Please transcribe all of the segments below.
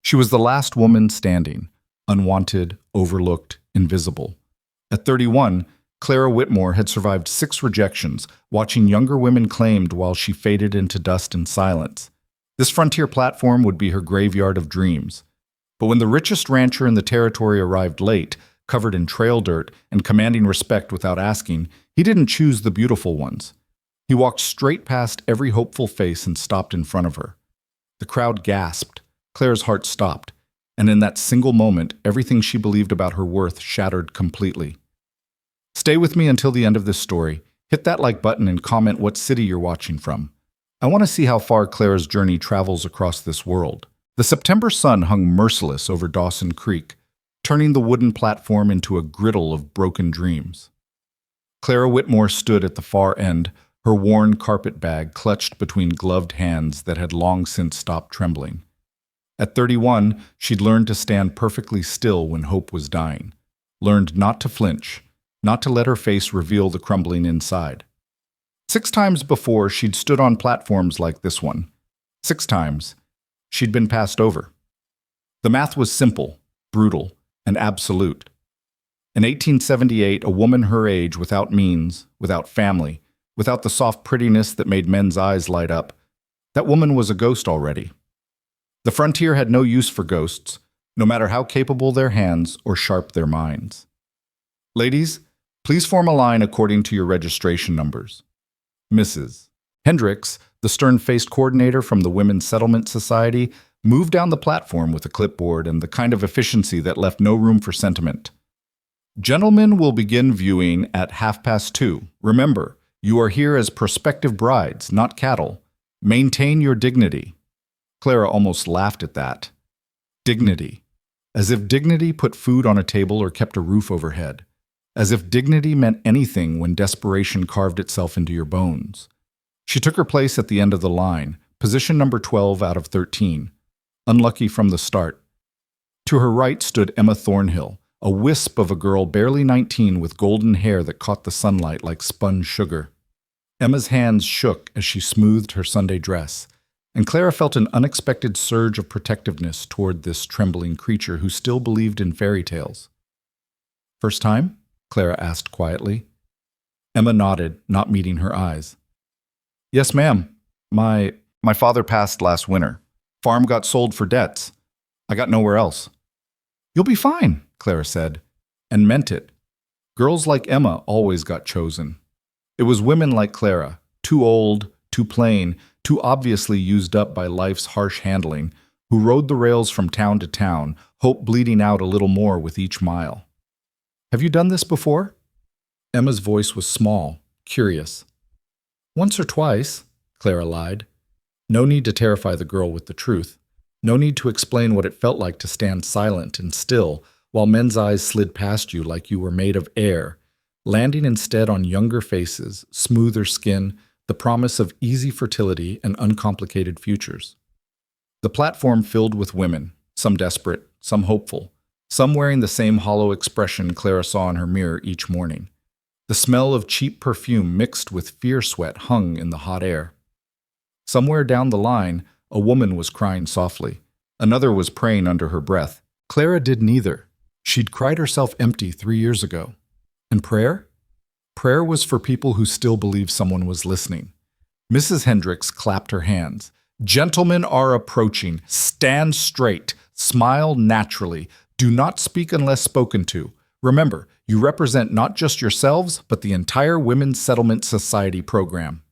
She was the last woman standing, unwanted, overlooked, invisible. At 31, Clara Whitmore had survived 6 rejections, watching younger women claimed while she faded into dust and silence. This frontier platform would be her graveyard of dreams. But when the richest rancher in the territory arrived late, covered in trail dirt and commanding respect without asking, he didn't choose the beautiful ones. He walked straight past every hopeful face and stopped in front of her. The crowd gasped. Clara's heart stopped. And in that single moment, everything she believed about her worth shattered completely. Stay with me until the end of this story. Hit that like button and comment what city you're watching from. I want to see how far Clara's journey travels across this world. The September sun hung merciless over Dawson Creek, turning the wooden platform into a griddle of broken dreams. Clara Whitmore stood at the far end, her worn carpet bag clutched between gloved hands that had long since stopped trembling. At 31, she'd learned to stand perfectly still when hope was dying, learned not to flinch, not to let her face reveal the crumbling inside. 6 times before, she'd stood on platforms like this one. 6 times, she'd been passed over. The math was simple, brutal, and absolute. In 1878, a woman her age, without means, without family, without the soft prettiness that made men's eyes light up, that woman was a ghost already. The frontier had no use for ghosts, no matter how capable their hands or sharp their minds. Ladies, please form a line according to your registration numbers. Mrs. Hendricks, the stern-faced coordinator from the Women's Settlement Society, moved down the platform with a clipboard and the kind of efficiency that left no room for sentiment. Gentlemen will begin viewing at 2:30. Remember, you are here as prospective brides, not cattle. Maintain your dignity. Clara almost laughed at that. Dignity. As if dignity put food on a table or kept a roof overhead. As if dignity meant anything when desperation carved itself into your bones. She took her place at the end of the line, position number 12 out of 13. Unlucky from the start. To her right stood Emma Thornhill, a wisp of a girl barely 19 with golden hair that caught the sunlight like spun sugar. Emma's hands shook as she smoothed her Sunday dress, and Clara felt an unexpected surge of protectiveness toward this trembling creature who still believed in fairy tales. First time? Clara asked quietly. Emma nodded, not meeting her eyes. Yes, ma'am. My father passed last winter. Farm got sold for debts. I got nowhere else. You'll be fine, Clara said, and meant it. Girls like Emma always got chosen. It was women like Clara, too old, too plain, too obviously used up by life's harsh handling, who rode the rails from town to town, hope bleeding out a little more with each mile. Have you done this before? Emma's voice was small, curious. Once or twice, Clara lied. No need to terrify the girl with the truth. No need to explain what it felt like to stand silent and still while men's eyes slid past you like you were made of air, landing instead on younger faces, smoother skin, the promise of easy fertility and uncomplicated futures. The platform filled with women, some desperate, some hopeful, some wearing the same hollow expression Clara saw in her mirror each morning. The smell of cheap perfume mixed with fear sweat hung in the hot air. Somewhere down the line, a woman was crying softly. Another was praying under her breath. Clara did neither. She'd cried herself empty 3 years ago. And prayer? Prayer was for people who still believed someone was listening. Mrs. Hendricks clapped her hands. Gentlemen are approaching. Stand straight. Smile naturally. Do not speak unless spoken to. Remember, you represent not just yourselves, but the entire Women's Settlement Society program.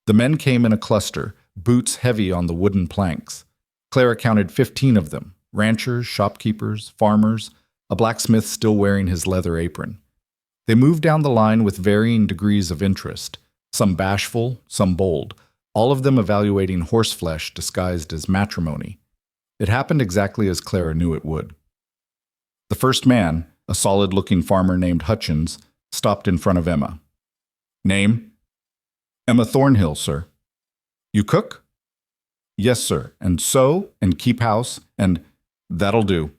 The men came in a cluster, boots heavy on the wooden planks. Clara counted 15 of them, ranchers, shopkeepers, farmers, a blacksmith still wearing his leather apron. They moved down the line with varying degrees of interest, some bashful, some bold, all of them evaluating horseflesh disguised as matrimony. It happened exactly as Clara knew it would. The first man, a solid-looking farmer named Hutchins, stopped in front of Emma. Name? Emma Thornhill, sir. You cook? Yes, sir, and sew, and keep house, and that'll do.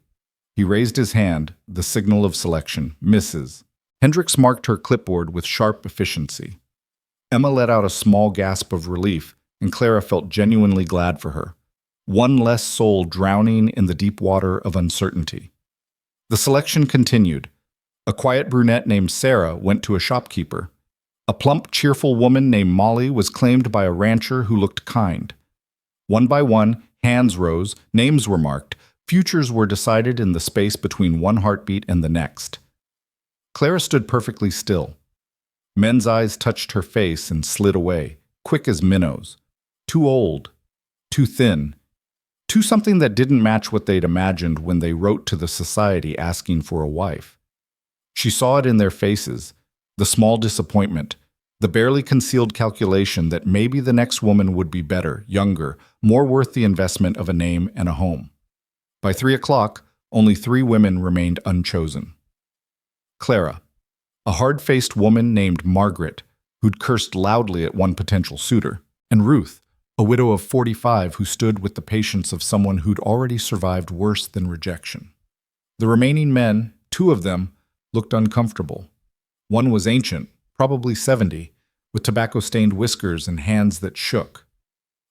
He raised his hand, the signal of selection, Mrs. Hendricks marked her clipboard with sharp efficiency. Emma let out a small gasp of relief, and Clara felt genuinely glad for her. one less soul drowning in the deep water of uncertainty. The selection continued. A quiet brunette named Sarah went to a shopkeeper. A plump, cheerful woman named Molly was claimed by a rancher who looked kind. One by one, hands rose, names were marked, futures were decided in the space between one heartbeat and the next. Clara stood perfectly still. Men's eyes touched her face and slid away, quick as minnows. Too old, too thin, too something that didn't match what they'd imagined when they wrote to the society asking for a wife. She saw it in their faces, the small disappointment, the barely concealed calculation that maybe the next woman would be better, younger, more worth the investment of a name and a home. By 3 o'clock, only 3 women remained unchosen. Clara, a hard-faced woman named Margaret, who'd cursed loudly at one potential suitor, and Ruth, a widow of 45 who stood with the patience of someone who'd already survived worse than rejection. The remaining men, 2 of them, looked uncomfortable. One was ancient, probably 70, with tobacco-stained whiskers and hands that shook.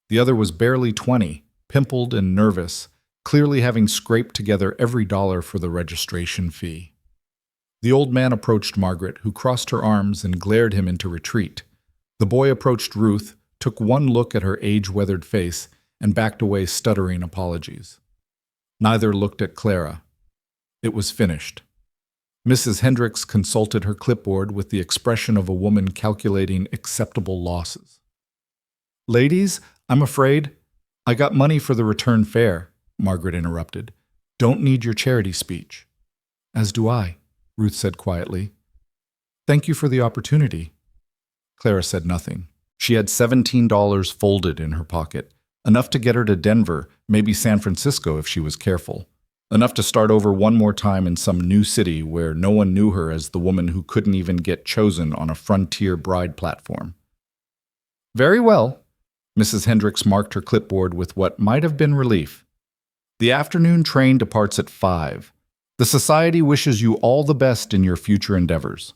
The other was barely 20, pimpled and nervous, clearly having scraped together every dollar for the registration fee. The old man approached Margaret, who crossed her arms and glared him into retreat. The boy approached Ruth, took one look at her age-weathered face, and backed away stuttering apologies. Neither looked at Clara. It was finished. Mrs. Hendricks consulted her clipboard with the expression of a woman calculating acceptable losses. "Ladies, I'm afraid I got money for the return fare," Margaret interrupted. "Don't need your charity speech." "As do I," Ruth said quietly. "Thank you for the opportunity." Clara said nothing. She had $17 folded in her pocket, enough to get her to Denver, maybe San Francisco if she was careful. Enough to start over one more time in some new city where no one knew her as the woman who couldn't even get chosen on a frontier bride platform. "Very well," Mrs. Hendricks marked her clipboard with what might have been relief. "The afternoon train departs at 5. The society wishes you all the best in your future endeavors."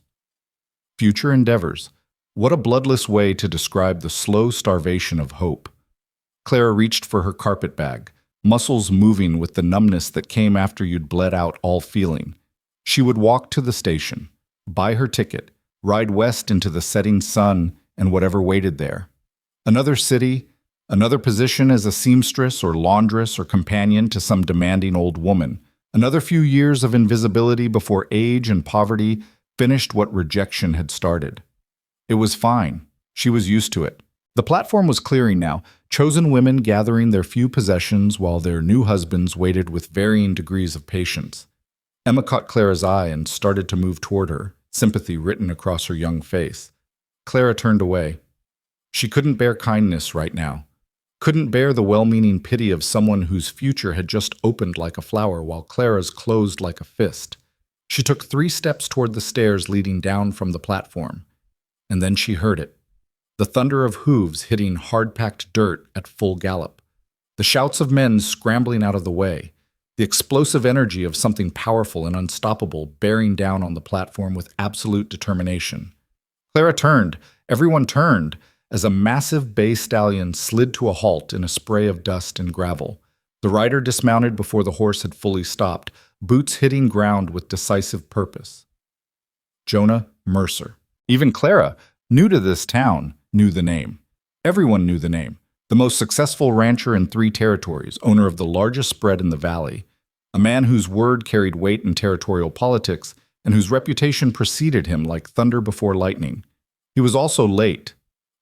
Future endeavors. What a bloodless way to describe the slow starvation of hope. Clara reached for her carpet bag, muscles moving with the numbness that came after you'd bled out all feeling. She would walk to the station, buy her ticket, ride west into the setting sun and whatever waited there. Another city, another position as a seamstress or laundress or companion to some demanding old woman, another few years of invisibility before age and poverty finished what rejection had started. It was fine. She was used to it. The platform was clearing now, chosen women gathering their few possessions while their new husbands waited with varying degrees of patience. Emma caught Clara's eye and started to move toward her, sympathy written across her young face. Clara turned away. She couldn't bear kindness right now. Couldn't bear the well-meaning pity of someone whose future had just opened like a flower while Clara's closed like a fist. She took 3 steps toward the stairs leading down from the platform. And then she heard it. The thunder of hooves hitting hard-packed dirt at full gallop. The shouts of men scrambling out of the way. The explosive energy of something powerful and unstoppable bearing down on the platform with absolute determination. Clara turned. Everyone turned as a massive bay stallion slid to a halt in a spray of dust and gravel. The rider dismounted before the horse had fully stopped, boots hitting ground with decisive purpose. Jonah Mercer. Even Clara, new to this town, knew the name. Everyone knew the name. The most successful rancher in 3 territories, owner of the largest spread in the valley. A man whose word carried weight in territorial politics and whose reputation preceded him like thunder before lightning. He was also late,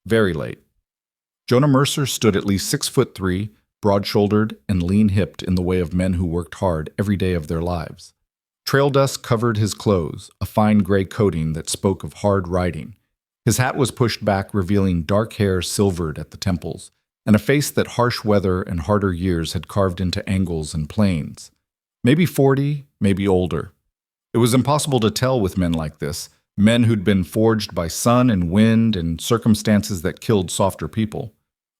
very late. Jonah Mercer stood at least 6'3", broad-shouldered and lean-hipped in the way of men who worked hard every day of their lives. Trail dust covered his clothes, a fine gray coating that spoke of hard riding. His hat was pushed back, revealing dark hair silvered at the temples, and a face that harsh weather and harder years had carved into angles and planes. Maybe 40, maybe older. It was impossible to tell with men like this, men who'd been forged by sun and wind and circumstances that killed softer people.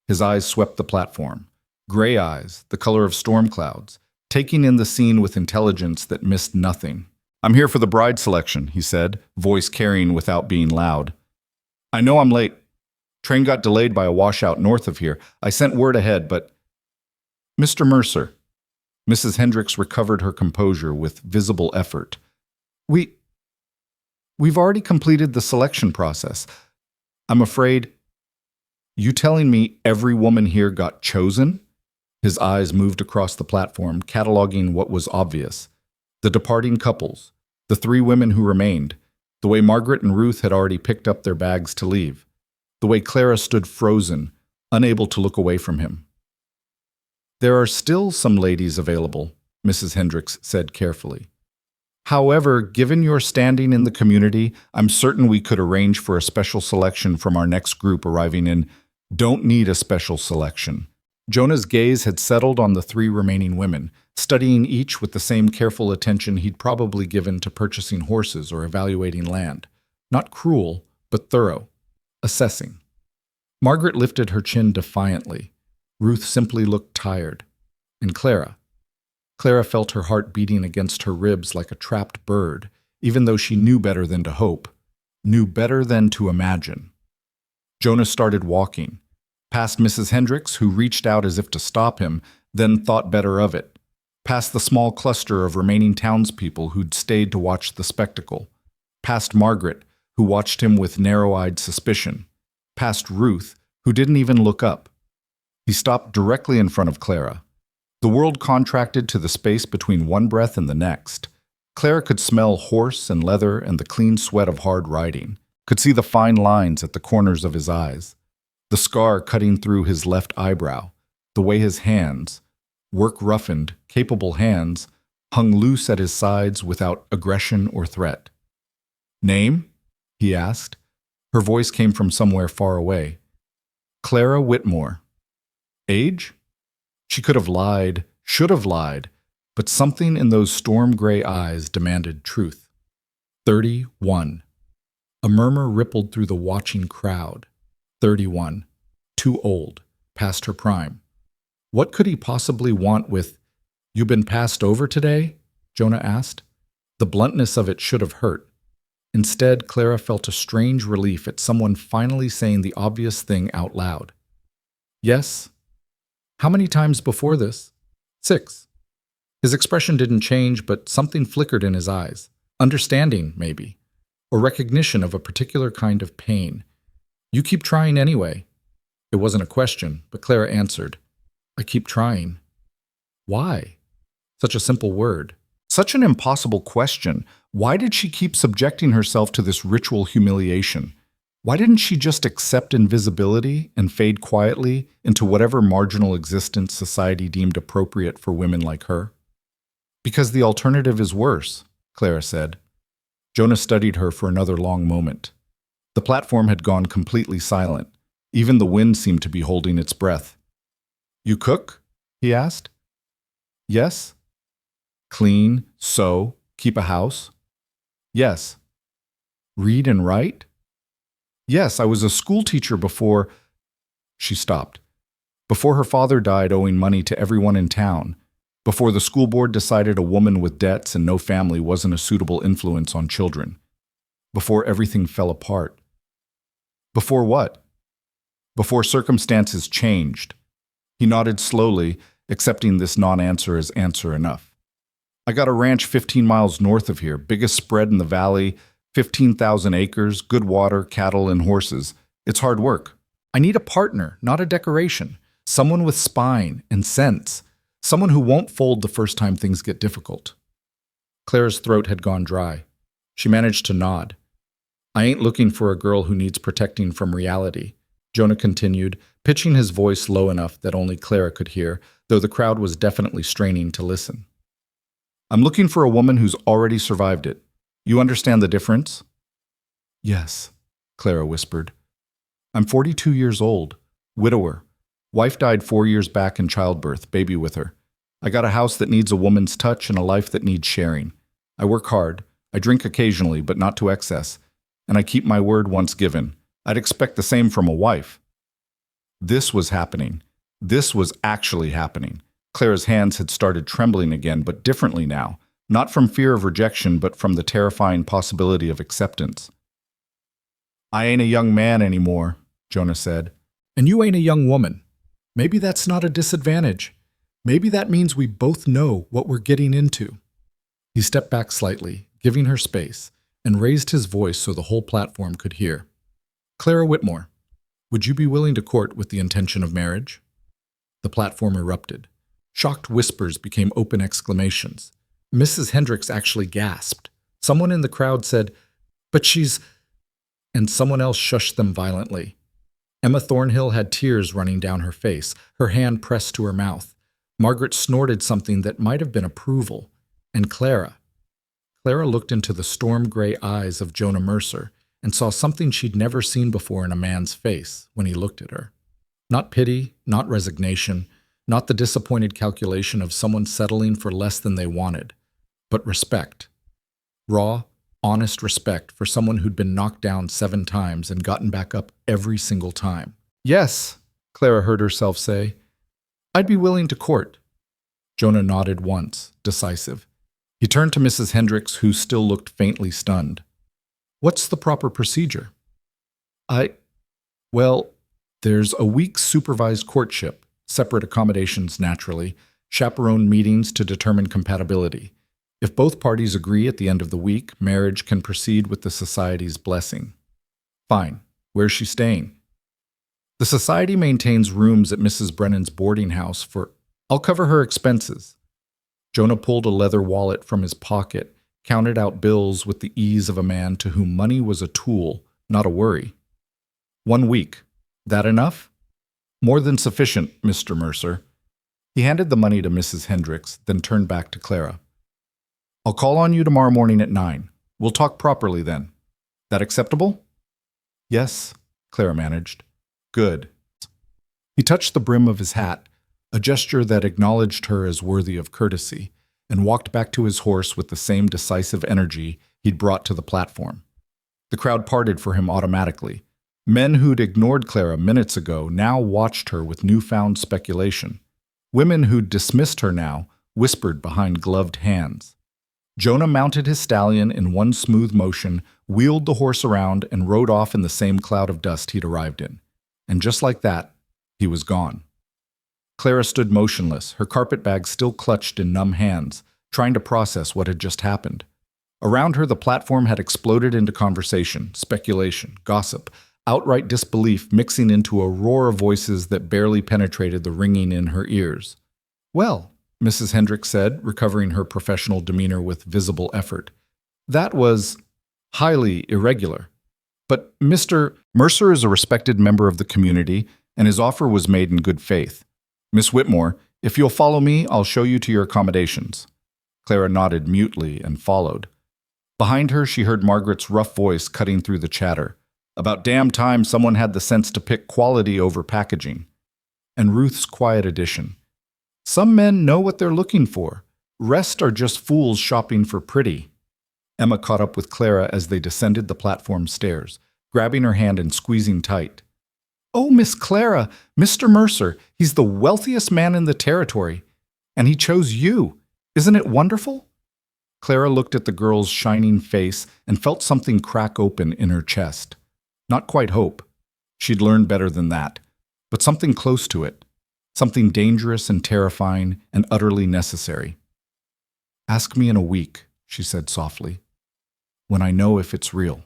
His eyes swept the platform. Gray eyes, the color of storm clouds, taking in the scene with intelligence that missed nothing. "I'm here for the bride selection," he said, voice carrying without being loud. "I know I'm late. Train got delayed by a washout north of here. I sent word ahead, but..." Mr. Mercer. Mrs. Hendricks recovered her composure with visible effort. We've already completed the selection process. I'm afraid. You telling me every woman here got chosen? His eyes moved across the platform, cataloging what was obvious. The departing couples, the three women who remained, the way Margaret and Ruth had already picked up their bags to leave, the way Clara stood frozen, unable to look away from him. There are still some ladies available, Mrs. Hendricks said carefully. However, given your standing in the community, I'm certain we could arrange for a special selection from our next group arriving in. Don't need a special selection. Jonah's gaze had settled on the three remaining women, studying each with the same careful attention he'd probably given to purchasing horses or evaluating land. Not cruel, but thorough. Assessing. Margaret lifted her chin defiantly. Ruth simply looked tired. And Clara felt her heart beating against her ribs like a trapped bird, even though she knew better than to hope, knew better than to imagine. Jonah started walking, past Mrs. Hendricks, who reached out as if to stop him, then thought better of it, past the small cluster of remaining townspeople who'd stayed to watch the spectacle, past Margaret, who watched him with narrow-eyed suspicion, past Ruth, who didn't even look up. He stopped directly in front of Clara. The world contracted to the space between one breath and the next. Clara could smell horse and leather and the clean sweat of hard riding, could see the fine lines at the corners of his eyes, the scar cutting through his left eyebrow, the way his hands, work-roughened, capable hands, hung loose at his sides without aggression or threat. Name? He asked. Her voice came from somewhere far away. Clara Whitmore. Age? She could have lied, should have lied, but something in those storm-gray eyes demanded truth. 31. A murmur rippled through the watching crowd. 31. Too old, past her prime. What could he possibly want with, "You been passed over today?" Jonah asked. The bluntness of it should have hurt. Instead, Clara felt a strange relief at someone finally saying the obvious thing out loud. Yes. How many times before this? 6. His expression didn't change, but something flickered in his eyes. Understanding, maybe. Or recognition of a particular kind of pain. You keep trying anyway. It wasn't a question, but Clara answered. I keep trying. Why? Such a simple word. Such an impossible question. Why did she keep subjecting herself to this ritual humiliation? Why didn't she just accept invisibility and fade quietly into whatever marginal existence society deemed appropriate for women like her? Because the alternative is worse, Clara said. Jonah studied her for another long moment. The platform had gone completely silent. Even the wind seemed to be holding its breath. You cook? He asked. Yes. Clean, sew, keep a house? Yes. Read and write? Yes, I was a school teacher before. She stopped. Before her father died owing money to everyone in town. Before the school board decided a woman with debts and no family wasn't a suitable influence on children. Before everything fell apart. Before what? Before circumstances changed. He nodded slowly, accepting this non-answer as answer enough. I got a ranch 15 miles north of here, biggest spread in the valley, 15,000 acres, good water, cattle, and horses. It's hard work. I need a partner, not a decoration. Someone with spine and sense. Someone who won't fold the first time things get difficult. Clara's throat had gone dry. She managed to nod. I ain't looking for a girl who needs protecting from reality, Jonah continued, pitching his voice low enough that only Clara could hear, though the crowd was definitely straining to listen. I'm looking for a woman who's already survived it. You understand the difference? Yes, Clara whispered. I'm 42 years old, widower. Wife died 4 years back in childbirth, baby with her. I got a house that needs a woman's touch and a life that needs sharing. I work hard. I drink occasionally, but not to excess. And I keep my word once given. I'd expect the same from a wife. This was happening. This was actually happening. Clara's hands had started trembling again, but differently now. Not from fear of rejection, but from the terrifying possibility of acceptance. I ain't a young man anymore, Jonah said. And you ain't a young woman. Maybe that's not a disadvantage. Maybe that means we both know what we're getting into. He stepped back slightly, giving her space, and raised his voice so the whole platform could hear. Clara Whitmore, would you be willing to court with the intention of marriage? The platform erupted. Shocked whispers became open exclamations. Mrs. Hendricks actually gasped. Someone in the crowd said, "But she's—" and someone else shushed them violently. Emma Thornhill had tears running down her face, her hand pressed to her mouth. Margaret snorted something that might have been approval. And Clara looked into the storm-gray eyes of Jonah Mercer and saw something she'd never seen before in a man's face when he looked at her. Not pity, not resignation, not the disappointed calculation of someone settling for less than they wanted, but respect. Raw, honest respect for someone who'd been knocked down 7 times and gotten back up every single time. "Yes," Clara heard herself say. "I'd be willing to court." Jonah nodded once, decisive. He turned to Mrs. Hendricks, who still looked faintly stunned. "What's the proper procedure?" Well, there's a week's supervised courtship, separate accommodations naturally, chaperone meetings to determine compatibility. If both parties agree at the end of the week, marriage can proceed with the society's blessing. Fine. Where's she staying? The society maintains rooms at Mrs. Brennan's boarding house for— I'll cover her expenses. Jonah pulled a leather wallet from his pocket, counted out bills with the ease of a man to whom money was a tool, not a worry. 1 week. That enough? More than sufficient, Mr. Mercer. He handed the money to Mrs. Hendricks, then turned back to Clara. I'll call on you tomorrow morning at 9. We'll talk properly then. That acceptable? Yes, Clara managed. Good. He touched the brim of his hat, a gesture that acknowledged her as worthy of courtesy, and walked back to his horse with the same decisive energy he'd brought to the platform. The crowd parted for him automatically. Men who'd ignored Clara minutes ago now watched her with newfound speculation. Women who'd dismissed her now whispered behind gloved hands. Jonah mounted his stallion in one smooth motion, wheeled the horse around, and rode off in the same cloud of dust he'd arrived in. And just like that, he was gone. Clara stood motionless, her carpetbag still clutched in numb hands, trying to process what had just happened. Around her, the platform had exploded into conversation, speculation, gossip, outright disbelief mixing into a roar of voices that barely penetrated the ringing in her ears. Well, Mrs. Hendricks said, recovering her professional demeanor with visible effort, that was highly irregular. But Mr. Mercer is a respected member of the community, and his offer was made in good faith. Miss Whitmore, if you'll follow me, I'll show you to your accommodations. Clara nodded mutely and followed. Behind her, she heard Margaret's rough voice cutting through the chatter. About damn time someone had the sense to pick quality over packaging. And Ruth's quiet addition. Some men know what they're looking for. Rest are just fools shopping for pretty. Emma caught up with Clara as they descended the platform stairs, grabbing her hand and squeezing tight. Oh, Miss Clara, Mr. Mercer, he's the wealthiest man in the territory. And he chose you. Isn't it wonderful? Clara looked at the girl's shining face and felt something crack open in her chest. Not quite hope. She'd learned better than that. But something close to it. Something dangerous and terrifying and utterly necessary. Ask me in a week, she said softly, when I know if it's real.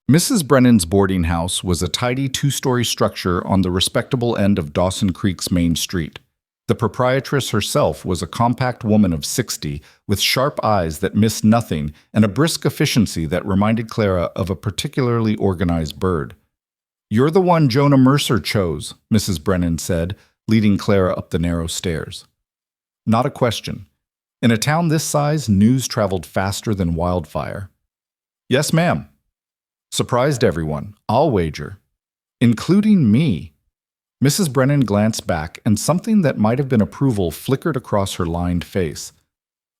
Mrs. Brennan's boarding house was a tidy 2-story structure on the respectable end of Dawson Creek's main street. The proprietress herself was a compact woman of 60 with sharp eyes that missed nothing and a brisk efficiency that reminded Clara of a particularly organized bird. You're the one Jonah Mercer chose, Mrs. Brennan said, leading Clara up the narrow stairs. Not a question. In a town this size, news traveled faster than wildfire. Yes, ma'am. Surprised everyone, I'll wager. Including me. Mrs. Brennan glanced back, and something that might have been approval flickered across her lined face.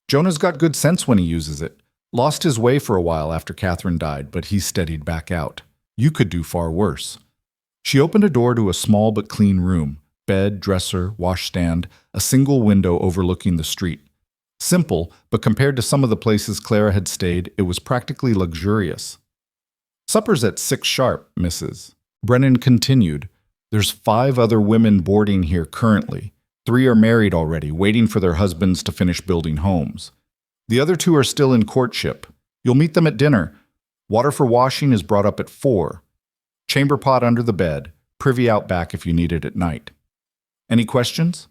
Jonah's got good sense when he uses it. Lost his way for a while after Catherine died, but he steadied back out. You could do far worse. She opened a door to a small but clean room. Bed, dresser, washstand, a single window overlooking the street. Simple, but compared to some of the places Clara had stayed, it was practically luxurious. Supper's at 6 sharp, Mrs. Brennan continued. There's 5 other women boarding here currently. 3 are married already, waiting for their husbands to finish building homes. The other 2 are still in courtship. You'll meet them at dinner. Water for washing is brought up at 4. Chamber pot under the bed, privy out back if you need it at night. Any questions?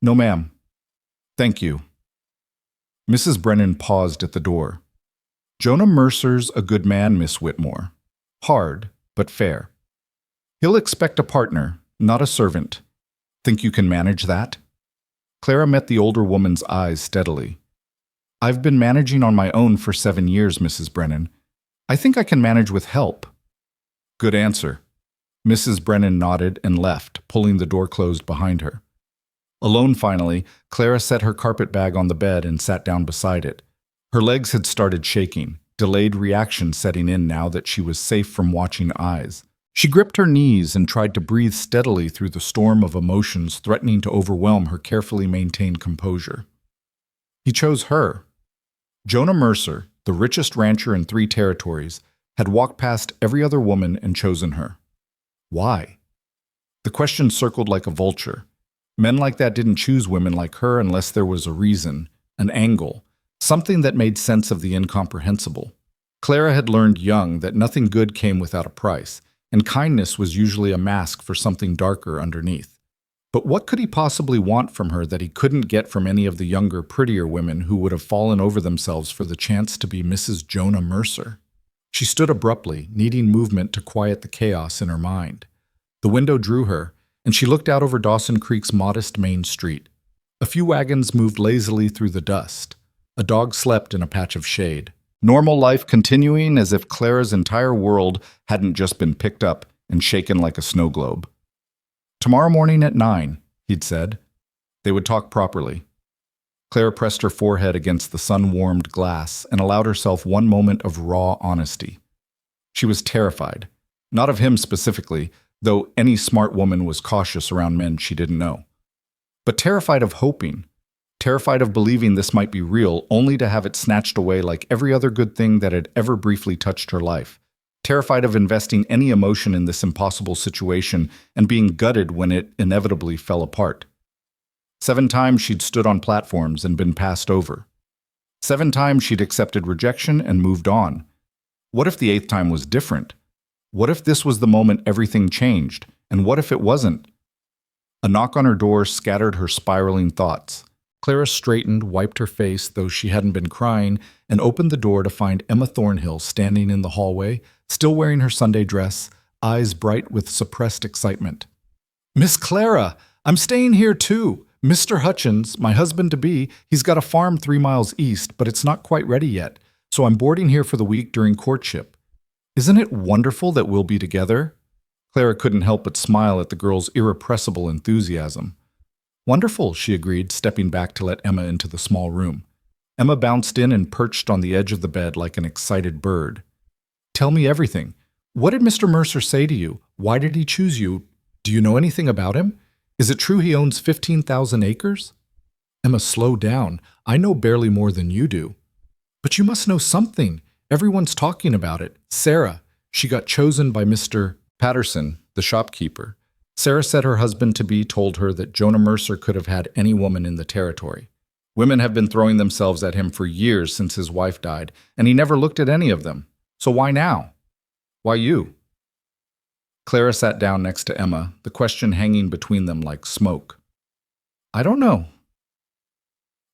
No, ma'am. Thank you. Mrs. Brennan paused at the door. Jonah Mercer's a good man, Miss Whitmore. Hard, but fair. He'll expect a partner, not a servant. Think you can manage that? Clara met the older woman's eyes steadily. I've been managing on my own for 7 years, Mrs. Brennan. I think I can manage with help. Good answer. Mrs. Brennan nodded and left, pulling the door closed behind her. Alone finally, Clara set her carpet bag on the bed and sat down beside it. Her legs had started shaking, delayed reaction setting in now that she was safe from watching eyes. She gripped her knees and tried to breathe steadily through the storm of emotions threatening to overwhelm her carefully maintained composure. He chose her. Jonah Mercer, the richest rancher in 3 territories, had walked past every other woman and chosen her. Why? The question circled like a vulture. Men like that didn't choose women like her unless there was a reason, an angle, something that made sense of the incomprehensible. Clara had learned young that nothing good came without a price, and kindness was usually a mask for something darker underneath. But what could he possibly want from her that he couldn't get from any of the younger, prettier women who would have fallen over themselves for the chance to be Mrs. Jonah Mercer? She stood abruptly, needing movement to quiet the chaos in her mind. The window drew her, and she looked out over Dawson Creek's modest main street. A few wagons moved lazily through the dust. A dog slept in a patch of shade. Normal life continuing as if Clara's entire world hadn't just been picked up and shaken like a snow globe. Tomorrow morning at 9, he'd said. They would talk properly. Clara pressed her forehead against the sun-warmed glass and allowed herself one moment of raw honesty. She was terrified, not of him specifically, though any smart woman was cautious around men she didn't know, but terrified of hoping, terrified of believing this might be real only to have it snatched away like every other good thing that had ever briefly touched her life, terrified of investing any emotion in this impossible situation and being gutted when it inevitably fell apart. 7 times she'd stood on platforms and been passed over. 7 times she'd accepted rejection and moved on. What if the 8th time was different? What if this was the moment everything changed? And what if it wasn't? A knock on her door scattered her spiraling thoughts. Clara straightened, wiped her face, though she hadn't been crying, and opened the door to find Emma Thornhill standing in the hallway, still wearing her Sunday dress, eyes bright with suppressed excitement. "Miss Clara, I'm staying here too. Mr. Hutchins, my husband-to-be, he's got a farm 3 miles east, but it's not quite ready yet, so I'm boarding here for the week during courtship. Isn't it wonderful that we'll be together?" Clara couldn't help but smile at the girl's irrepressible enthusiasm. "Wonderful," she agreed, stepping back to let Emma into the small room. Emma bounced in and perched on the edge of the bed like an excited bird. "Tell me everything. What did Mr. Mercer say to you? Why did he choose you? Do you know anything about him? Is it true he owns 15,000 acres? Emma, slow down. I know barely more than you do. But you must know something. Everyone's talking about it. Sarah, she got chosen by Mr. Patterson, the shopkeeper. Sarah said her husband-to-be told her that Jonah Mercer could have had any woman in the territory. Women have been throwing themselves at him for years since his wife died, and he never looked at any of them. So why now? Why you?" Clara sat down next to Emma, the question hanging between them like smoke. "I don't know."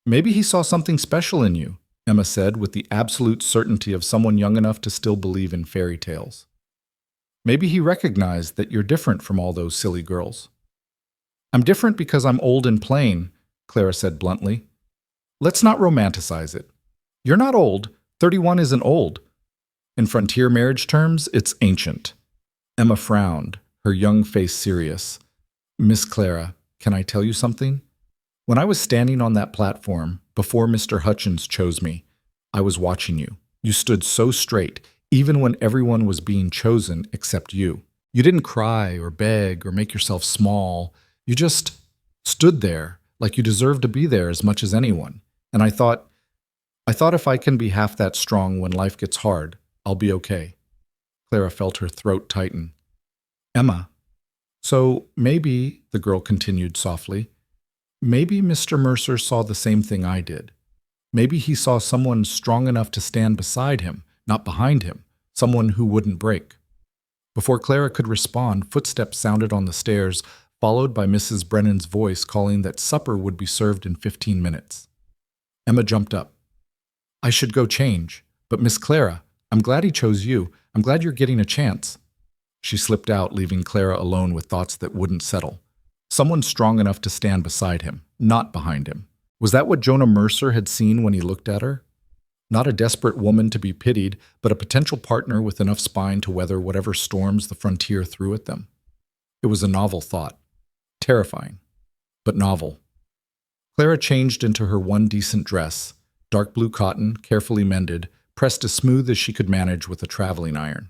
"Maybe he saw something special in you," Emma said with the absolute certainty of someone young enough to still believe in fairy tales. "Maybe he recognized that you're different from all those silly girls." "I'm different because I'm old and plain," Clara said bluntly. "Let's not romanticize it. You're not old. 31 isn't old. In frontier marriage terms, it's ancient." Emma frowned, her young face serious. "Miss Clara, can I tell you something? When I was standing on that platform, before Mr. Hutchins chose me, I was watching you. You stood so straight, even when everyone was being chosen except you. You didn't cry or beg or make yourself small. You just stood there like you deserved to be there as much as anyone. And I thought if I can be half that strong when life gets hard, I'll be okay." Clara felt her throat tighten. "Emma, so maybe," the girl continued softly, Maybe Mr. Mercer saw the same thing I did. Maybe he saw someone strong enough to stand beside him, not behind him, someone who wouldn't break. Before Clara could respond, footsteps sounded on the stairs, followed by Mrs. Brennan's voice calling that supper would be served in 15 minutes. Emma jumped up. I should go change, but Miss Clara, I'm glad he chose you. I'm glad you're getting a chance. She slipped out, leaving Clara alone with thoughts that wouldn't settle. Someone strong enough to stand beside him, not behind him. Was that what Jonah Mercer had seen when he looked at her? Not a desperate woman to be pitied, but a potential partner with enough spine to weather whatever storms the frontier threw at them. It was a novel thought. Terrifying, but novel. Clara changed into her one decent dress, dark blue cotton, carefully mended, pressed as smooth as she could manage with a traveling iron.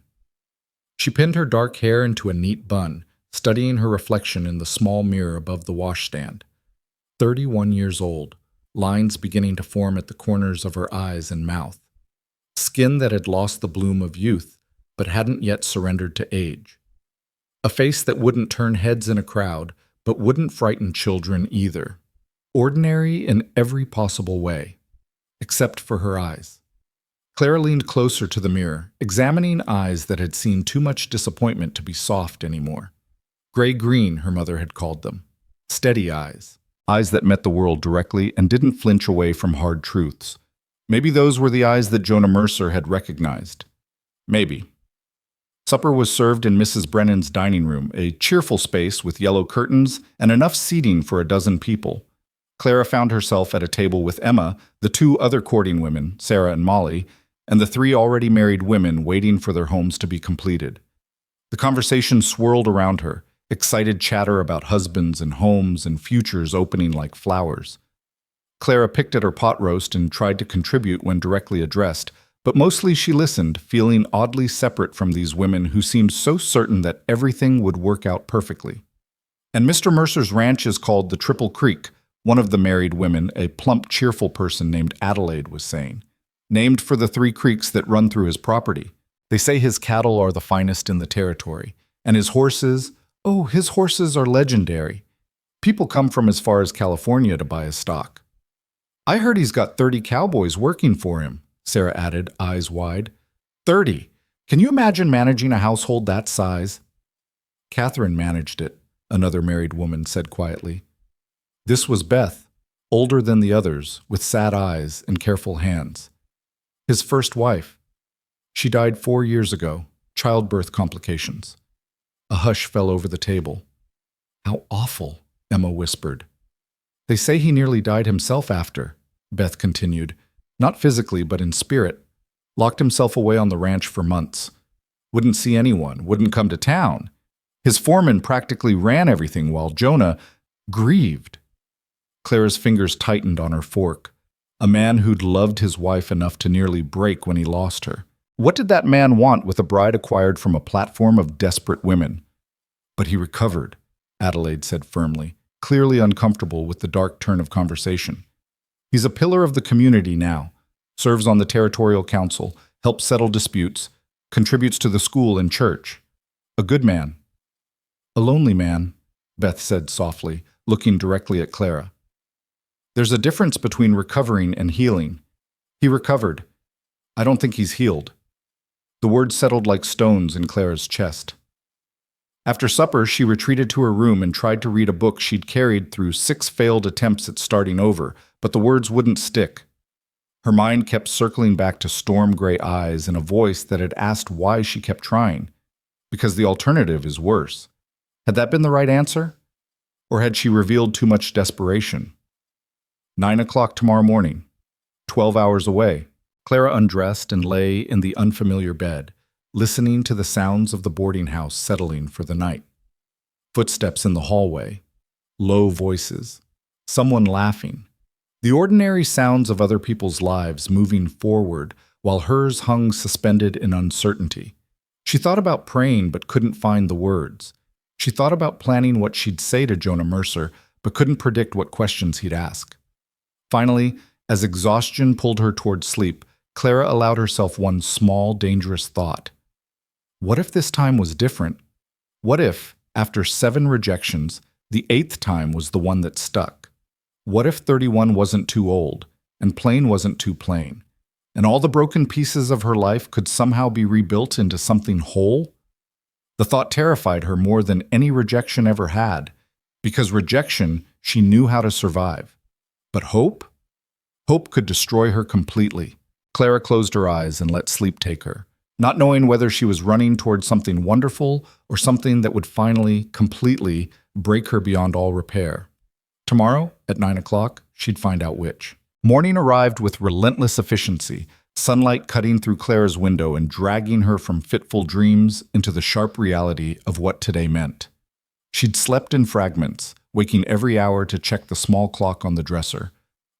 She pinned her dark hair into a neat bun, studying her reflection in the small mirror above the washstand. 31 years old, lines beginning to form at the corners of her eyes and mouth. Skin that had lost the bloom of youth, but hadn't yet surrendered to age. A face that wouldn't turn heads in a crowd, but wouldn't frighten children either. Ordinary in every possible way, except for her eyes. Clara leaned closer to the mirror, examining eyes that had seen too much disappointment to be soft anymore. Gray-green, her mother had called them. Steady eyes. Eyes that met the world directly and didn't flinch away from hard truths. Maybe those were the eyes that Jonah Mercer had recognized. Maybe. Supper was served in Mrs. Brennan's dining room, a cheerful space with yellow curtains and enough seating for a dozen people. Clara found herself at a table with Emma, the two other courting women, Sarah and Molly, and the three already married women waiting for their homes to be completed. The conversation swirled around her, excited chatter about husbands and homes and futures opening like flowers. Clara picked at her pot roast and tried to contribute when directly addressed, but mostly she listened, feeling oddly separate from these women who seemed so certain that everything would work out perfectly. And Mr. Mercer's ranch is called the Triple Creek, one of the married women, a plump, cheerful person named Adelaide, was saying. Named for the 3 creeks that run through his property. They say his cattle are the finest in the territory, and his horses, oh, his horses are legendary. People come from as far as California to buy his stock. I heard he's got 30 cowboys working for him, Sarah added, eyes wide. 30! Can you imagine managing a household that size? Catherine managed it, another married woman said quietly. This was Beth, older than the others, with sad eyes and careful hands. His first wife. She died 4 years ago, childbirth complications. A hush fell over the table. How awful, Emma whispered. They say he nearly died himself after, Beth continued, not physically but in spirit. Locked himself away on the ranch for months. Wouldn't see anyone, wouldn't come to town. His foreman practically ran everything while Jonah grieved. Clara's fingers tightened on her fork. A man who'd loved his wife enough to nearly break when he lost her. What did that man want with a bride acquired from a platform of desperate women? But he recovered, Adelaide said firmly, clearly uncomfortable with the dark turn of conversation. He's a pillar of the community now, serves on the territorial council, helps settle disputes, contributes to the school and church. A good man. A lonely man, Beth said softly, looking directly at Clara. There's a difference between recovering and healing. He recovered. I don't think he's healed. The words settled like stones in Clara's chest. After supper, she retreated to her room and tried to read a book she'd carried through 6 failed attempts at starting over, but the words wouldn't stick. Her mind kept circling back to storm-gray eyes and a voice that had asked why she kept trying. Because the alternative is worse. Had that been the right answer? Or had she revealed too much desperation? 9 o'clock tomorrow morning. 12 hours away. Clara undressed and lay in the unfamiliar bed, listening to the sounds of the boarding house settling for the night. Footsteps in the hallway. Low voices. Someone laughing. The ordinary sounds of other people's lives moving forward while hers hung suspended in uncertainty. She thought about praying but couldn't find the words. She thought about planning what she'd say to Jonah Mercer but couldn't predict what questions he'd ask. Finally, as exhaustion pulled her toward sleep, Clara allowed herself one small, dangerous thought. What if this time was different? What if, after 7 rejections, the 8th time was the one that stuck? What if 31 wasn't too old, and plain wasn't too plain, and all the broken pieces of her life could somehow be rebuilt into something whole? The thought terrified her more than any rejection ever had, because rejection she knew how to survive. But hope? Hope could destroy her completely. Clara closed her eyes and let sleep take her, not knowing whether she was running towards something wonderful or something that would finally, completely, break her beyond all repair. Tomorrow, at 9 o'clock, she'd find out which. Morning arrived with relentless efficiency, sunlight cutting through Clara's window and dragging her from fitful dreams into the sharp reality of what today meant. She'd slept in fragments, waking every hour to check the small clock on the dresser,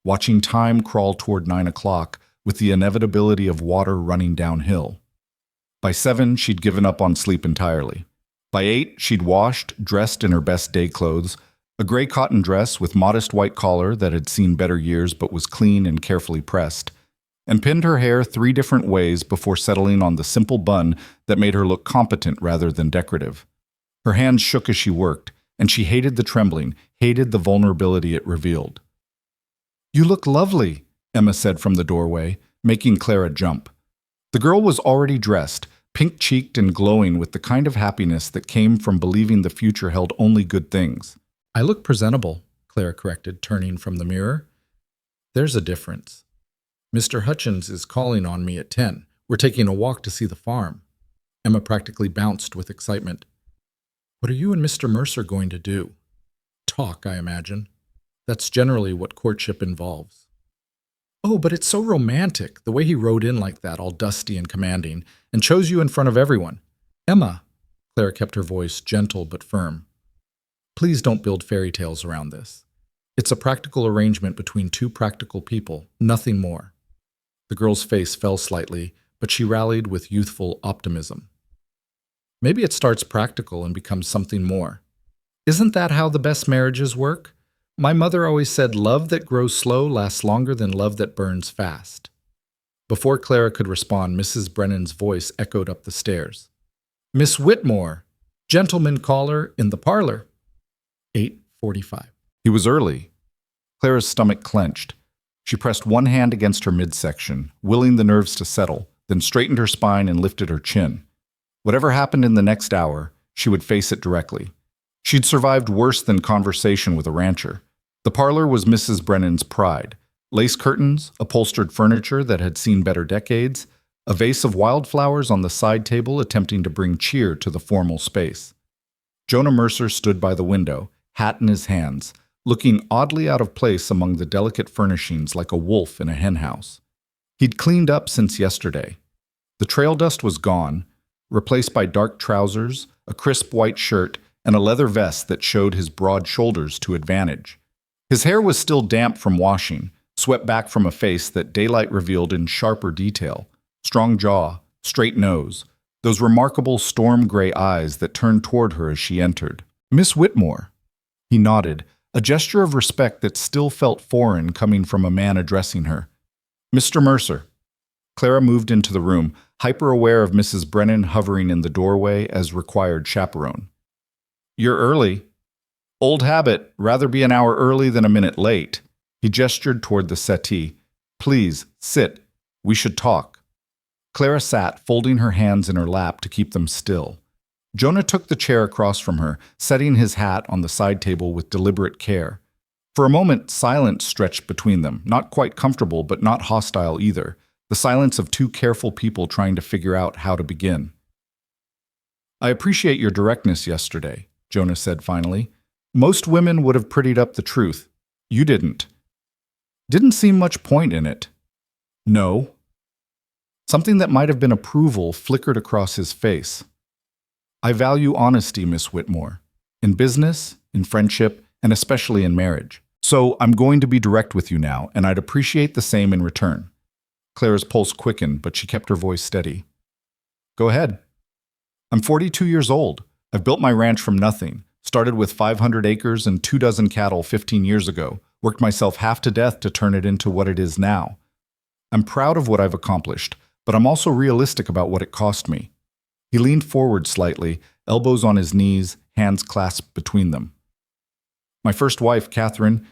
watching time crawl toward 9 o'clock with the inevitability of water running downhill. By 7, she'd given up on sleep entirely. By 8, she'd washed, dressed in her best day clothes, a gray cotton dress with modest white collar that had seen better years but was clean and carefully pressed, and pinned her hair 3 different ways before settling on the simple bun that made her look competent rather than decorative. Her hands shook as she worked, and she hated the trembling, hated the vulnerability it revealed. "You look lovely," Emma said from the doorway, making Clara jump. The girl was already dressed, pink-cheeked and glowing with the kind of happiness that came from believing the future held only good things. "I look presentable," Clara corrected, turning from the mirror. "There's a difference. Mr. Hutchins is calling on me at 10. We're taking a walk to see the farm." Emma practically bounced with excitement. "What are you and Mr. Mercer going to do?" "Talk, I imagine. That's generally what courtship involves." "Oh, but it's so romantic, the way he rode in like that, all dusty and commanding, and chose you in front of everyone." "Emma," Clara kept her voice gentle but firm, "please don't build fairy tales around this. It's a practical arrangement between 2 practical people, nothing more." The girl's face fell slightly, but she rallied with youthful optimism. "Maybe it starts practical and becomes something more. Isn't that how the best marriages work? My mother always said love that grows slow lasts longer than love that burns fast." Before Clara could respond, Mrs. Brennan's voice echoed up the stairs. "Miss Whitmore, gentleman caller in the parlor." 8:45. He was early. Clara's stomach clenched. She pressed one hand against her midsection, willing the nerves to settle, then straightened her spine and lifted her chin. Whatever happened in the next hour, she would face it directly. She'd survived worse than conversation with a rancher. The parlor was Mrs. Brennan's pride. Lace curtains, upholstered furniture that had seen better decades, a vase of wildflowers on the side table attempting to bring cheer to the formal space. Jonah Mercer stood by the window, hat in his hands, looking oddly out of place among the delicate furnishings like a wolf in a henhouse. He'd cleaned up since yesterday. The trail dust was gone, replaced by dark trousers, a crisp white shirt, and a leather vest that showed his broad shoulders to advantage. His hair was still damp from washing, swept back from a face that daylight revealed in sharper detail. Strong jaw, straight nose, those remarkable storm-gray eyes that turned toward her as she entered. "Miss Whitmore." He nodded, a gesture of respect that still felt foreign coming from a man addressing her. "Mr. Mercer." Clara moved into the room, hyper-aware of Mrs. Brennan hovering in the doorway as required chaperone. "You're early." "Old habit, rather be an hour early than a minute late." He gestured toward the settee. "Please, sit. We should talk." Clara sat, folding her hands in her lap to keep them still. Jonah took the chair across from her, setting his hat on the side table with deliberate care. For a moment, silence stretched between them, not quite comfortable but not hostile either, the silence of 2 careful people trying to figure out how to begin. "I appreciate your directness yesterday," Jonah said finally. "Most women would have prettied up the truth. You didn't. Didn't seem much point in it." "No." Something that might have been approval flickered across his face. "I value honesty, Miss Whitmore, in business, in friendship, and especially in marriage. So I'm going to be direct with you now, and I'd appreciate the same in return." Clara's pulse quickened, but she kept her voice steady. "Go ahead." "I'm 42 years old. I've built my ranch from nothing. Started with 500 acres and 24 cattle 15 years ago. Worked myself half to death to turn it into what it is now. I'm proud of what I've accomplished, but I'm also realistic about what it cost me." He leaned forward slightly, elbows on his knees, hands clasped between them. "My first wife, Catherine,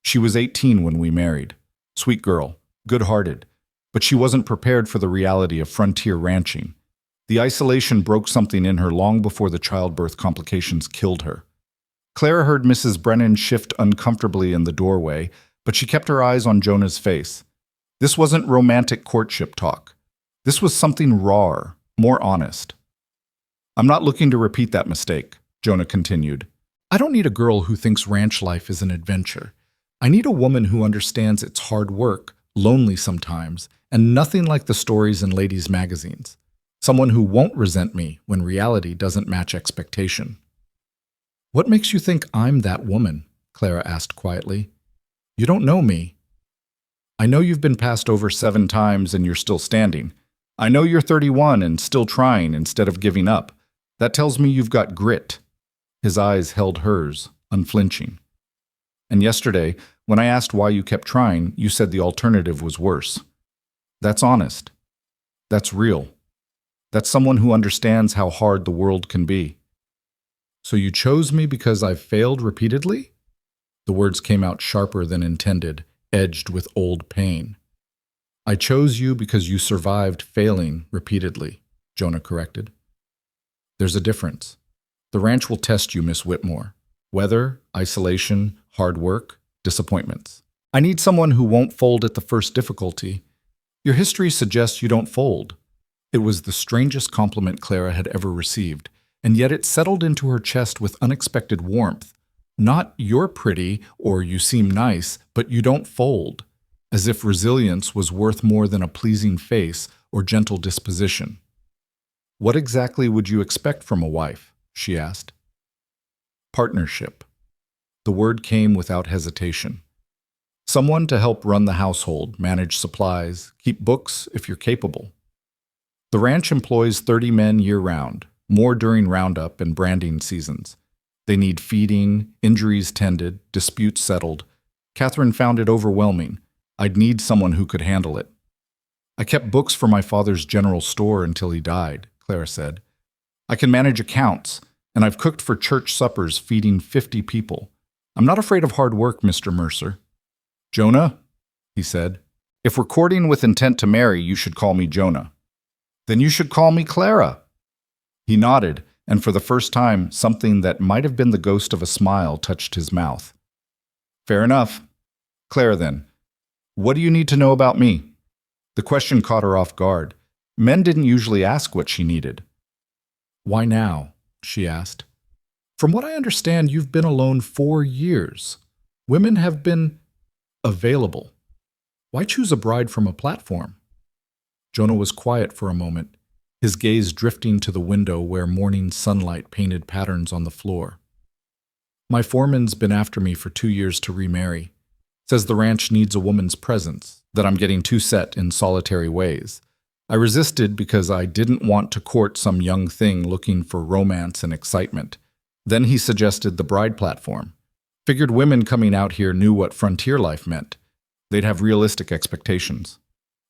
She was 18 when we married. Sweet girl, good-hearted, but she wasn't prepared for the reality of frontier ranching. The isolation broke something in her long before the childbirth complications killed her. Clara heard Mrs. Brennan shift uncomfortably in the doorway, but she kept her eyes on Jonah's face. This wasn't romantic courtship talk. This was something rawer, more honest. I'm not looking to repeat that mistake, Jonah continued. I don't need a girl who thinks ranch life is an adventure. I need a woman who understands it's hard work, lonely sometimes, and nothing like the stories in ladies' magazines. Someone who won't resent me when reality doesn't match expectation. What makes you think I'm that woman? Clara asked quietly. You don't know me. I know you've been passed over 7 times and you're still standing. I know you're 31 and still trying instead of giving up. That tells me you've got grit. His eyes held hers, unflinching. And yesterday, when I asked why you kept trying, you said the alternative was worse. That's honest. That's real. That's someone who understands how hard the world can be. So you chose me because I've failed repeatedly? The words came out sharper than intended, edged with old pain. I chose you because you survived failing repeatedly, Jonah corrected. There's a difference. The ranch will test you, Miss Whitmore. Weather, isolation, hard work, disappointments. I need someone who won't fold at the first difficulty. Your history suggests you don't fold. It was the strangest compliment Clara had ever received, and yet it settled into her chest with unexpected warmth. Not you're pretty or you seem nice, but you don't fold, as if resilience was worth more than a pleasing face or gentle disposition. What exactly would you expect from a wife? She asked. Partnership. The word came without hesitation. Someone to help run the household, manage supplies, keep books if you're capable. The ranch employs 30 men year-round, more during roundup and branding seasons. They need feeding, injuries tended, disputes settled. Catherine found it overwhelming. I'd need someone who could handle it. I kept books for my father's general store until he died, Clara said. I can manage accounts, and I've cooked for church suppers feeding 50 people. I'm not afraid of hard work, Mr. Mercer. Jonah, he said, if we're courting with intent to marry, you should call me Jonah. Then you should call me Clara. He nodded, and for the first time, something that might have been the ghost of a smile touched his mouth. Fair enough. Clara, then, what do you need to know about me? The question caught her off guard. Men didn't usually ask what she needed. Why now? She asked. From what I understand, you've been alone 4 years. Women have been available. Why choose a bride from a platform? Jonah was quiet for a moment, his gaze drifting to the window where morning sunlight painted patterns on the floor. My foreman's been after me for 2 years to remarry. Says the ranch needs a woman's presence, that I'm getting too set in solitary ways. I resisted because I didn't want to court some young thing looking for romance and excitement. Then he suggested the bride platform. Figured women coming out here knew what frontier life meant. They'd have realistic expectations.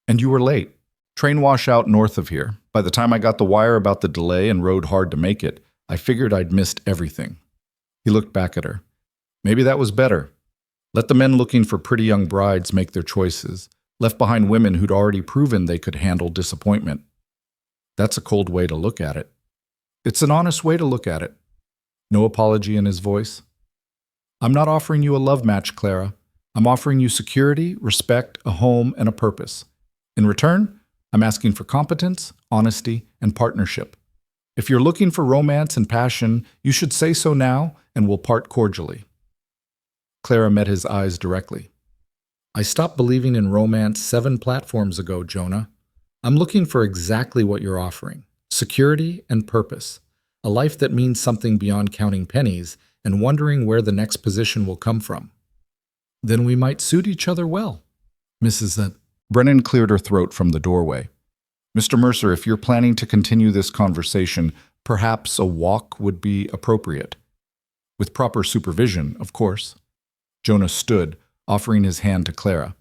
And you were late. Train wash out north of here. By the time I got the wire about the delay and rode hard to make it, I figured I'd missed everything. He looked back at her. Maybe that was better. Let the men looking for pretty young brides make their choices, left behind women who'd already proven they could handle disappointment. That's a cold way to look at it. It's an honest way to look at it. No apology in his voice. I'm not offering you a love match, Clara. I'm offering you security, respect, a home, and a purpose. In return, I'm asking for competence, honesty, and partnership. If you're looking for romance and passion, you should say so now, and we'll part cordially. Clara met his eyes directly. I stopped believing in romance 7 platforms ago, Jonah. I'm looking for exactly what you're offering. Security and purpose. A life that means something beyond counting pennies and wondering where the next position will come from. Then we might suit each other well. Mrs. Brennan cleared her throat from the doorway. Mr. Mercer, if you're planning to continue this conversation, perhaps a walk would be appropriate. With proper supervision, of course. Jonah stood, offering his hand to Clara.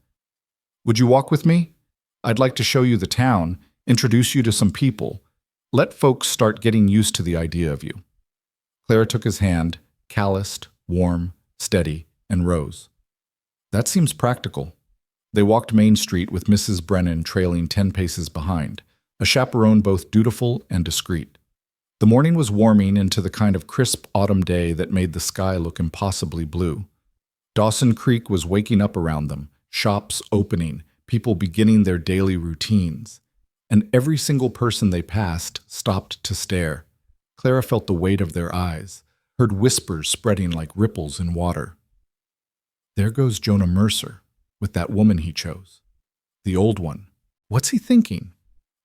Would you walk with me? I'd like to show you the town, introduce you to some people. Let folks start getting used to the idea of you. Clara took his hand, calloused, warm, steady, and rose. That seems practical. They walked Main Street with Mrs. Brennan trailing 10 paces behind, a chaperone both dutiful and discreet. The morning was warming into the kind of crisp autumn day that made the sky look impossibly blue. Dawson Creek was waking up around them, shops opening, people beginning their daily routines. And every single person they passed stopped to stare. Clara felt the weight of their eyes, heard whispers spreading like ripples in water. There goes Jonah Mercer, with that woman he chose. The old one. What's he thinking?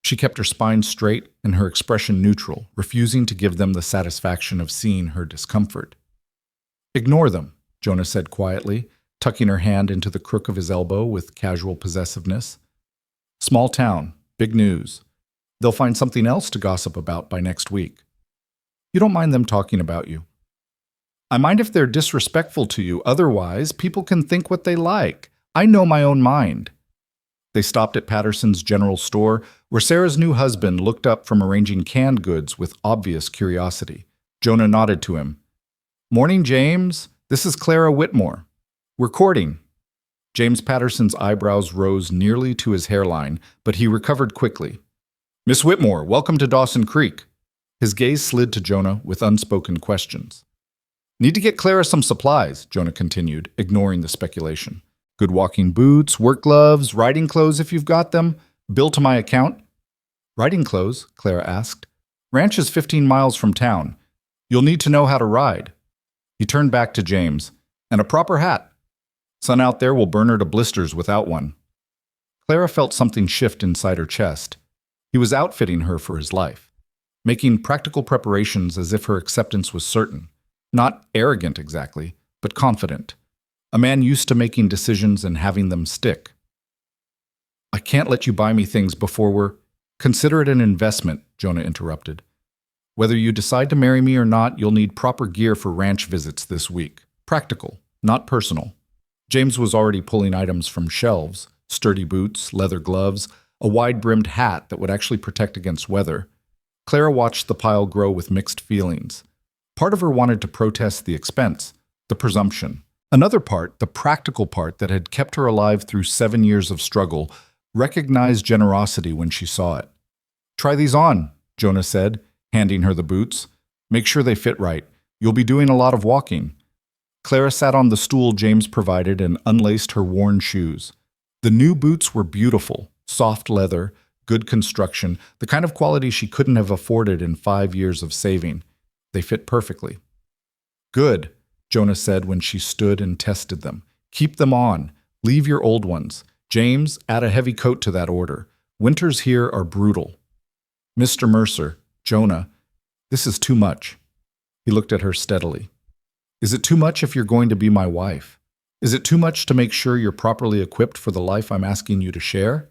She kept her spine straight and her expression neutral, refusing to give them the satisfaction of seeing her discomfort. Ignore them, Jonah said quietly, tucking her hand into the crook of his elbow with casual possessiveness. Small town, big news. They'll find something else to gossip about by next week. You don't mind them talking about you. I mind if they're disrespectful to you, otherwise people can think what they like. I know my own mind. They stopped at Patterson's General Store, where Sarah's new husband looked up from arranging canned goods with obvious curiosity. Jonah nodded to him. Morning, James. This is Clara Whitmore. We're courting. James Patterson's eyebrows rose nearly to his hairline, but he recovered quickly. Miss Whitmore, welcome to Dawson Creek. His gaze slid to Jonah with unspoken questions. Need to get Clara some supplies, Jonah continued, ignoring the speculation. Good walking boots, work gloves, riding clothes if you've got them. Bill to my account. Riding clothes? Clara asked. Ranch is 15 miles from town. You'll need to know how to ride. He turned back to James. And a proper hat. Sun out there will burn her to blisters without one. Clara felt something shift inside her chest. He was outfitting her for his life, making practical preparations as if her acceptance was certain. Not arrogant exactly, but confident. A man used to making decisions and having them stick. I can't let you buy me things before we're... Consider it an investment, Jonah interrupted. Whether you decide to marry me or not, you'll need proper gear for ranch visits this week. Practical, not personal. James was already pulling items from shelves, sturdy boots, leather gloves, a wide-brimmed hat that would actually protect against weather. Clara watched the pile grow with mixed feelings. Part of her wanted to protest the expense, the presumption. Another part, the practical part that had kept her alive through 7 years of struggle, recognized generosity when she saw it. Try these on, Jonah said, handing her the boots. Make sure they fit right. You'll be doing a lot of walking. Clara sat on the stool James provided and unlaced her worn shoes. The new boots were beautiful, soft leather, good construction, the kind of quality she couldn't have afforded in 5 years of saving. They fit perfectly. Good, Jonah said when she stood and tested them. Keep them on. Leave your old ones. James, add a heavy coat to that order. Winters here are brutal. Mr. Mercer, Jonah, this is too much. He looked at her steadily. Is it too much if you're going to be my wife? Is it too much to make sure you're properly equipped for the life I'm asking you to share?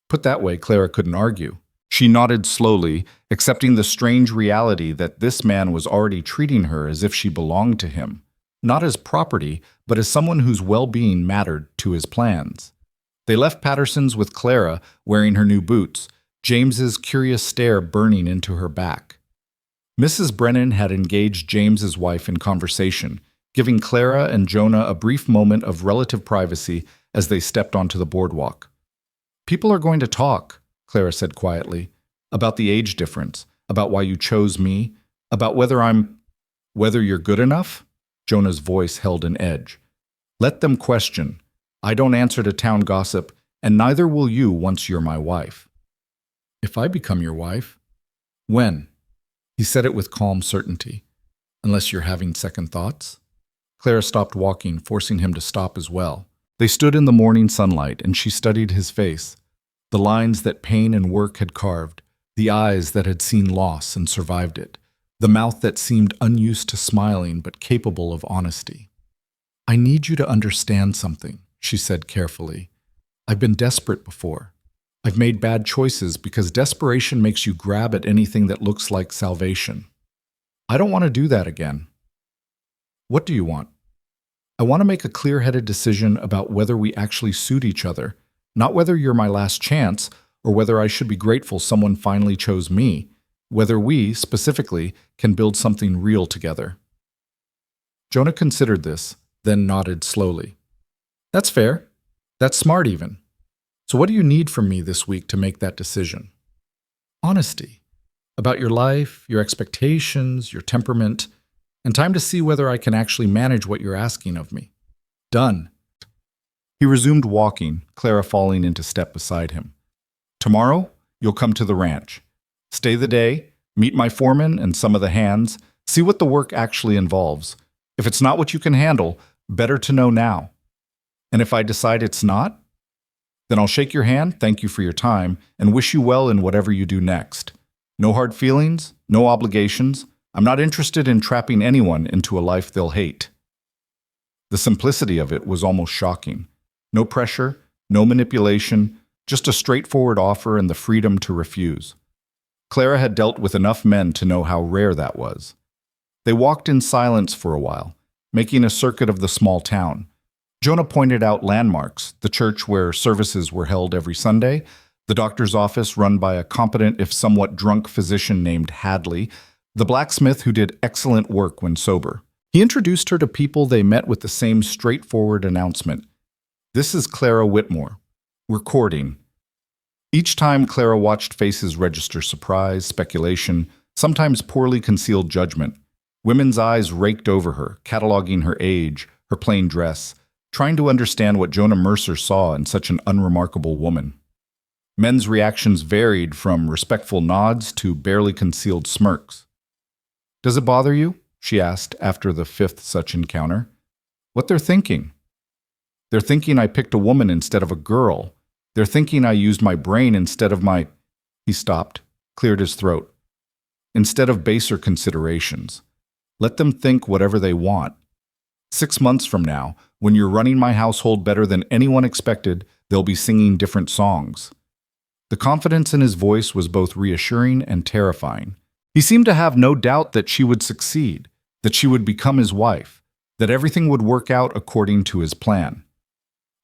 Put that way, Clara couldn't argue. She nodded slowly, accepting the strange reality that this man was already treating her as if she belonged to him, not as property, but as someone whose well-being mattered to his plans. They left Patterson's with Clara, wearing her new boots, James's curious stare burning into her back. Mrs. Brennan had engaged James's wife in conversation, giving Clara and Jonah a brief moment of relative privacy as they stepped onto the boardwalk. People are going to talk, Clara said quietly, about the age difference, about why you chose me, about whether you're good enough? Jonah's voice held an edge. Let them question. I don't answer to town gossip, and neither will you once you're my wife. If I become your wife? When? He said it with calm certainty. Unless you're having second thoughts? Clara stopped walking, forcing him to stop as well. They stood in the morning sunlight, and she studied his face, the lines that pain and work had carved, the eyes that had seen loss and survived it, the mouth that seemed unused to smiling but capable of honesty. I need you to understand something, she said carefully. I've been desperate before. I've made bad choices because desperation makes you grab at anything that looks like salvation. I don't want to do that again. What do you want? I want to make a clear-headed decision about whether we actually suit each other, not whether you're my last chance or whether I should be grateful someone finally chose me, whether we, specifically, can build something real together. Jonah considered this, then nodded slowly. That's fair. That's smart even. So what do you need from me this week to make that decision? Honesty. About your life, your expectations, your temperament, and time to see whether I can actually manage what you're asking of me. Done. He resumed walking, Clara falling into step beside him. Tomorrow, you'll come to the ranch. Stay the day, meet my foreman and some of the hands, see what the work actually involves. If it's not what you can handle, better to know now. And if I decide it's not, then I'll shake your hand, thank you for your time, and wish you well in whatever you do next. No hard feelings, no obligations. I'm not interested in trapping anyone into a life they'll hate. The simplicity of it was almost shocking. No pressure, no manipulation, just a straightforward offer and the freedom to refuse. Clara had dealt with enough men to know how rare that was. They walked in silence for a while, making a circuit of the small town. Jonah pointed out landmarks, the church where services were held every Sunday, the doctor's office run by a competent if somewhat drunk physician named Hadley, the blacksmith who did excellent work when sober. He introduced her to people they met with the same straightforward announcement. This is Clara Whitmore. We're courting. Each time Clara watched faces register surprise, speculation, sometimes poorly concealed judgment. Women's eyes raked over her, cataloging her age, her plain dress, trying to understand what Jonah Mercer saw in such an unremarkable woman. Men's reactions varied from respectful nods to barely concealed smirks. "Does it bother you?" she asked after the fifth such encounter. "What they're thinking. They're thinking I picked a woman instead of a girl. They're thinking I used my brain instead of my—" He stopped, cleared his throat. "Instead of baser considerations. Let them think whatever they want. 6 months from now, when you're running my household better than anyone expected, they'll be singing different songs." The confidence in his voice was both reassuring and terrifying. He seemed to have no doubt that she would succeed, that she would become his wife, that everything would work out according to his plan.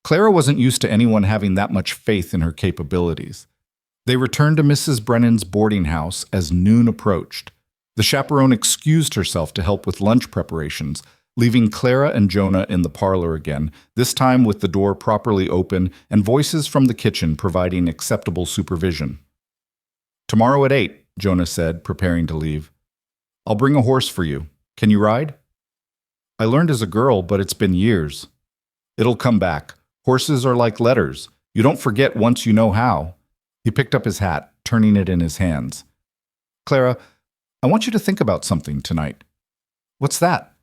Clara wasn't used to anyone having that much faith in her capabilities. They returned to Mrs. Brennan's boarding house as noon approached. The chaperone excused herself to help with lunch preparations, leaving Clara and Jonah in the parlor again, this time with the door properly open and voices from the kitchen providing acceptable supervision. "Tomorrow at 8, Jonah said, preparing to leave. "I'll bring a horse for you. Can you ride?" "I learned as a girl, but it's been years." "It'll come back. Horses are like letters. You don't forget once you know how." He picked up his hat, turning it in his hands. "Clara, I want you to think about something tonight." "What's that?"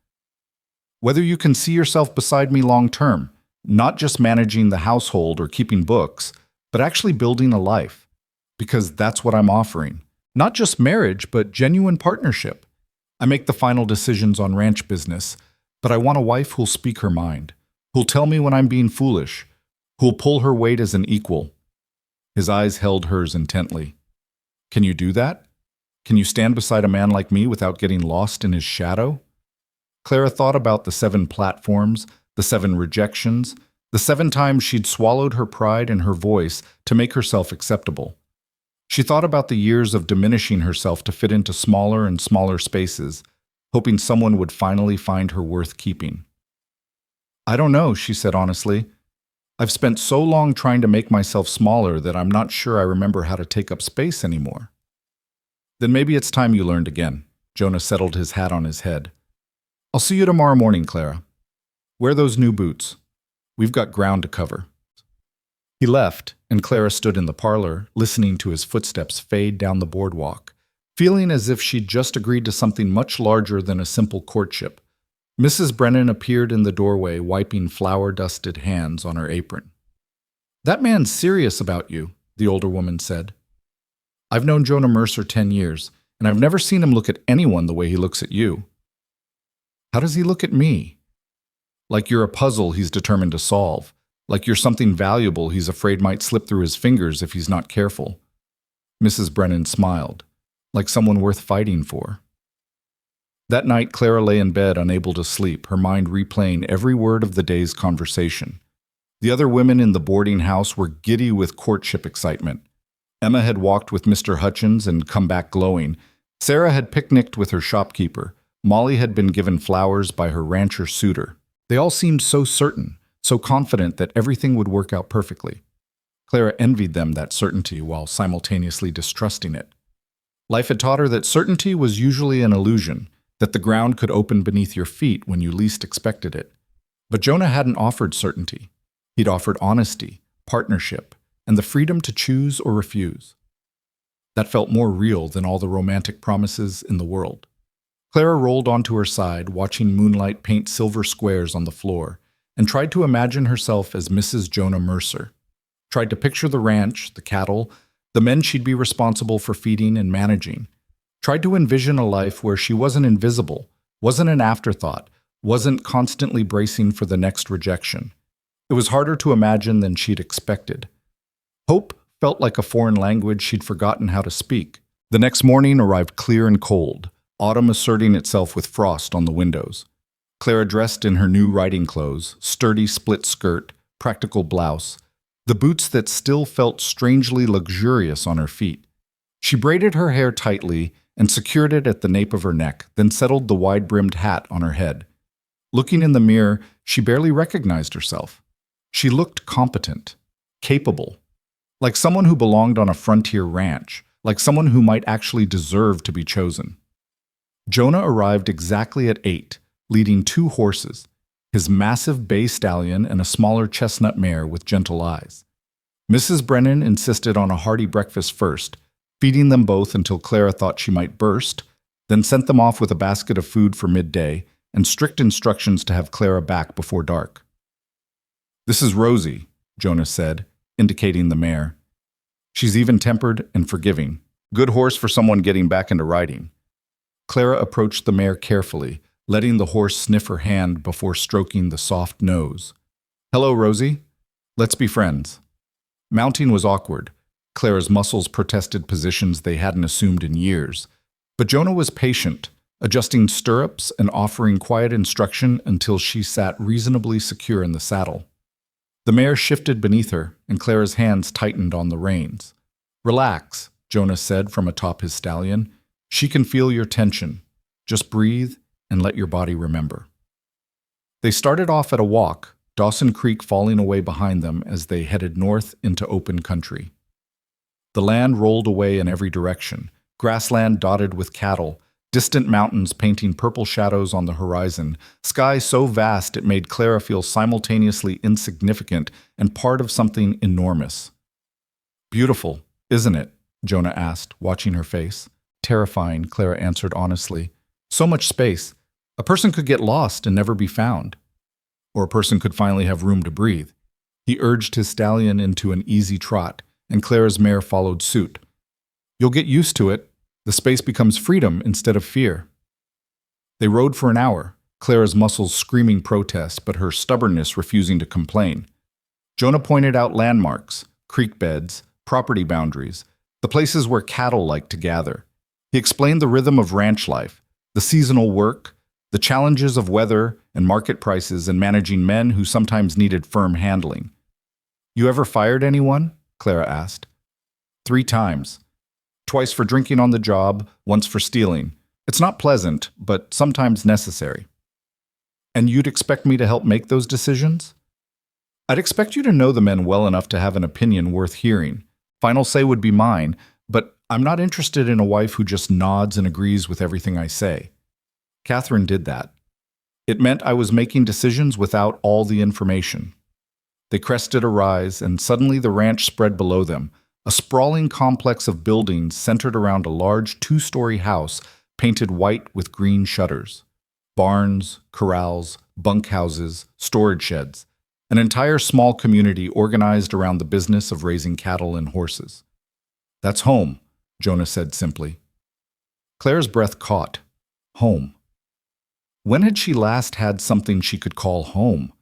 "Whether you can see yourself beside me long term, not just managing the household or keeping books, but actually building a life. Because that's what I'm offering. Not just marriage, but genuine partnership. I make the final decisions on ranch business, but I want a wife who'll speak her mind, who'll tell me when I'm being foolish, who'll pull her weight as an equal." His eyes held hers intently. "Can you do that? Can you stand beside a man like me without getting lost in his shadow?" Clara thought about the 7 platforms, the 7 rejections, the 7 times she'd swallowed her pride and her voice to make herself acceptable. She thought about the years of diminishing herself to fit into smaller and smaller spaces, hoping someone would finally find her worth keeping. "I don't know," she said honestly. "I've spent so long trying to make myself smaller that I'm not sure I remember how to take up space anymore." "Then maybe it's time you learned again." Jonah settled his hat on his head. "I'll see you tomorrow morning, Clara. Wear those new boots. We've got ground to cover." He left, and Clara stood in the parlor, listening to his footsteps fade down the boardwalk, feeling as if she'd just agreed to something much larger than a simple courtship. Mrs. Brennan appeared in the doorway, wiping flour-dusted hands on her apron. "That man's serious about you," the older woman said. "I've known Jonah Mercer 10 years, and I've never seen him look at anyone the way he looks at you." "How does he look at me?" "Like you're a puzzle he's determined to solve. Like you're something valuable he's afraid might slip through his fingers if he's not careful." Mrs. Brennan smiled. "Like someone worth fighting for." That night, Clara lay in bed unable to sleep, her mind replaying every word of the day's conversation. The other women in the boarding house were giddy with courtship excitement. Emma had walked with Mr. Hutchins and come back glowing. Sarah had picnicked with her shopkeeper. Molly had been given flowers by her rancher suitor. They all seemed so certain, so confident that everything would work out perfectly. Clara envied them that certainty while simultaneously distrusting it. Life had taught her that certainty was usually an illusion, that the ground could open beneath your feet when you least expected it. But Jonah hadn't offered certainty. He'd offered honesty, partnership, and the freedom to choose or refuse. That felt more real than all the romantic promises in the world. Clara rolled onto her side, watching moonlight paint silver squares on the floor, and tried to imagine herself as Mrs. Jonah Mercer. Tried to picture the ranch, the cattle, the men she'd be responsible for feeding and managing. Tried to envision a life where she wasn't invisible, wasn't an afterthought, wasn't constantly bracing for the next rejection. It was harder to imagine than she'd expected. Hope felt like a foreign language she'd forgotten how to speak. The next morning arrived clear and cold, autumn asserting itself with frost on the windows. Clara dressed in her new riding clothes, sturdy split skirt, practical blouse, the boots that still felt strangely luxurious on her feet. She braided her hair tightly and secured it at the nape of her neck, then settled the wide-brimmed hat on her head. Looking in the mirror, she barely recognized herself. She looked competent, capable, like someone who belonged on a frontier ranch, like someone who might actually deserve to be chosen. Jonah arrived exactly at 8, leading 2 horses, his massive bay stallion and a smaller chestnut mare with gentle eyes. Mrs. Brennan insisted on a hearty breakfast first, feeding them both until Clara thought she might burst, then sent them off with a basket of food for midday and strict instructions to have Clara back before dark. "This is Rosie," Jonah said, indicating the mare. "She's even-tempered and forgiving. Good horse for someone getting back into riding." Clara approached the mare carefully, letting the horse sniff her hand before stroking the soft nose. "Hello, Rosie. Let's be friends." Mounting was awkward. Clara's muscles protested positions they hadn't assumed in years. But Jonah was patient, adjusting stirrups and offering quiet instruction until she sat reasonably secure in the saddle. The mare shifted beneath her, and Clara's hands tightened on the reins. "Relax," Jonah said from atop his stallion. "She can feel your tension. Just breathe and let your body remember." They started off at a walk, Dawson Creek falling away behind them as they headed north into open country. The land rolled away in every direction, grassland dotted with cattle, distant mountains painting purple shadows on the horizon, sky so vast it made Clara feel simultaneously insignificant and part of something enormous. "Beautiful, isn't it?" Jonah asked, watching her face. "Terrifying," Clara answered honestly. "So much space. A person could get lost and never be found. Or a person could finally have room to breathe." He urged his stallion into an easy trot, and Clara's mare followed suit. "You'll get used to it. The space becomes freedom instead of fear." They rode for an hour, Clara's muscles screaming protest, but her stubbornness refusing to complain. Jonah pointed out landmarks, creek beds, property boundaries, the places where cattle like to gather. He explained the rhythm of ranch life, the seasonal work, the challenges of weather and market prices, and managing men who sometimes needed firm handling. "You ever fired anyone?" Clara asked. 3 times. Twice for drinking on the job, once for stealing. It's not pleasant, but sometimes necessary." "And you'd expect me to help make those decisions?" "I'd expect you to know the men well enough to have an opinion worth hearing. Final say would be mine, but I'm not interested in a wife who just nods and agrees with everything I say." Catherine did that. It meant I was making decisions without all the information. They crested a rise, and suddenly the ranch spread below them, a sprawling complex of buildings centered around a large 2-story house painted white with green shutters. Barns, corrals, bunkhouses, storage sheds, an entire small community organized around the business of raising cattle and horses. "That's home," Jonah said simply. Clara's breath caught. Home. When had she last had something she could call home?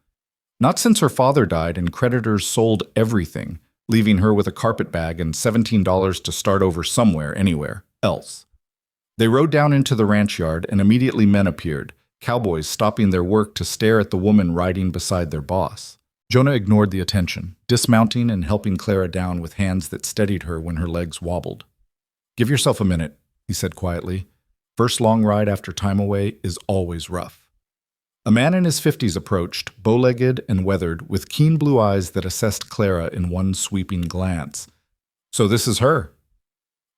Not since her father died and creditors sold everything, leaving her with a carpetbag and $17 to start over somewhere, anywhere else. They rode down into the ranch yard, and immediately men appeared, cowboys stopping their work to stare at the woman riding beside their boss. Jonah ignored the attention, dismounting and helping Clara down with hands that steadied her when her legs wobbled. "Give yourself a minute," he said quietly. "First long ride after time away is always rough." A man in his 50s approached, bow-legged and weathered, with keen blue eyes that assessed Clara in one sweeping glance. "So this is her."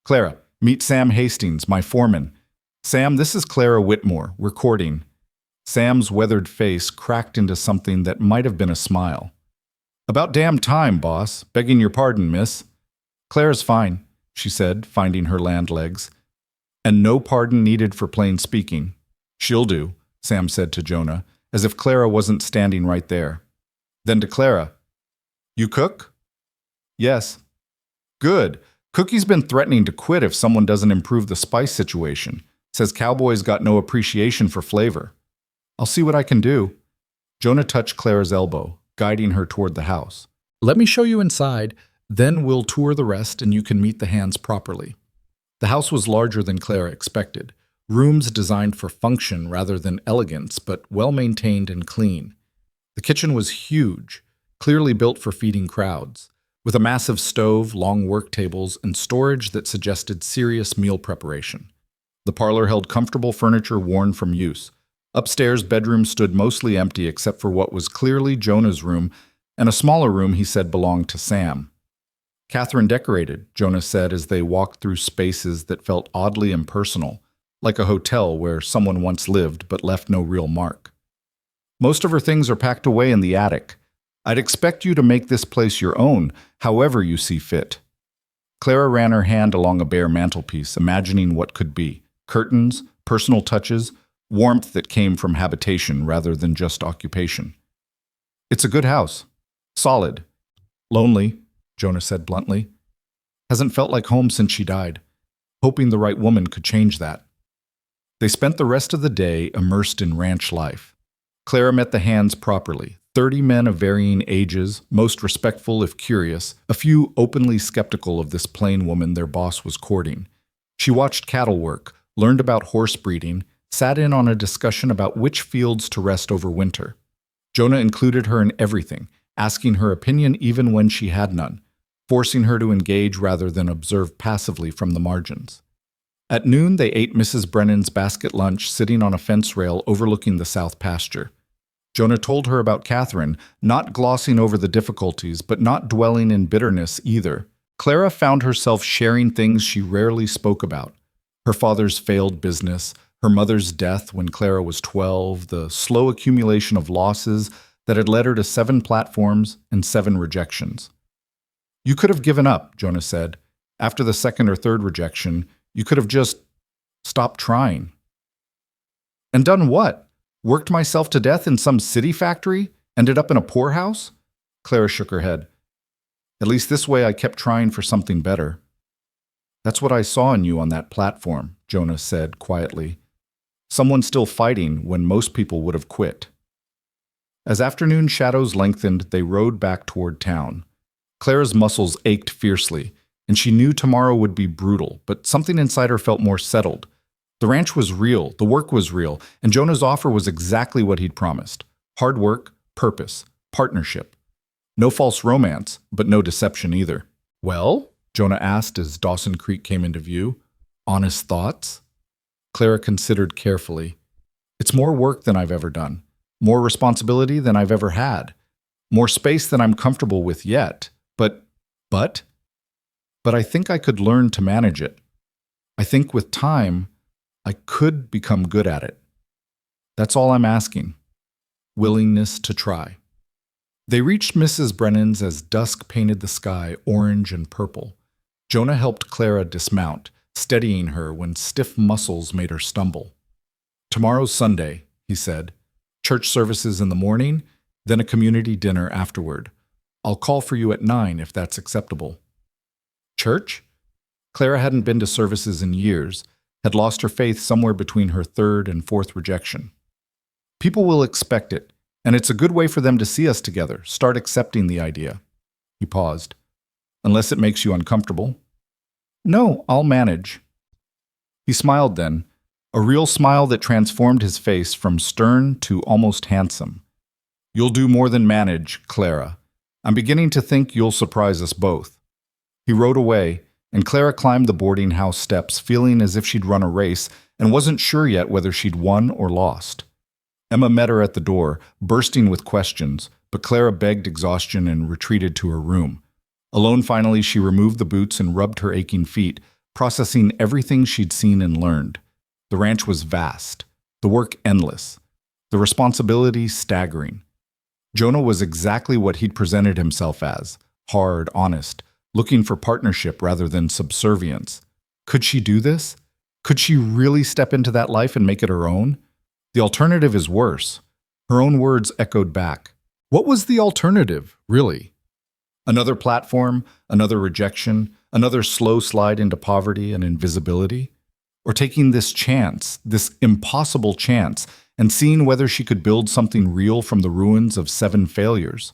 "Clara, meet Sam Hastings, my foreman." "Sam, this is Clara Whitmore. We're courting." Sam's weathered face cracked into something that might have been a smile. "About damn time, boss. Begging your pardon, miss." "Clara's fine," she said, finding her land legs. "And no pardon needed for plain speaking." "She'll do," Sam said to Jonah, as if Clara wasn't standing right there. Then to Clara, "You cook?" "Yes." "Good. Cookie's been threatening to quit if someone doesn't improve the spice situation. Says Cowboy's got no appreciation for flavor." "I'll see what I can do." Jonah touched Clara's elbow, guiding her toward the house. "Let me show you inside, then we'll tour the rest and you can meet the hands properly." The house was larger than Clara expected. Rooms designed for function rather than elegance, but well-maintained and clean. The kitchen was huge, clearly built for feeding crowds, with a massive stove, long work tables, and storage that suggested serious meal preparation. The parlor held comfortable furniture worn from use. Upstairs, bedrooms stood mostly empty except for what was clearly Jonah's room, and a smaller room he said belonged to Sam. "Catherine decorated," Jonah said as they walked through spaces that felt oddly impersonal, like a hotel where someone once lived but left no real mark. "Most of her things are packed away in the attic. I'd expect you to make this place your own, however you see fit." Clara ran her hand along a bare mantelpiece, imagining what could be. Curtains, personal touches, warmth that came from habitation rather than just occupation. "It's a good house. Solid. Lonely," Jonah said bluntly. "Hasn't felt like home since she died. Hoping the right woman could change that." They spent the rest of the day immersed in ranch life. Clara met the hands properly. 30 men of varying ages, most respectful if curious, a few openly skeptical of this plain woman their boss was courting. She watched cattle work, learned about horse breeding, sat in on a discussion about which fields to rest over winter. Jonah included her in everything, asking her opinion even when she had none, forcing her to engage rather than observe passively from the margins. At noon, they ate Mrs. Brennan's basket lunch sitting on a fence rail overlooking the south pasture. Jonah told her about Catherine, not glossing over the difficulties, but not dwelling in bitterness either. Clara found herself sharing things she rarely spoke about. Her father's failed business, her mother's death when Clara was 12, the slow accumulation of losses that had led her to 7 platforms and 7 rejections. "You could have given up," Jonah said. "After the 2nd or 3rd rejection, you could have just stopped trying." "And done what? Worked myself to death in some city factory? Ended up in a poorhouse?" Clara shook her head. "At least this way I kept trying for something better." "That's what I saw in you on that platform," Jonah said quietly. "Someone still fighting when most people would have quit." As afternoon shadows lengthened, they rode back toward town. Clara's muscles ached fiercely, and she knew tomorrow would be brutal, but something inside her felt more settled. The ranch was real, the work was real, and Jonah's offer was exactly what he'd promised. Hard work, purpose, partnership. No false romance, but no deception either. "Well?" Jonah asked as Dawson Creek came into view. "Honest thoughts?" Clara considered carefully. "It's more work than I've ever done. More responsibility than I've ever had. More space than I'm comfortable with yet. But I think I could learn to manage it. I think with time, I could become good at it. That's all I'm asking. Willingness to try." They reached Mrs. Brennan's as dusk painted the sky orange and purple. Jonah helped Clara dismount, steadying her when stiff muscles made her stumble. "Tomorrow's Sunday," he said. "Church services in the morning, then a community dinner afterward. I'll call for you at 9 if that's acceptable." Church? Clara hadn't been to services in years, had lost her faith somewhere between her 3rd and 4th rejection. "People will expect it, and it's a good way for them to see us together, start accepting the idea." He paused. "Unless it makes you uncomfortable." "No, I'll manage." He smiled then, a real smile that transformed his face from stern to almost handsome. "You'll do more than manage, Clara. I'm beginning to think you'll surprise us both." He rode away, and Clara climbed the boarding house steps, feeling as if she'd run a race and wasn't sure yet whether she'd won or lost. Emma met her at the door, bursting with questions, but Clara begged exhaustion and retreated to her room. Alone finally, she removed the boots and rubbed her aching feet, processing everything she'd seen and learned. The ranch was vast, the work endless, the responsibility staggering. Jonah was exactly what he'd presented himself as, hard, honest, looking for partnership rather than subservience. Could she do this? Could she really step into that life and make it her own? The alternative is worse. Her own words echoed back. What was the alternative, really? Another platform, another rejection, another slow slide into poverty and invisibility? Or taking this chance, this impossible chance, and seeing whether she could build something real from the ruins of 7 failures?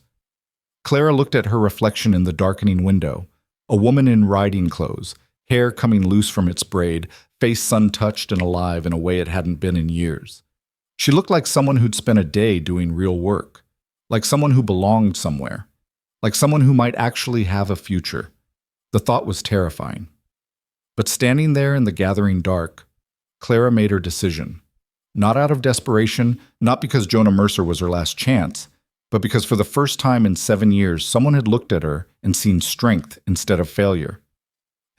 Clara looked at her reflection in the darkening window, a woman in riding clothes, hair coming loose from its braid, face sun-touched and alive in a way it hadn't been in years. She looked like someone who'd spent a day doing real work, like someone who belonged somewhere, like someone who might actually have a future. The thought was terrifying. But standing there in the gathering dark, Clara made her decision. Not out of desperation, not because Jonah Mercer was her last chance, but because for the first time in 7 years, someone had looked at her and seen strength instead of failure,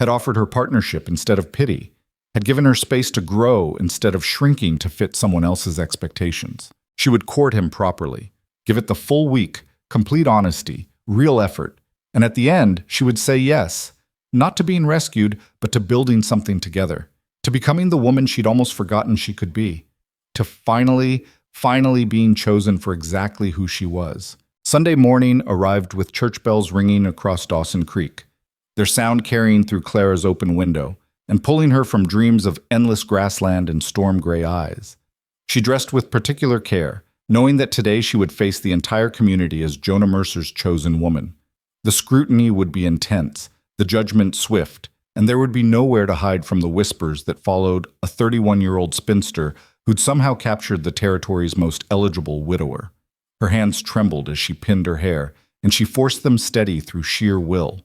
had offered her partnership instead of pity, had given her space to grow instead of shrinking to fit someone else's expectations. She would court him properly, give it the full week, complete honesty, real effort, and at the end, she would say yes, not to being rescued, but to building something together, to becoming the woman she'd almost forgotten she could be, to finally being chosen for exactly who she was. Sunday morning arrived with church bells ringing across Dawson Creek, their sound carrying through Clara's open window and pulling her from dreams of endless grassland and storm-gray eyes. She dressed with particular care, knowing that today she would face the entire community as Jonah Mercer's chosen woman. The scrutiny would be intense, the judgment swift, and there would be nowhere to hide from the whispers that followed a 31-year-old spinster who'd somehow captured the territory's most eligible widower. Her hands trembled as she pinned her hair, and she forced them steady through sheer will.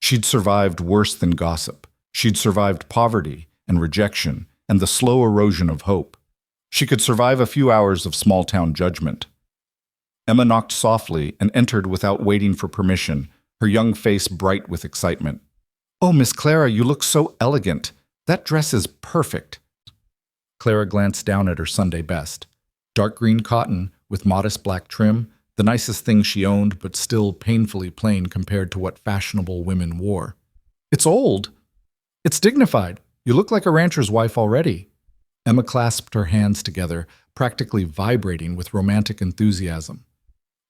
She'd survived worse than gossip. She'd survived poverty and rejection and the slow erosion of hope. She could survive a few hours of small-town judgment. Emma knocked softly and entered without waiting for permission, her young face bright with excitement. "Oh, Miss Clara, you look so elegant. That dress is perfect." Clara glanced down at her Sunday best. Dark green cotton with modest black trim, the nicest thing she owned, but still painfully plain compared to what fashionable women wore. "It's old. It's dignified. You look like a rancher's wife already." Emma clasped her hands together, practically vibrating with romantic enthusiasm.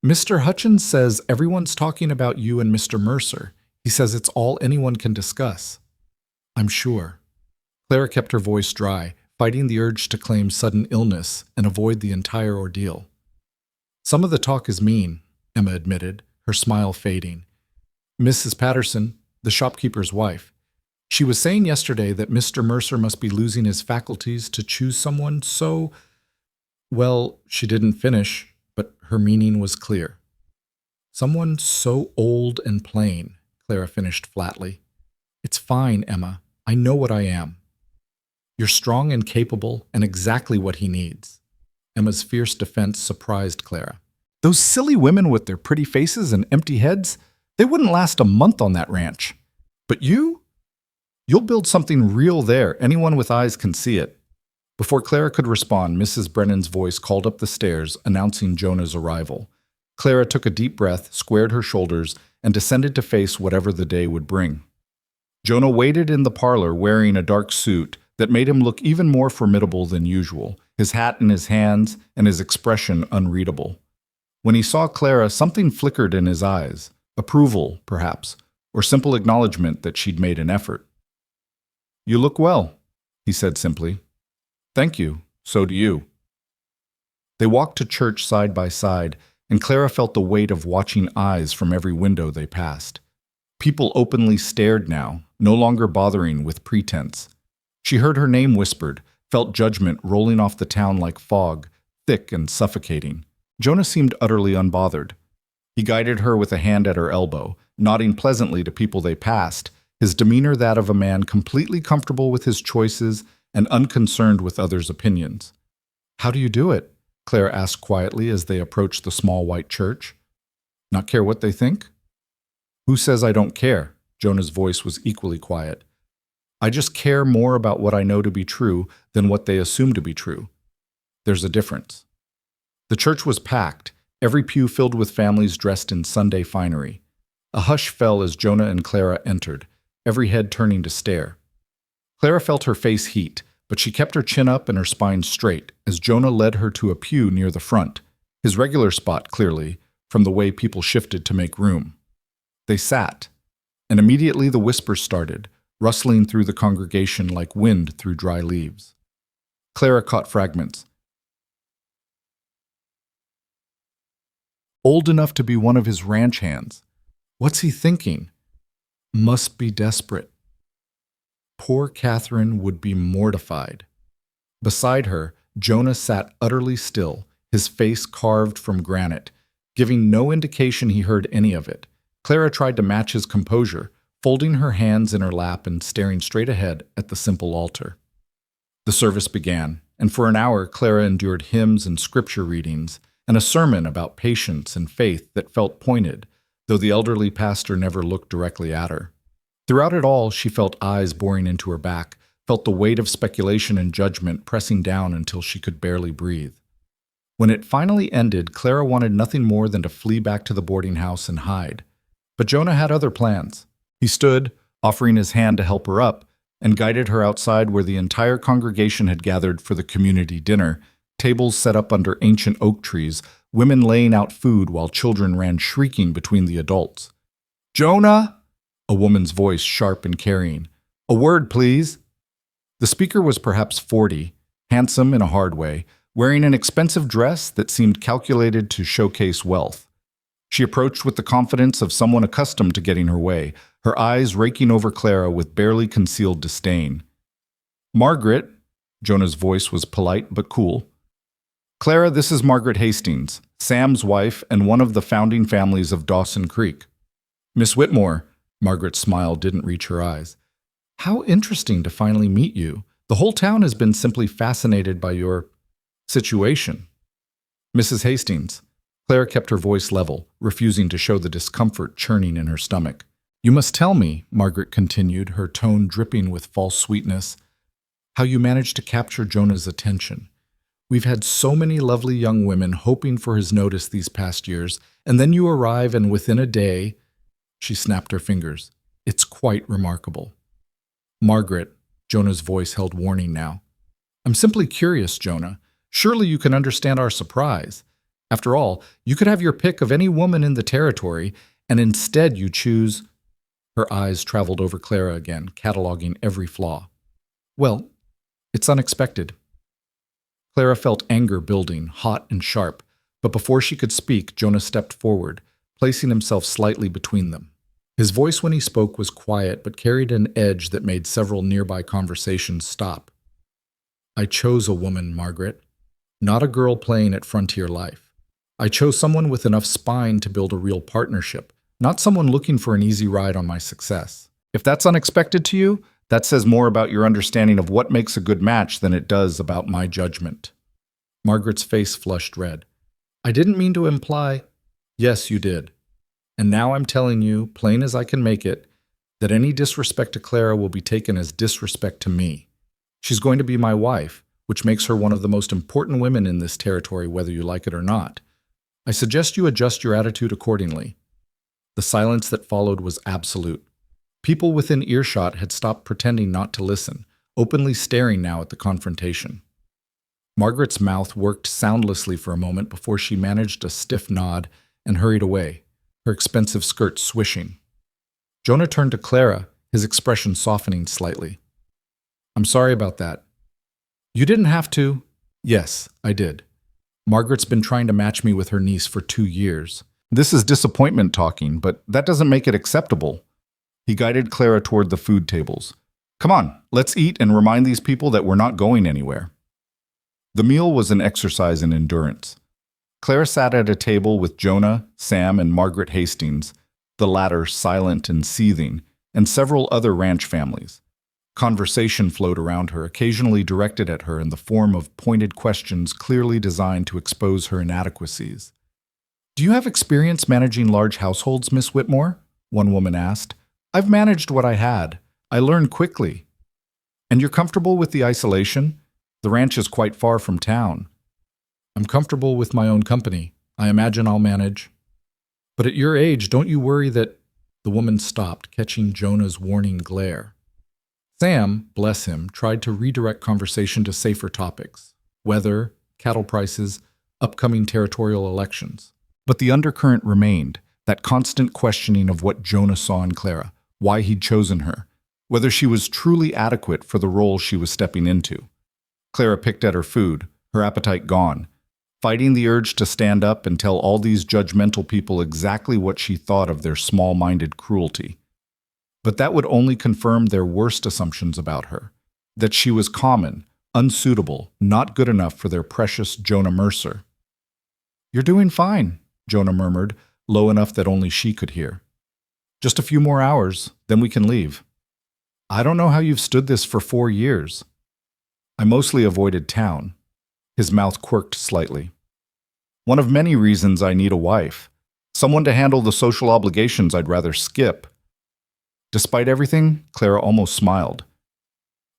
"Mr. Hutchins says everyone's talking about you and Mr. Mercer. He says it's all anyone can discuss." "I'm sure." Clara kept her voice dry, fighting the urge to claim sudden illness and avoid the entire ordeal. "Some of the talk is mean," Emma admitted, her smile fading. "Mrs. Patterson, the shopkeeper's wife, she was saying yesterday that Mr. Mercer must be losing his faculties to choose someone so—" Well, she didn't finish, but her meaning was clear. "Someone so old and plain," Clara finished flatly. "It's fine, Emma. I know what I am. You're strong and capable and exactly what he needs." Emma's fierce defense surprised Clara. "Those silly women with their pretty faces and empty heads, they wouldn't last a month on that ranch. But you? You'll build something real there. Anyone with eyes can see it." Before Clara could respond, Mrs. Brennan's voice called up the stairs, announcing Jonah's arrival. Clara took a deep breath, squared her shoulders, and descended to face whatever the day would bring. Jonah waited in the parlor wearing a dark suit that made him look even more formidable than usual, his hat in his hands and his expression unreadable. When he saw Clara, something flickered in his eyes, approval, perhaps, or simple acknowledgement that she'd made an effort. "You look well," he said simply. "Thank you. So do you." They walked to church side by side, and Clara felt the weight of watching eyes from every window they passed. People openly stared now, no longer bothering with pretense. She heard her name whispered, felt judgment rolling off the town like fog, thick and suffocating. Jonah seemed utterly unbothered. He guided her with a hand at her elbow, nodding pleasantly to people they passed, his demeanor that of a man completely comfortable with his choices and unconcerned with others' opinions. "How do you do it?" Clara asked quietly as they approached the small white church. Not care what they think? Who says I don't care? Jonah's voice was equally quiet. I just care more about what I know to be true than what they assume to be true. There's a difference. The church was packed, every pew filled with families dressed in Sunday finery. A hush fell as Jonah and Clara entered, every head turning to stare. Clara felt her face heat, but she kept her chin up and her spine straight as Jonah led her to a pew near the front, his regular spot clearly, from the way people shifted to make room. They sat, and immediately the whispers started, rustling through the congregation like wind through dry leaves. Clara caught fragments. Old enough to be one of his ranch hands. What's he thinking? Must be desperate. Poor Catherine would be mortified. Beside her, Jonah sat utterly still, his face carved from granite, giving no indication he heard any of it. Clara tried to match his composure, folding her hands in her lap and staring straight ahead at the simple altar. The service began, and for an hour Clara endured hymns and scripture readings, and a sermon about patience and faith that felt pointed, though the elderly pastor never looked directly at her. Throughout it all, she felt eyes boring into her back, felt the weight of speculation and judgment pressing down until she could barely breathe. When it finally ended, Clara wanted nothing more than to flee back to the boarding house and hide. But Jonah had other plans. He stood, offering his hand to help her up, and guided her outside where the entire congregation had gathered for the community dinner, tables set up under ancient oak trees, women laying out food while children ran shrieking between the adults. "Jonah!" A woman's voice, sharp and carrying. "A word, please." The speaker was perhaps 40, handsome in a hard way, wearing an expensive dress that seemed calculated to showcase wealth. She approached with the confidence of someone accustomed to getting her way, her eyes raking over Clara with barely concealed disdain. "Margaret," Jonah's voice was polite but cool. "Clara, this is Margaret Hastings, Sam's wife and one of the founding families of Dawson Creek." "Miss Whitmore," Margaret's smile didn't reach her eyes. "How interesting to finally meet you. The whole town has been simply fascinated by your situation." "Mrs. Hastings." Clara kept her voice level, refusing to show the discomfort churning in her stomach. "You must tell me," Margaret continued, her tone dripping with false sweetness, "how you managed to capture Jonah's attention. We've had so many lovely young women hoping for his notice these past years, and then you arrive and within a day—" She snapped her fingers. "It's quite remarkable." "Margaret," Jonah's voice held warning now. "I'm simply curious, Jonah. Surely you can understand our surprise. After all, you could have your pick of any woman in the territory, and instead you choose—" Her eyes traveled over Clara again, cataloging every flaw. "Well, it's unexpected." Clara felt anger building, hot and sharp, but before she could speak, Jonah stepped forward, placing himself slightly between them. His voice when he spoke was quiet but carried an edge that made several nearby conversations stop. "I chose a woman, Margaret, not a girl playing at Frontier Life. I chose someone with enough spine to build a real partnership, not someone looking for an easy ride on my success. If that's unexpected to you, that says more about your understanding of what makes a good match than it does about my judgment." Margaret's face flushed red. "I didn't mean to imply—" "Yes, you did. And now I'm telling you, plain as I can make it, that any disrespect to Clara will be taken as disrespect to me. She's going to be my wife, which makes her one of the most important women in this territory, whether you like it or not. I suggest you adjust your attitude accordingly." The silence that followed was absolute. People within earshot had stopped pretending not to listen, openly staring now at the confrontation. Margaret's mouth worked soundlessly for a moment before she managed a stiff nod and hurried away, her expensive skirt swishing. Jonah turned to Clara, his expression softening slightly. "I'm sorry about that." "You didn't have to." "Yes, I did. Margaret's been trying to match me with her niece for 2 years. This is disappointment talking, but that doesn't make it acceptable." He guided Clara toward the food tables. "Come on, let's eat and remind these people that we're not going anywhere." The meal was an exercise in endurance. Clara sat at a table with Jonah, Sam, and Margaret Hastings, the latter silent and seething, and several other ranch families. Conversation flowed around her, occasionally directed at her in the form of pointed questions clearly designed to expose her inadequacies. "Do you have experience managing large households, Miss Whitmore?" one woman asked. "I've managed what I had. I learned quickly." "And you're comfortable with the isolation? The ranch is quite far from town." "I'm comfortable with my own company. I imagine I'll manage." "But at your age, don't you worry that—" The woman stopped, catching Jonah's warning glare. Sam, bless him, tried to redirect conversation to safer topics: weather, cattle prices, upcoming territorial elections. But the undercurrent remained, that constant questioning of what Jonah saw in Clara, why he'd chosen her, whether she was truly adequate for the role she was stepping into. Clara picked at her food, her appetite gone, fighting the urge to stand up and tell all these judgmental people exactly what she thought of their small-minded cruelty. But that would only confirm their worst assumptions about her, that she was common, unsuitable, not good enough for their precious Jonah Mercer. "You're doing fine," Jonah murmured, low enough that only she could hear. "Just a few more hours, then we can leave." "I don't know how you've stood this for 4 years." "I mostly avoided town." His mouth quirked slightly. "One of many reasons I need a wife. Someone to handle the social obligations I'd rather skip." Despite everything, Clara almost smiled.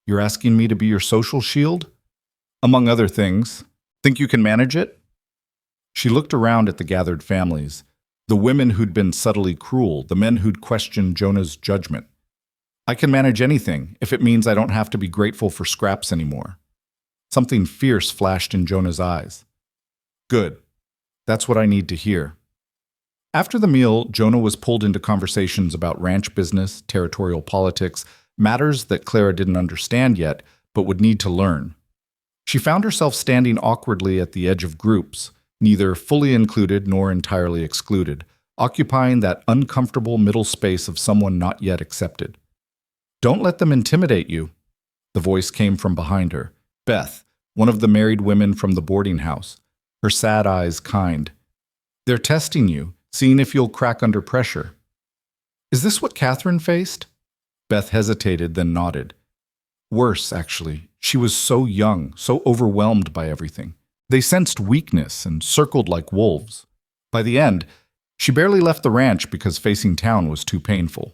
"You're asking me to be your social shield?" "Among other things. Think you can manage it?" She looked around at the gathered families, the women who'd been subtly cruel, the men who'd questioned Jonah's judgment. "I can manage anything, if it means I don't have to be grateful for scraps anymore." Something fierce flashed in Jonah's eyes. "Good. That's what I need to hear." After the meal, Jonah was pulled into conversations about ranch business, territorial politics, matters that Clara didn't understand yet, but would need to learn. She found herself standing awkwardly at the edge of groups, neither fully included nor entirely excluded, occupying that uncomfortable middle space of someone not yet accepted. "Don't let them intimidate you." The voice came from behind her. Beth, one of the married women from the boarding house, her sad eyes kind. "They're testing you, seeing if you'll crack under pressure." "Is this what Catherine faced?" Beth hesitated, then nodded. Worse, actually. She was so young, so overwhelmed by everything. They sensed weakness and circled like wolves. By the end, she barely left the ranch because facing town was too painful.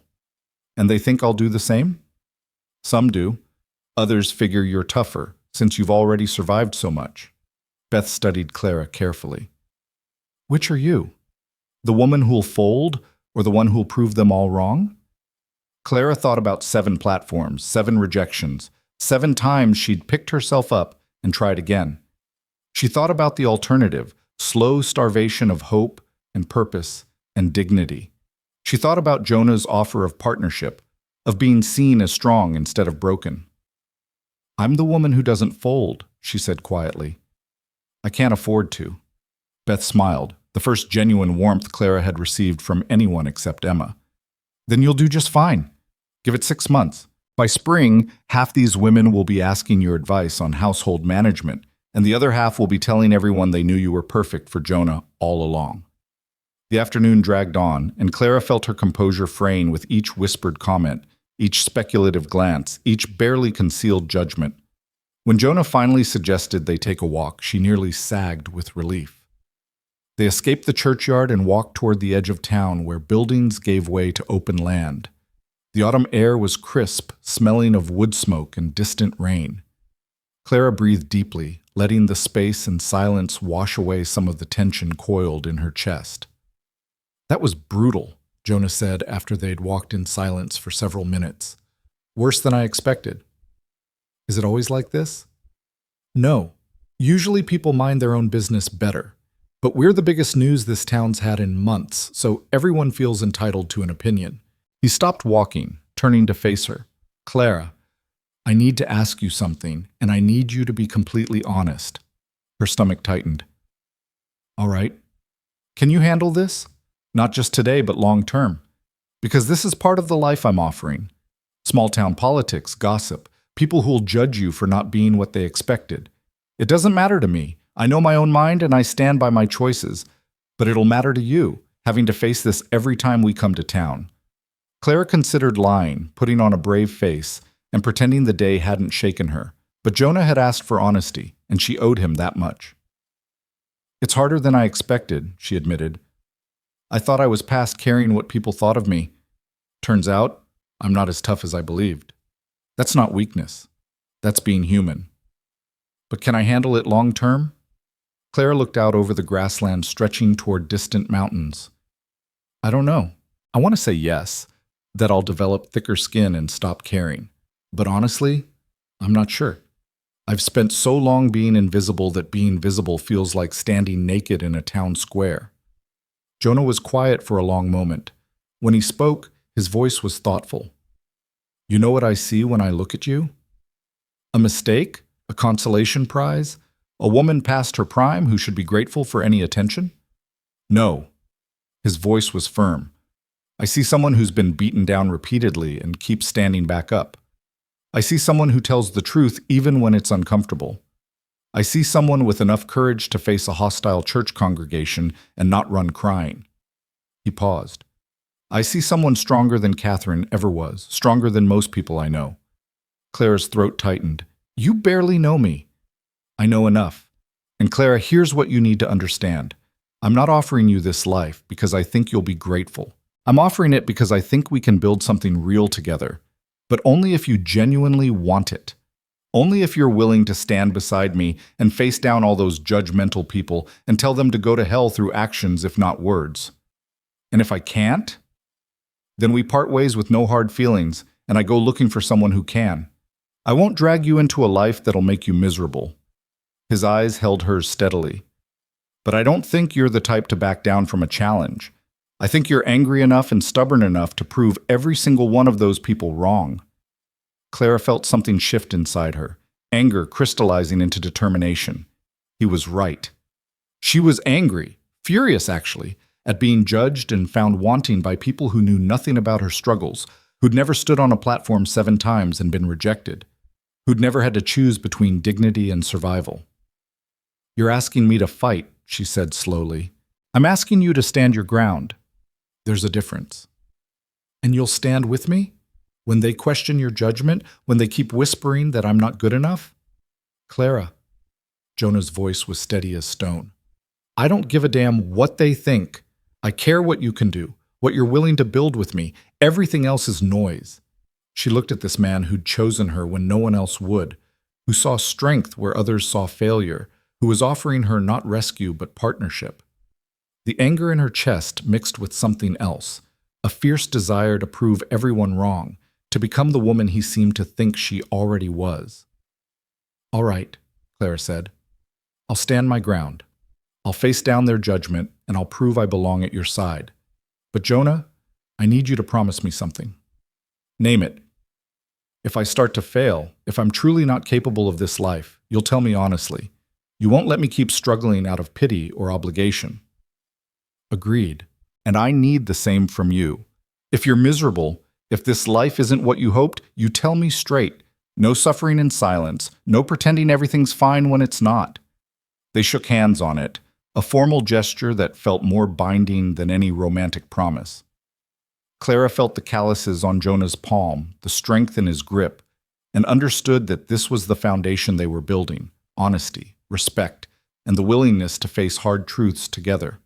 "And they think I'll do the same?" "Some do. Others figure you're tougher, since you've already survived so much." Beth studied Clara carefully. "Which are you? The woman who'll fold, or the one who'll prove them all wrong?" Clara thought about 7 platforms, 7 rejections, 7 times she'd picked herself up and tried again. She thought about the alternative, slow starvation of hope and purpose and dignity. She thought about Jonah's offer of partnership, of being seen as strong instead of broken. "I'm the woman who doesn't fold," she said quietly. "I can't afford to." Beth smiled, the first genuine warmth Clara had received from anyone except Emma. "Then you'll do just fine. Give it 6 months. By spring, half these women will be asking your advice on household management, and the other half will be telling everyone they knew you were perfect for Jonah all along." The afternoon dragged on, and Clara felt her composure fraying with each whispered comment, each speculative glance, each barely concealed judgment. When Jonah finally suggested they take a walk, she nearly sagged with relief. They escaped the churchyard and walked toward the edge of town where buildings gave way to open land. The autumn air was crisp, smelling of wood smoke and distant rain. Clara breathed deeply, letting the space and silence wash away some of the tension coiled in her chest. "That was brutal," Jonah said after they'd walked in silence for several minutes. "Worse than I expected." "Is it always like this?" "No. Usually people mind their own business better. But we're the biggest news this town's had in months, so everyone feels entitled to an opinion." He stopped walking, turning to face her. "Clara, I need to ask you something, and I need you to be completely honest." Her stomach tightened. "All right. Can you handle this? Not just today, but long term. Because this is part of the life I'm offering. Small-town politics, gossip, people who'll judge you for not being what they expected. It doesn't matter to me. I know my own mind and I stand by my choices. But it'll matter to you, having to face this every time we come to town." Clara considered lying, putting on a brave face, and pretending the day hadn't shaken her. But Jonah had asked for honesty, and she owed him that much. "It's harder than I expected," she admitted. "I thought I was past caring what people thought of me. Turns out, I'm not as tough as I believed. That's not weakness. That's being human. But can I handle it long term?" Clara looked out over the grassland stretching toward distant mountains. "I don't know. I want to say yes, that I'll develop thicker skin and stop caring. But honestly, I'm not sure. I've spent so long being invisible that being visible feels like standing naked in a town square." Jonah was quiet for a long moment. When he spoke, his voice was thoughtful. "You know what I see when I look at you? A mistake? A consolation prize? A woman past her prime who should be grateful for any attention? No." His voice was firm. "I see someone who's been beaten down repeatedly and keeps standing back up. I see someone who tells the truth even when it's uncomfortable. I see someone with enough courage to face a hostile church congregation and not run crying." He paused. "I see someone stronger than Catherine ever was, stronger than most people I know." Clara's throat tightened. "You barely know me." "I know enough. And Clara, here's what you need to understand. I'm not offering you this life because I think you'll be grateful. I'm offering it because I think we can build something real together. But only if you genuinely want it. Only if you're willing to stand beside me and face down all those judgmental people and tell them to go to hell through actions if not words. And if I can't, then we part ways with no hard feelings and I go looking for someone who can. I won't drag you into a life that'll make you miserable." His eyes held hers steadily. "But I don't think you're the type to back down from a challenge. I think you're angry enough and stubborn enough to prove every single one of those people wrong." Clara felt something shift inside her, anger crystallizing into determination. He was right. She was angry, furious actually, at being judged and found wanting by people who knew nothing about her struggles, who'd never stood on a platform 7 times and been rejected, who'd never had to choose between dignity and survival. "You're asking me to fight," she said slowly. "I'm asking you to stand your ground. There's a difference. And you'll stand with me? When they question your judgment? When they keep whispering that I'm not good enough?" "Clara," Jonah's voice was steady as stone, "I don't give a damn what they think. I care what you can do, what you're willing to build with me. Everything else is noise." She looked at this man who'd chosen her when no one else would, who saw strength where others saw failure, who was offering her not rescue but partnership. The anger in her chest mixed with something else, a fierce desire to prove everyone wrong, to become the woman he seemed to think she already was. "All right," Clara said. "I'll stand my ground. I'll face down their judgment, and I'll prove I belong at your side. But Jonah, I need you to promise me something." "Name it." "If I start to fail, if I'm truly not capable of this life, you'll tell me honestly. You won't let me keep struggling out of pity or obligation." "Agreed. And I need the same from you. If you're miserable, if this life isn't what you hoped, you tell me straight. No suffering in silence, no pretending everything's fine when it's not." They shook hands on it, a formal gesture that felt more binding than any romantic promise. Clara felt the calluses on Jonah's palm, the strength in his grip, and understood that this was the foundation they were building: honesty, respect, and the willingness to face hard truths together.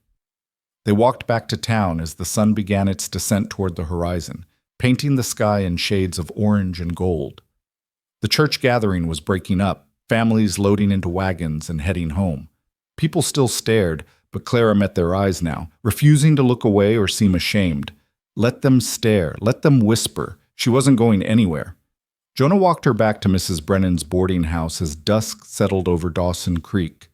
They walked back to town as the sun began its descent toward the horizon, painting the sky in shades of orange and gold. The church gathering was breaking up, families loading into wagons and heading home. People still stared, but Clara met their eyes now, refusing to look away or seem ashamed. Let them stare, let them whisper. She wasn't going anywhere. Jonah walked her back to Mrs. Brennan's boarding house as dusk settled over Dawson Creek.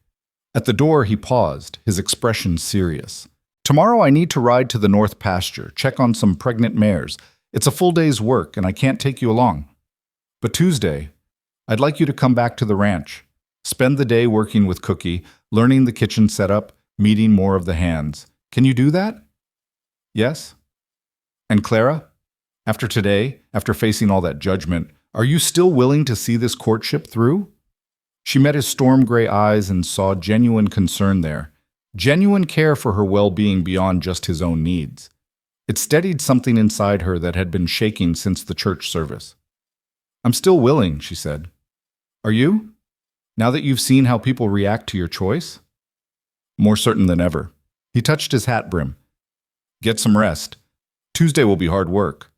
At the door, he paused, his expression serious. "Tomorrow I need to ride to the north pasture, check on some pregnant mares. It's a full day's work, and I can't take you along. But Tuesday, I'd like you to come back to the ranch. Spend the day working with Cookie, learning the kitchen setup, meeting more of the hands. Can you do that?" "Yes." "And Clara, after today, after facing all that judgment, are you still willing to see this courtship through?" She met his storm-gray eyes and saw genuine concern there, genuine care for her well-being beyond just his own needs. It steadied something inside her that had been shaking since the church service. I'm still willing, she said. Are you? Now that you've seen how people react to your choice? More certain than ever. He touched his hat brim. Get some rest. Tuesday will be hard work.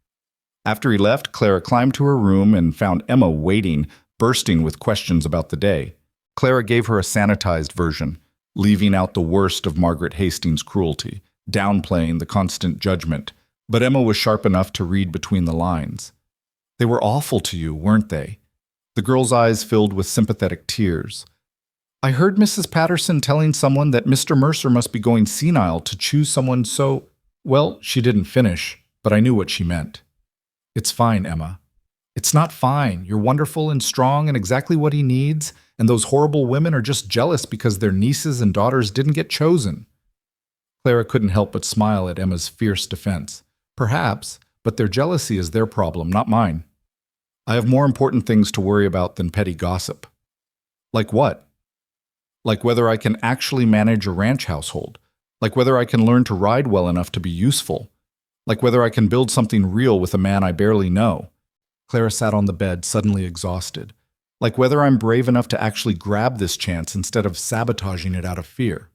After he left, Clara climbed to her room and found Emma waiting, bursting with questions about the day. Clara gave her a sanitized version, leaving out the worst of Margaret Hastings' cruelty, downplaying the constant judgment. But Emma was sharp enough to read between the lines. They were awful to you, weren't they? The girl's eyes filled with sympathetic tears. I heard Mrs. Patterson telling someone that Mr. Mercer must be going senile to choose someone so... Well, she didn't finish, but I knew what she meant. It's fine, Emma. It's not fine. You're wonderful and strong and exactly what he needs, and those horrible women are just jealous because their nieces and daughters didn't get chosen. Clara couldn't help but smile at Emma's fierce defense. Perhaps, but their jealousy is their problem, not mine. I have more important things to worry about than petty gossip. Like what? Like whether I can actually manage a ranch household. Like whether I can learn to ride well enough to be useful. Like whether I can build something real with a man I barely know. Clara sat on the bed, suddenly exhausted. Like whether I'm brave enough to actually grab this chance instead of sabotaging it out of fear.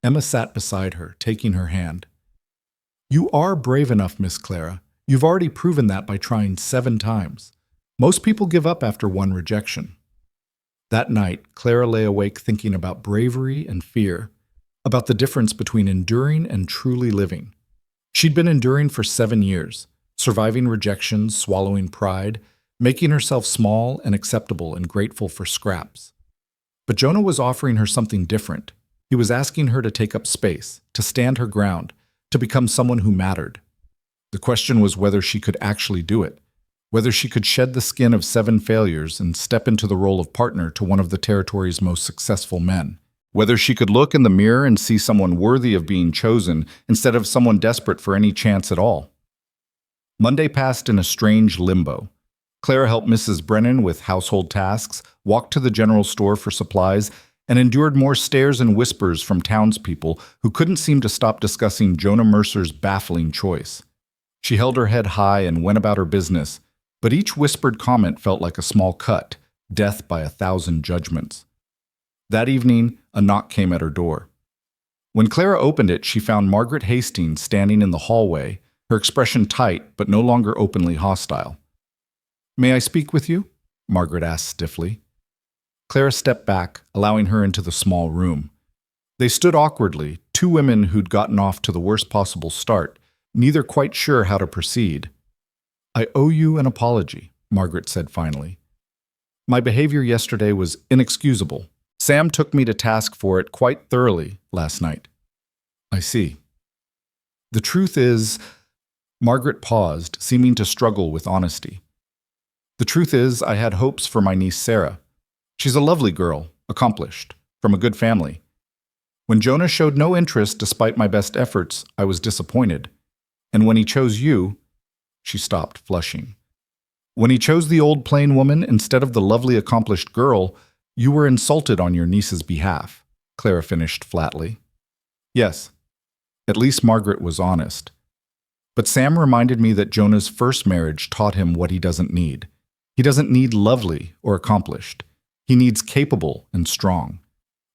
Emma sat beside her, taking her hand. You are brave enough, Miss Clara. You've already proven that by trying 7 times. Most people give up after 1 rejection. That night, Clara lay awake thinking about bravery and fear, about the difference between enduring and truly living. She'd been enduring for 7 years, surviving rejections, swallowing pride, making herself small and acceptable and grateful for scraps. But Jonah was offering her something different. He was asking her to take up space, to stand her ground, to become someone who mattered. The question was whether she could actually do it, whether she could shed the skin of 7 failures and step into the role of partner to one of the territory's most successful men, whether she could look in the mirror and see someone worthy of being chosen instead of someone desperate for any chance at all. Monday passed in a strange limbo. Clara helped Mrs. Brennan with household tasks, walked to the general store for supplies, and endured more stares and whispers from townspeople who couldn't seem to stop discussing Jonah Mercer's baffling choice. She held her head high and went about her business, but each whispered comment felt like a small cut, death by 1,000 judgments. That evening, a knock came at her door. When Clara opened it, she found Margaret Hastings standing in the hallway, her expression tight but no longer openly hostile. "May I speak with you?" Margaret asked stiffly. Clara stepped back, allowing her into the small room. They stood awkwardly, 2 women who'd gotten off to the worst possible start, neither quite sure how to proceed. "I owe you an apology," Margaret said finally. "My behavior yesterday was inexcusable. Sam took me to task for it quite thoroughly last night." "I see." "The truth is..." Margaret paused, seeming to struggle with honesty. "The truth is, I had hopes for my niece Sarah. She's a lovely girl, accomplished, from a good family. When Jonah showed no interest despite my best efforts, I was disappointed. And when he chose you..." She stopped, flushing. "When he chose the old plain woman instead of the lovely accomplished girl, you were insulted on your niece's behalf," Clara finished flatly. "Yes." At least Margaret was honest. "But Sam reminded me that Jonah's first marriage taught him what he doesn't need. He doesn't need lovely or accomplished. He needs capable and strong.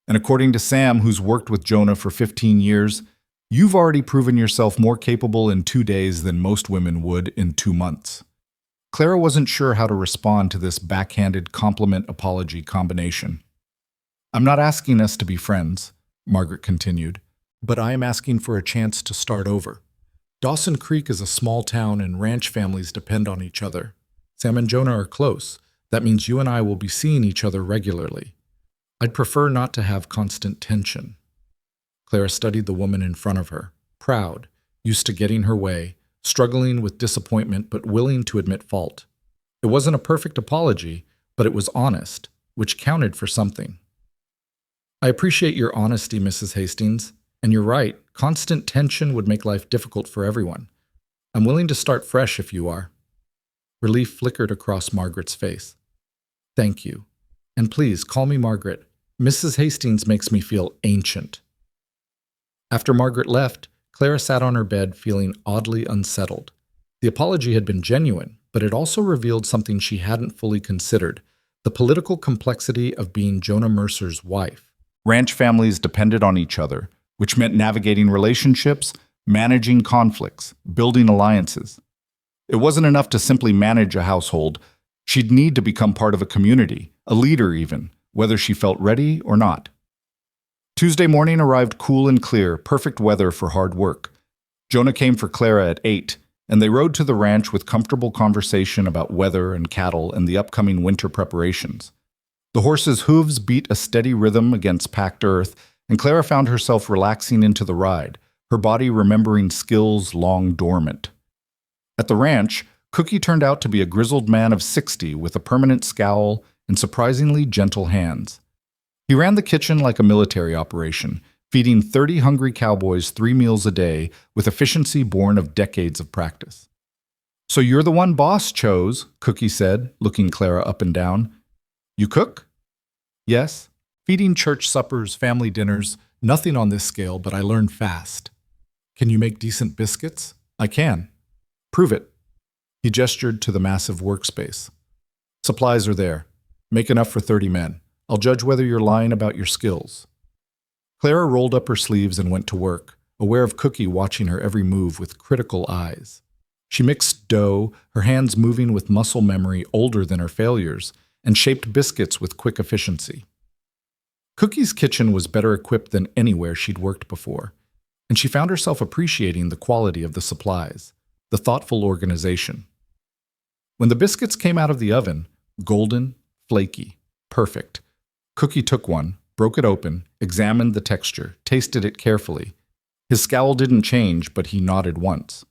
And according to Sam, who's worked with Jonah for 15 years, you've already proven yourself more capable in 2 days than most women would in 2 months." Clara wasn't sure how to respond to this backhanded compliment-apology combination. "I'm not asking us to be friends," Margaret continued, "but I am asking for a chance to start over. Dawson Creek is a small town and ranch families depend on each other. Sam and Jonah are close. That means you and I will be seeing each other regularly. I'd prefer not to have constant tension." Clara studied the woman in front of her, proud, used to getting her way, struggling with disappointment but willing to admit fault. It wasn't a perfect apology, but it was honest, which counted for something. "I appreciate your honesty, Mrs. Hastings, and you're right, constant tension would make life difficult for everyone. I'm willing to start fresh if you are." Relief flickered across Margaret's face. "Thank you. And please, call me Margaret. Mrs. Hastings makes me feel ancient." After Margaret left, Clara sat on her bed feeling oddly unsettled. The apology had been genuine, but it also revealed something she hadn't fully considered: the political complexity of being Jonah Mercer's wife. Ranch families depended on each other, which meant navigating relationships, managing conflicts, building alliances. It wasn't enough to simply manage a household. She'd need to become part of a community, a leader even, whether she felt ready or not. Tuesday morning arrived cool and clear, perfect weather for hard work. Jonah came for Clara at 8, and they rode to the ranch with comfortable conversation about weather and cattle and the upcoming winter preparations. The horses' hooves beat a steady rhythm against packed earth, and Clara found herself relaxing into the ride, her body remembering skills long dormant. At the ranch, Cookie turned out to be a grizzled man of 60 with a permanent scowl and surprisingly gentle hands. He ran the kitchen like a military operation, feeding 30 hungry cowboys 3 meals a day with efficiency born of decades of practice. "So you're the one boss chose," Cookie said, looking Clara up and down. "You cook?" "Yes. Feeding church suppers, family dinners, nothing on this scale, but I learned fast." "Can you make decent biscuits?" "I can." "Prove it." He gestured to the massive workspace. "Supplies are there. Make enough for 30 men. I'll judge whether you're lying about your skills." Clara rolled up her sleeves and went to work, aware of Cookie watching her every move with critical eyes. She mixed dough, her hands moving with muscle memory older than her failures, and shaped biscuits with quick efficiency. Cookie's kitchen was better equipped than anywhere she'd worked before, and she found herself appreciating the quality of the supplies, the thoughtful organization. When the biscuits came out of the oven, golden, flaky, perfect, Cookie took one, broke it open, examined the texture, tasted it carefully. His scowl didn't change, but he nodded once.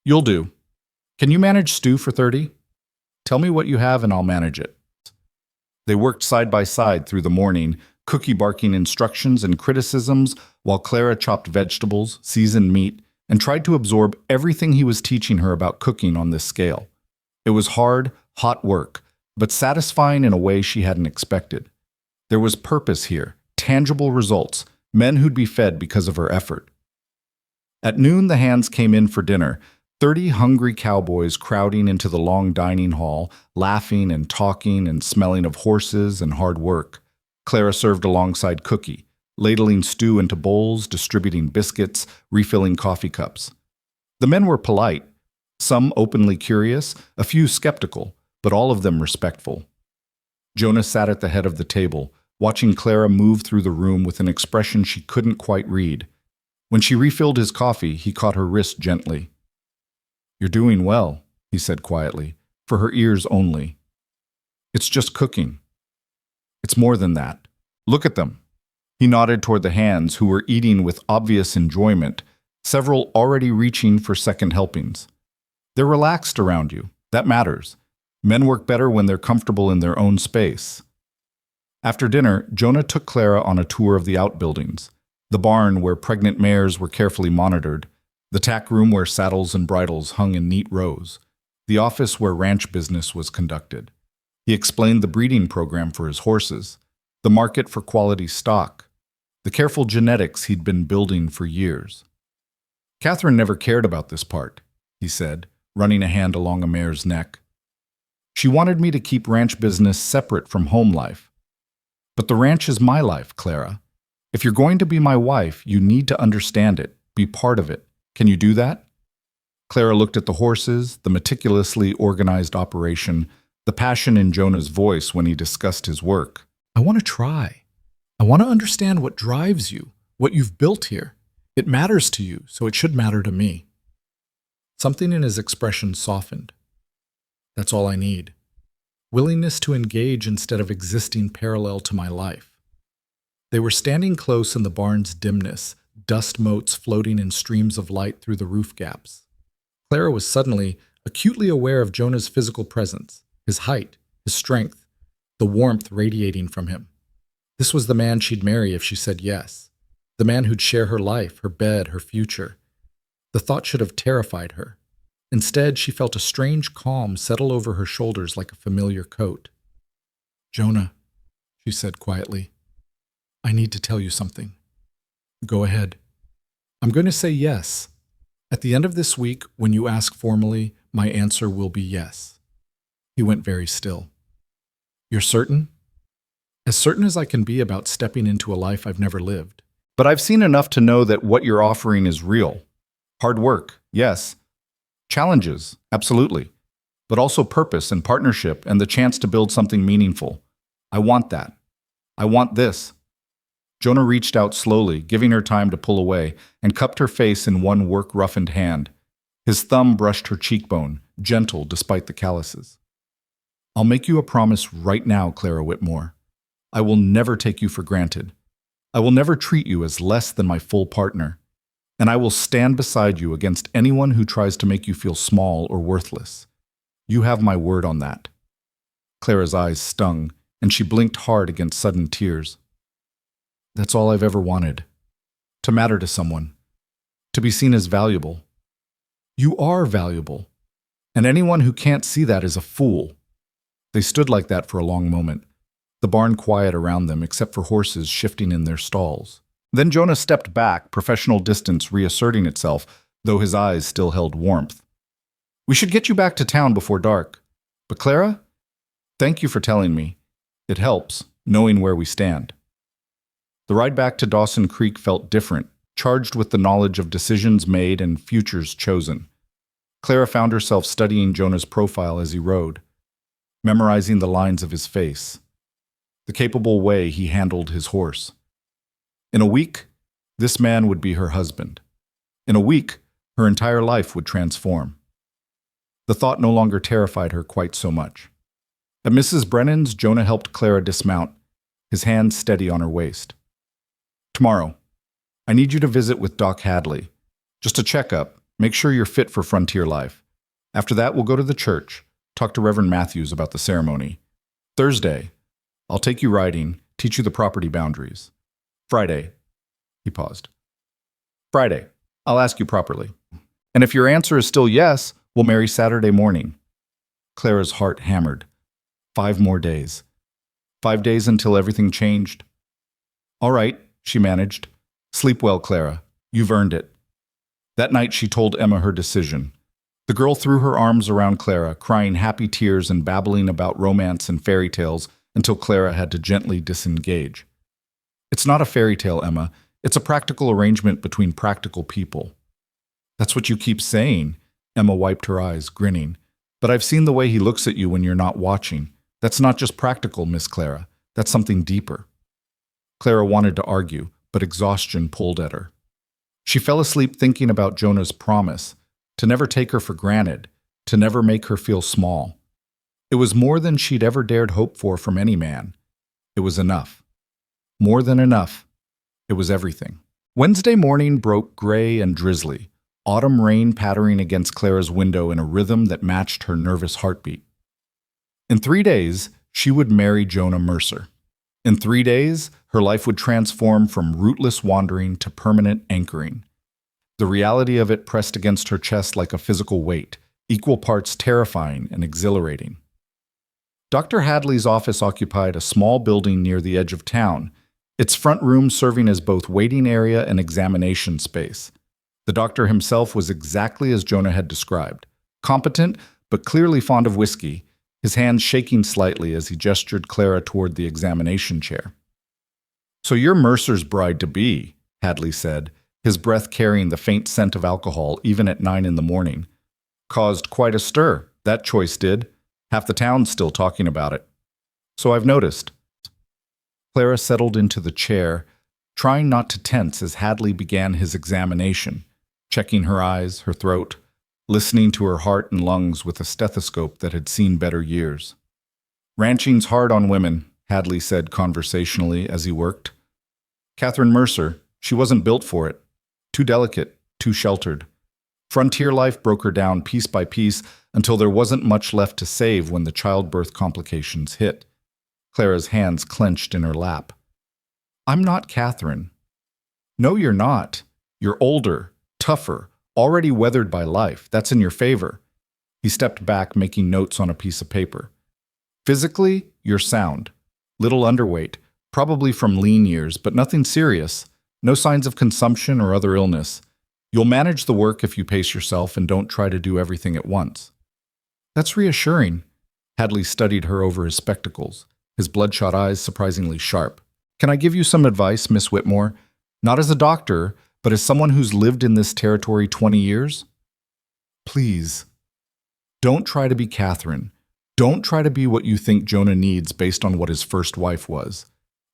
"You'll do. Can you manage stew for 30? Tell me what you have and I'll manage it." They worked side by side through the morning, Cookie barking instructions and criticisms while Clara chopped vegetables, seasoned meat, and tried to absorb everything he was teaching her about cooking on this scale. It was hard, hot work, but satisfying in a way she hadn't expected. There was purpose here, tangible results, men who'd be fed because of her effort. At noon, the hands came in for dinner, 30 hungry cowboys crowding into the long dining hall, laughing and talking and smelling of horses and hard work. Clara served alongside Cookie, ladling stew into bowls, distributing biscuits, refilling coffee cups. The men were polite, some openly curious, a few skeptical, but all of them respectful. Jonah sat at the head of the table, watching Clara move through the room with an expression she couldn't quite read. When she refilled his coffee, he caught her wrist gently. "You're doing well," he said quietly, for her ears only. "It's just cooking. It's more than that. Look at them." He nodded toward the hands, who were eating with obvious enjoyment, several already reaching for second helpings. "They're relaxed around you. That matters. Men work better when they're comfortable in their own space." After dinner, Jonah took Clara on a tour of the outbuildings, the barn where pregnant mares were carefully monitored, the tack room where saddles and bridles hung in neat rows, the office where ranch business was conducted. He explained the breeding program for his horses, the market for quality stock, the careful genetics he'd been building for years. "Catherine never cared about this part," he said, running a hand along a mare's neck. "She wanted me to keep ranch business separate from home life. But the ranch is my life, Clara. If you're going to be my wife, you need to understand it, be part of it. Can you do that?" Clara looked at the horses, the meticulously organized operation, the passion in Jonah's voice when he discussed his work. "I want to try. I want to understand what drives you, what you've built here. It matters to you, so it should matter to me." Something in his expression softened. "That's all I need. Willingness to engage instead of existing parallel to my life." They were standing close in the barn's dimness, dust motes floating in streams of light through the roof gaps. Clara was suddenly acutely aware of Jonah's physical presence, his height, his strength, the warmth radiating from him. This was the man she'd marry if she said yes, the man who'd share her life, her bed, her future. The thought should have terrified her. Instead, she felt a strange calm settle over her shoulders like a familiar coat. "Jonah," she said quietly, "I need to tell you something." "Go ahead." "I'm going to say yes. At the end of this week, when you ask formally, my answer will be yes. He went very still. You're certain? As certain as I can be about stepping into a life I've never lived. But I've seen enough to know that what you're offering is real. Hard work, yes. Challenges, absolutely. But also purpose and partnership and the chance to build something meaningful. I want that. I want this. Jonah reached out slowly, giving her time to pull away, and cupped her face in one work-roughened hand. His thumb brushed her cheekbone, gentle despite the calluses. I'll make you a promise right now, Clara Whitmore. I will never take you for granted. I will never treat you as less than my full partner. And I will stand beside you against anyone who tries to make you feel small or worthless. You have my word on that. Clara's eyes stung, and she blinked hard against sudden tears. That's all I've ever wanted. To matter to someone. To be seen as valuable. You are valuable. And anyone who can't see that is a fool. They stood like that for a long moment, the barn quiet around them except for horses shifting in their stalls. Then Jonah stepped back, professional distance reasserting itself, though his eyes still held warmth. We should get you back to town before dark. But Clara, thank you for telling me. It helps, knowing where we stand. The ride back to Dawson Creek felt different, charged with the knowledge of decisions made and futures chosen. Clara found herself studying Jonah's profile as he rode, memorizing the lines of his face, the capable way he handled his horse. In a week, this man would be her husband. In a week, her entire life would transform. The thought no longer terrified her quite so much. At Mrs. Brennan's, Jonah helped Clara dismount, his hand steady on her waist. Tomorrow, I need you to visit with Doc Hadley. Just a checkup, make sure you're fit for frontier life. After that, we'll go to the church, talk to Reverend Matthews about the ceremony. Thursday, I'll take you riding, teach you the property boundaries. Friday, he paused. Friday, I'll ask you properly. And if your answer is still yes, we'll marry Saturday morning. Clara's heart hammered. 5 more days. 5 days until everything changed. All right, she managed. Sleep well, Clara. You've earned it. That night she told Emma her decision. The girl threw her arms around Clara, crying happy tears and babbling about romance and fairy tales until Clara had to gently disengage. It's not a fairy tale, Emma. It's a practical arrangement between practical people. That's what you keep saying. Emma wiped her eyes, grinning. But I've seen the way he looks at you when you're not watching. That's not just practical, Miss Clara. That's something deeper. Clara wanted to argue, but exhaustion pulled at her. She fell asleep thinking about Jonah's promise, to never take her for granted, to never make her feel small. It was more than she'd ever dared hope for from any man. It was enough. More than enough. It was everything. Wednesday morning broke gray and drizzly, autumn rain pattering against Clara's window in a rhythm that matched her nervous heartbeat. In 3 days, she would marry Jonah Mercer. In 3 days, her life would transform from rootless wandering to permanent anchoring. The reality of it pressed against her chest like a physical weight, equal parts terrifying and exhilarating. Dr. Hadley's office occupied a small building near the edge of town, its front room serving as both waiting area and examination space. The doctor himself was exactly as Jonah had described, competent but clearly fond of whiskey, his hands shaking slightly as he gestured Clara toward the examination chair. "So you're Mercer's bride-to-be," Hadley said, his breath carrying the faint scent of alcohol even at 9 in the morning. "Caused quite a stir, that choice did. Half the town's still talking about it." "So I've noticed." Clara settled into the chair, trying not to tense as Hadley began his examination, checking her eyes, her throat, listening to her heart and lungs with a stethoscope that had seen better years. "Ranching's hard on women," Hadley said conversationally as he worked. "Catherine Mercer, she wasn't built for it. Too delicate, too sheltered. Frontier life broke her down piece by piece until there wasn't much left to save when the childbirth complications hit." Clara's hands clenched in her lap. "I'm not Catherine." "No, you're not. You're older, tougher, already weathered by life. That's in your favor." He stepped back, making notes on a piece of paper. "Physically, you're sound. Little underweight, probably from lean years, but nothing serious. No signs of consumption or other illness. You'll manage the work if you pace yourself and don't try to do everything at once. That's reassuring. Hadley studied her over his spectacles, his bloodshot eyes surprisingly sharp. Can I give you some advice, Miss Whitmore? Not as a doctor, but as someone who's lived in this territory 20 years? Please. Don't try to be Catherine. Don't try to be what you think Jonah needs based on what his first wife was.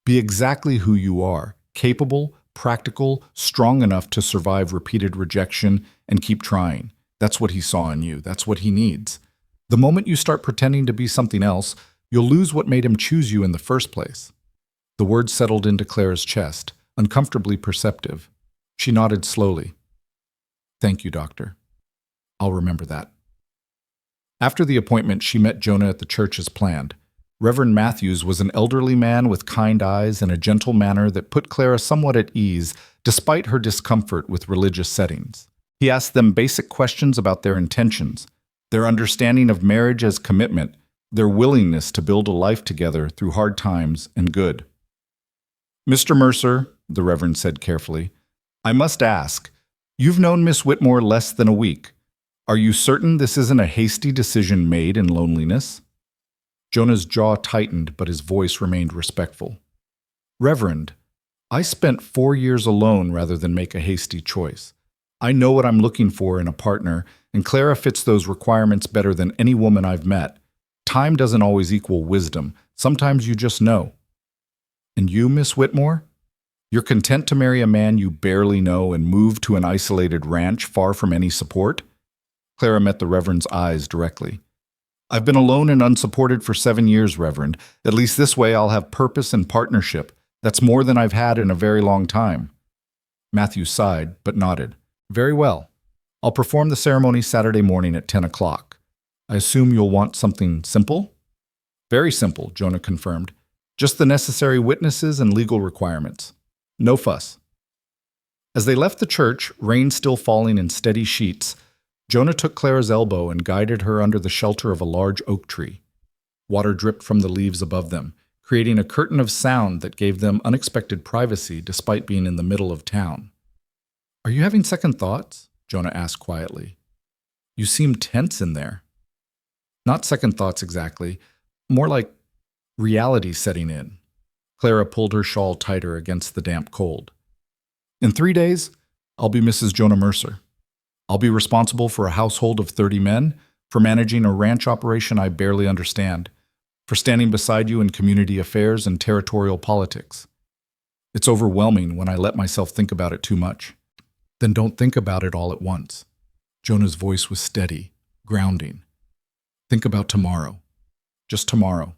Be exactly who you are, capable, practical, strong enough to survive repeated rejection and keep trying. That's what he saw in you. That's what he needs. The moment you start pretending to be something else, you'll lose what made him choose you in the first place. The words settled into Clara's chest, uncomfortably perceptive. She nodded slowly. Thank you, Doctor. I'll remember that. After the appointment, she met Jonah at the church as planned. Reverend Matthews was an elderly man with kind eyes and a gentle manner that put Clara somewhat at ease, despite her discomfort with religious settings. He asked them basic questions about their intentions, their understanding of marriage as commitment, their willingness to build a life together through hard times and good. Mr. Mercer, the Reverend said carefully, I must ask, you've known Miss Whitmore less than a week. Are you certain this isn't a hasty decision made in loneliness? Jonah's jaw tightened, but his voice remained respectful. Reverend, I spent 4 years alone rather than make a hasty choice. I know what I'm looking for in a partner, and Clara fits those requirements better than any woman I've met. Time doesn't always equal wisdom. Sometimes you just know. And you, Miss Whitmore? You're content to marry a man you barely know and move to an isolated ranch far from any support? Clara met the Reverend's eyes directly. I've been alone and unsupported for 7 years, Reverend. At least this way I'll have purpose and partnership. That's more than I've had in a very long time. Matthew sighed, but nodded. Very well. I'll perform the ceremony Saturday morning at 10 o'clock. I assume you'll want something simple? Very simple, Jonah confirmed. Just the necessary witnesses and legal requirements. No fuss. As they left the church, rain still falling in steady sheets, Jonah took Clara's elbow and guided her under the shelter of a large oak tree. Water dripped from the leaves above them, creating a curtain of sound that gave them unexpected privacy despite being in the middle of town. Are you having second thoughts? Jonah asked quietly. You seem tense in there. Not second thoughts exactly, more like reality setting in. Clara pulled her shawl tighter against the damp cold. In 3 days, I'll be Mrs. Jonah Mercer. I'll be responsible for a household of 30 men, for managing a ranch operation I barely understand, for standing beside you in community affairs and territorial politics. It's overwhelming when I let myself think about it too much. Then don't think about it all at once. Jonah's voice was steady, grounding. Think about tomorrow. Just tomorrow.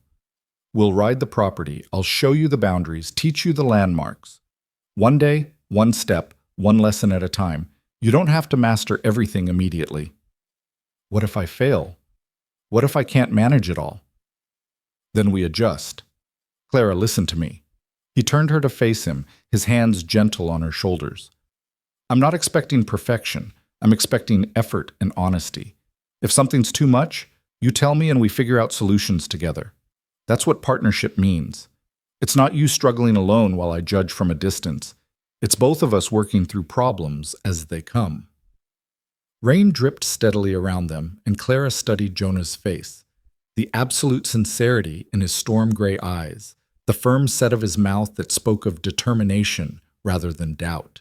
We'll ride the property. I'll show you the boundaries, teach you the landmarks. One day, one step, one lesson at a time. You don't have to master everything immediately. What if I fail? What if I can't manage it all? Then we adjust. Clara, listen to me. He turned her to face him, his hands gentle on her shoulders. I'm not expecting perfection. I'm expecting effort and honesty. If something's too much, you tell me and we figure out solutions together. That's what partnership means. It's not you struggling alone while I judge from a distance. It's both of us working through problems as they come. Rain dripped steadily around them, and Clara studied Jonah's face. The absolute sincerity in his storm-gray eyes, the firm set of his mouth that spoke of determination rather than doubt.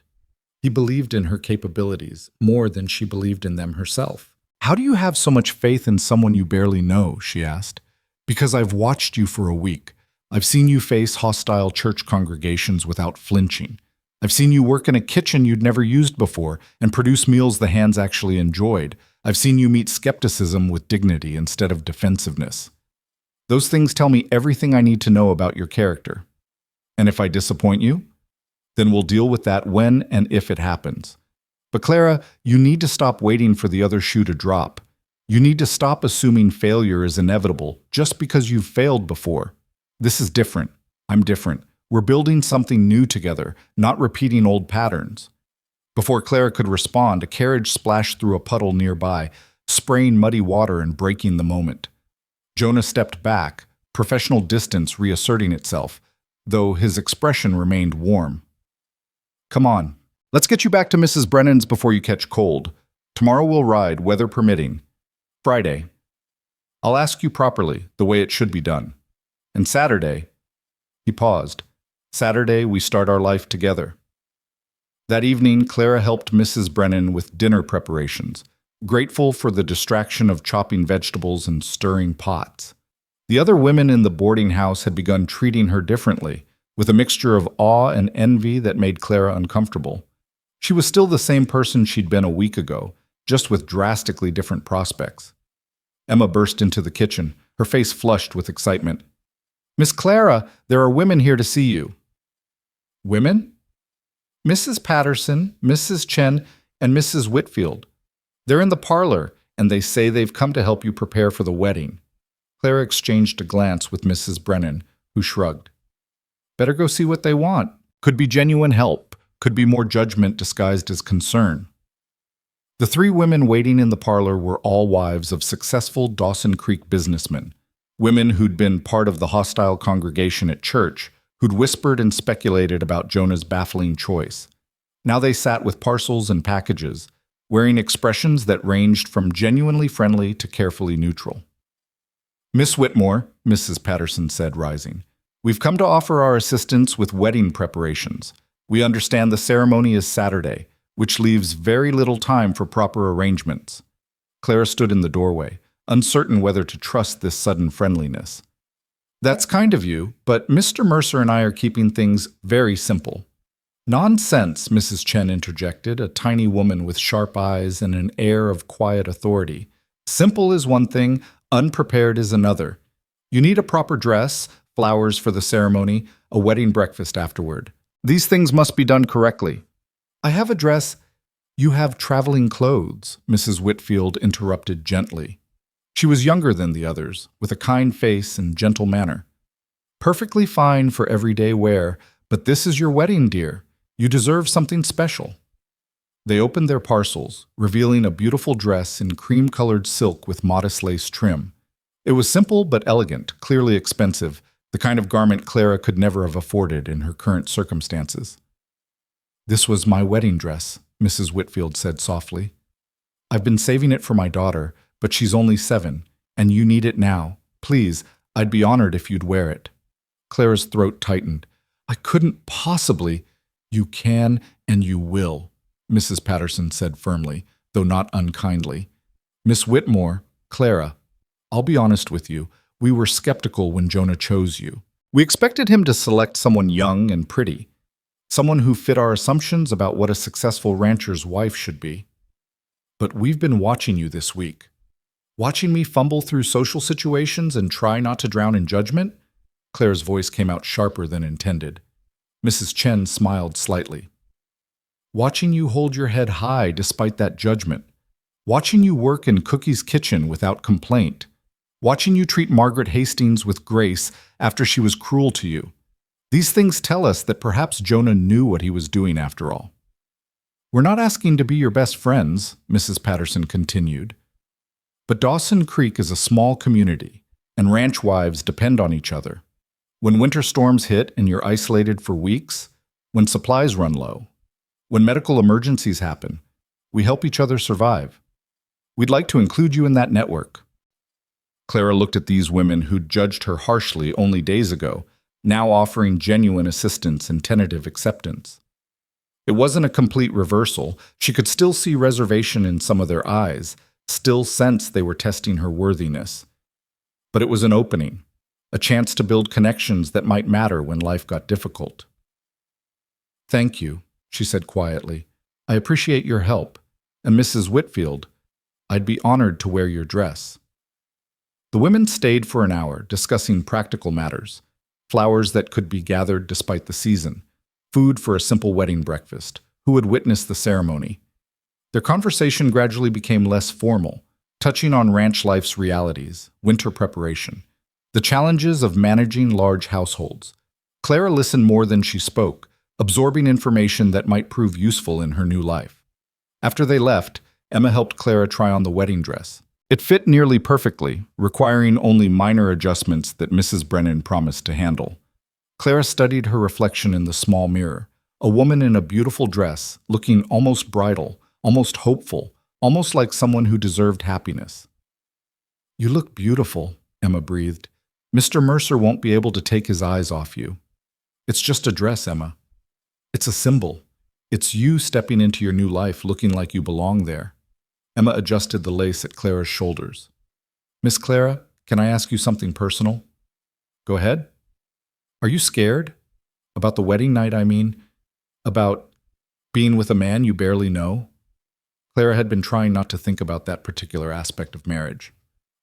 He believed in her capabilities more than she believed in them herself. How do you have so much faith in someone you barely know? She asked. Because I've watched you for a week. I've seen you face hostile church congregations without flinching. I've seen you work in a kitchen you'd never used before and produce meals the hands actually enjoyed. I've seen you meet skepticism with dignity instead of defensiveness. Those things tell me everything I need to know about your character. And if I disappoint you, then we'll deal with that when and if it happens. But Clara, you need to stop waiting for the other shoe to drop. You need to stop assuming failure is inevitable just because you've failed before. This is different. I'm different. We're building something new together, not repeating old patterns. Before Clara could respond, a carriage splashed through a puddle nearby, spraying muddy water and breaking the moment. Jonah stepped back, professional distance reasserting itself, though his expression remained warm. Come on, let's get you back to Mrs. Brennan's before you catch cold. Tomorrow we'll ride, weather permitting. Friday. I'll ask you properly, the way it should be done. And Saturday, he paused. Saturday, we start our life together. That evening, Clara helped Mrs. Brennan with dinner preparations, grateful for the distraction of chopping vegetables and stirring pots. The other women in the boarding house had begun treating her differently, with a mixture of awe and envy that made Clara uncomfortable. She was still the same person she'd been a week ago, just with drastically different prospects. Emma burst into the kitchen, her face flushed with excitement. "Miss Clara, there are women here to see you." "Women?" "Mrs. Patterson, Mrs. Chen, and Mrs. Whitfield. They're in the parlor, and they say they've come to help you prepare for the wedding." Clara exchanged a glance with Mrs. Brennan, who shrugged. "Better go see what they want. Could be genuine help, could be more judgment disguised as concern." The three women waiting in the parlor were all wives of successful Dawson Creek businessmen, women who'd been part of the hostile congregation at church, who'd whispered and speculated about Jonah's baffling choice. Now they sat with parcels and packages, wearing expressions that ranged from genuinely friendly to carefully neutral. "Miss Whitmore," Mrs. Patterson said, rising, "we've come to offer our assistance with wedding preparations. We understand the ceremony is Saturday, which leaves very little time for proper arrangements." Clara stood in the doorway, uncertain whether to trust this sudden friendliness. "That's kind of you, but Mr. Mercer and I are keeping things very simple." "Nonsense," Mrs. Chen interjected, a tiny woman with sharp eyes and an air of quiet authority. "Simple is one thing, unprepared is another. You need a proper dress, flowers for the ceremony, a wedding breakfast afterward. These things must be done correctly." "I have a dress." "You have traveling clothes," Mrs. Whitfield interrupted gently. She was younger than the others, with a kind face and gentle manner. "Perfectly fine for everyday wear, but this is your wedding, dear. You deserve something special." They opened their parcels, revealing a beautiful dress in cream-colored silk with modest lace trim. It was simple but elegant, clearly expensive, the kind of garment Clara could never have afforded in her current circumstances. "This was my wedding dress," Mrs. Whitfield said softly. "I've been saving it for my daughter, but she's only 7, and you need it now. Please, I'd be honored if you'd wear it." Clara's throat tightened. "I couldn't possibly." "You can and you will," Mrs. Patterson said firmly, though not unkindly. "Miss Whitmore, Clara, I'll be honest with you. We were skeptical when Jonah chose you. We expected him to select someone young and pretty, someone who fit our assumptions about what a successful rancher's wife should be. But we've been watching you this week. Watching me fumble through social situations and try not to drown in judgment?" Claire's voice came out sharper than intended. Mrs. Chen smiled slightly. "Watching you hold your head high despite that judgment. Watching you work in Cookie's kitchen without complaint. Watching you treat Margaret Hastings with grace after she was cruel to you. These things tell us that perhaps Jonah knew what he was doing after all." "We're not asking to be your best friends," Mrs. Patterson continued. "But Dawson Creek is a small community, and ranch wives depend on each other. When winter storms hit and you're isolated for weeks, when supplies run low, when medical emergencies happen, we help each other survive. We'd like to include you in that network." Clara looked at these women who'd judged her harshly only days ago, now offering genuine assistance and tentative acceptance. It wasn't a complete reversal. She could still see reservation in some of their eyes, still sense they were testing her worthiness. But it was an opening, a chance to build connections that might matter when life got difficult. "Thank you," she said quietly. "I appreciate your help. And Mrs. Whitfield, I'd be honored to wear your dress." The women stayed for an hour, discussing practical matters. Flowers that could be gathered despite the season, food for a simple wedding breakfast, who would witness the ceremony. Their conversation gradually became less formal, touching on ranch life's realities, winter preparation, the challenges of managing large households. Clara listened more than she spoke, absorbing information that might prove useful in her new life. After they left, Emma helped Clara try on the wedding dress. It fit nearly perfectly, requiring only minor adjustments that Mrs. Brennan promised to handle. Clara studied her reflection in the small mirror, a woman in a beautiful dress, looking almost bridal, almost hopeful, almost like someone who deserved happiness. You look beautiful, Emma breathed. Mr. Mercer won't be able to take his eyes off you. It's just a dress, Emma. It's a symbol. It's you stepping into your new life looking like you belong there. Emma adjusted the lace at Clara's shoulders. Miss Clara, can I ask you something personal? Go ahead. Are you scared? About the wedding night, I mean? About being with a man you barely know? Clara had been trying not to think about that particular aspect of marriage.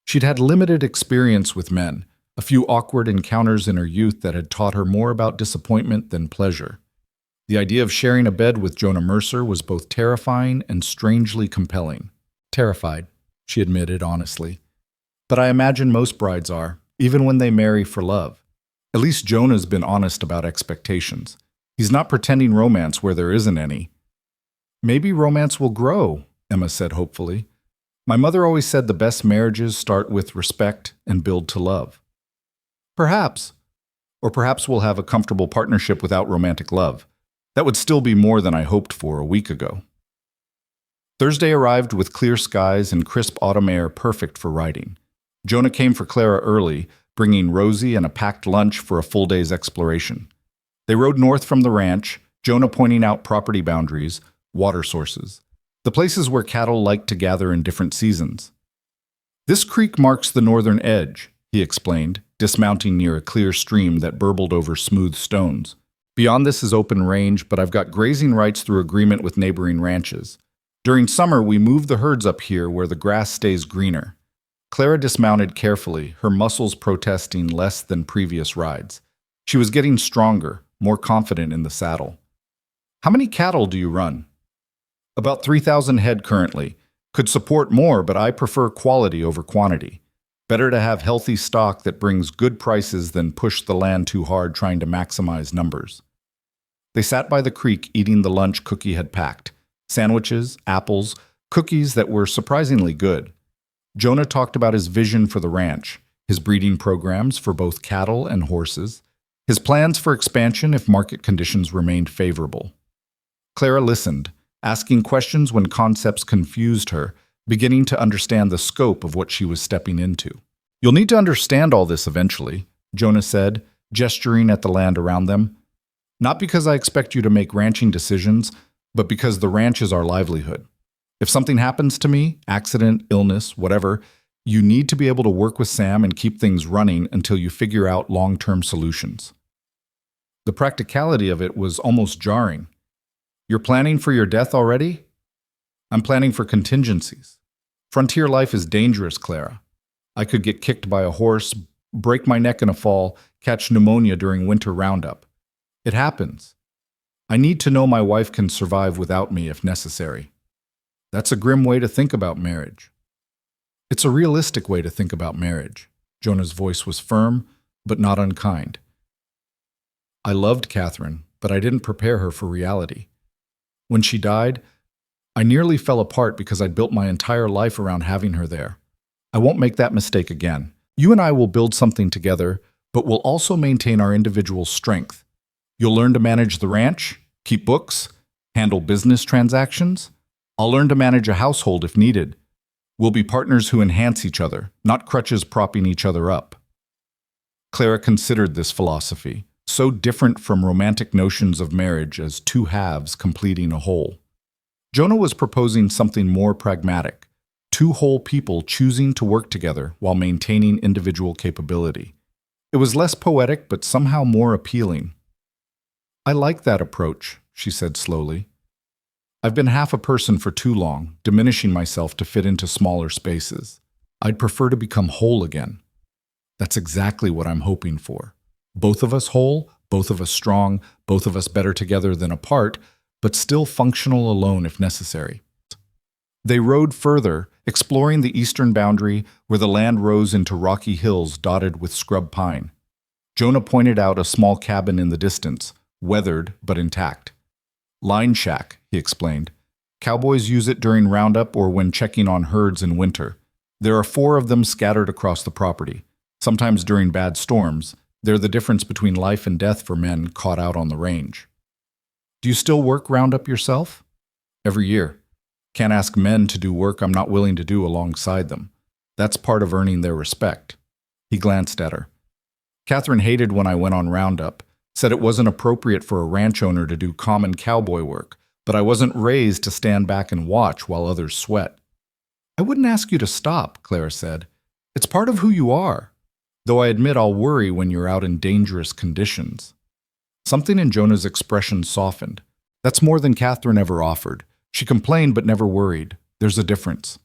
She'd had limited experience with men, a few awkward encounters in her youth that had taught her more about disappointment than pleasure. The idea of sharing a bed with Jonah Mercer was both terrifying and strangely compelling. Terrified, she admitted honestly. But I imagine most brides are, even when they marry for love. At least Jonah's been honest about expectations. He's not pretending romance where there isn't any. Maybe romance will grow, Emma said hopefully. My mother always said the best marriages start with respect and build to love. Perhaps. Or perhaps we'll have a comfortable partnership without romantic love. That would still be more than I hoped for a week ago. Thursday arrived with clear skies and crisp autumn air perfect for riding. Jonah came for Clara early, bringing Rosie and a packed lunch for a full day's exploration. They rode north from the ranch, Jonah pointing out property boundaries, water sources, the places where cattle like to gather in different seasons. This creek marks the northern edge, he explained, dismounting near a clear stream that burbled over smooth stones. Beyond this is open range, but I've got grazing rights through agreement with neighboring ranches. During summer, we move the herds up here where the grass stays greener. Clara dismounted carefully, her muscles protesting less than previous rides. She was getting stronger, more confident in the saddle. How many cattle do you run? About 3,000 head currently. Could support more, but I prefer quality over quantity. Better to have healthy stock that brings good prices than push the land too hard trying to maximize numbers. They sat by the creek eating the lunch Cookie had packed. Sandwiches, apples, cookies that were surprisingly good. Jonah talked about his vision for the ranch, his breeding programs for both cattle and horses, his plans for expansion if market conditions remained favorable. Clara listened, asking questions when concepts confused her, beginning to understand the scope of what she was stepping into. You'll need to understand all this eventually, Jonah said, gesturing at the land around them. Not because I expect you to make ranching decisions, but because the ranch is our livelihood. If something happens to me, accident, illness, whatever, you need to be able to work with Sam and keep things running until you figure out long-term solutions. The practicality of it was almost jarring. You're planning for your death already? I'm planning for contingencies. Frontier life is dangerous, Clara. I could get kicked by a horse, break my neck in a fall, catch pneumonia during winter roundup. It happens. I need to know my wife can survive without me if necessary. That's a grim way to think about marriage. It's a realistic way to think about marriage. Jonah's voice was firm, but not unkind. I loved Catherine, but I didn't prepare her for reality. When she died, I nearly fell apart because I'd built my entire life around having her there. I won't make that mistake again. You and I will build something together, but we'll also maintain our individual strength. You'll learn to manage the ranch, keep books, handle business transactions. I'll learn to manage a household if needed. We'll be partners who enhance each other, not crutches propping each other up. Clara considered this philosophy, so different from romantic notions of marriage as two halves completing a whole. Jonah was proposing something more pragmatic, two whole people choosing to work together while maintaining individual capability. It was less poetic, but somehow more appealing. I like that approach, she said slowly. I've been half a person for too long, diminishing myself to fit into smaller spaces. I'd prefer to become whole again. That's exactly what I'm hoping for. Both of us whole, both of us strong, both of us better together than apart, but still functional alone if necessary. They rode further, exploring the eastern boundary where the land rose into rocky hills dotted with scrub pine. Jonah pointed out a small cabin in the distance, weathered but intact. Line shack, he explained. Cowboys use it during roundup or when checking on herds in winter. There are 4 of them scattered across the property. Sometimes during bad storms, they're the difference between life and death for men caught out on the range. Do you still work roundup yourself? Every year. Can't ask men to do work I'm not willing to do alongside them. That's part of earning their respect. He glanced at her. Catherine hated when I went on roundup, said it wasn't appropriate for a ranch owner to do common cowboy work, but I wasn't raised to stand back and watch while others sweat. I wouldn't ask you to stop, Clara said. It's part of who you are, though I admit I'll worry when you're out in dangerous conditions. Something in Jonah's expression softened. That's more than Catherine ever offered. She complained but never worried. There's a difference.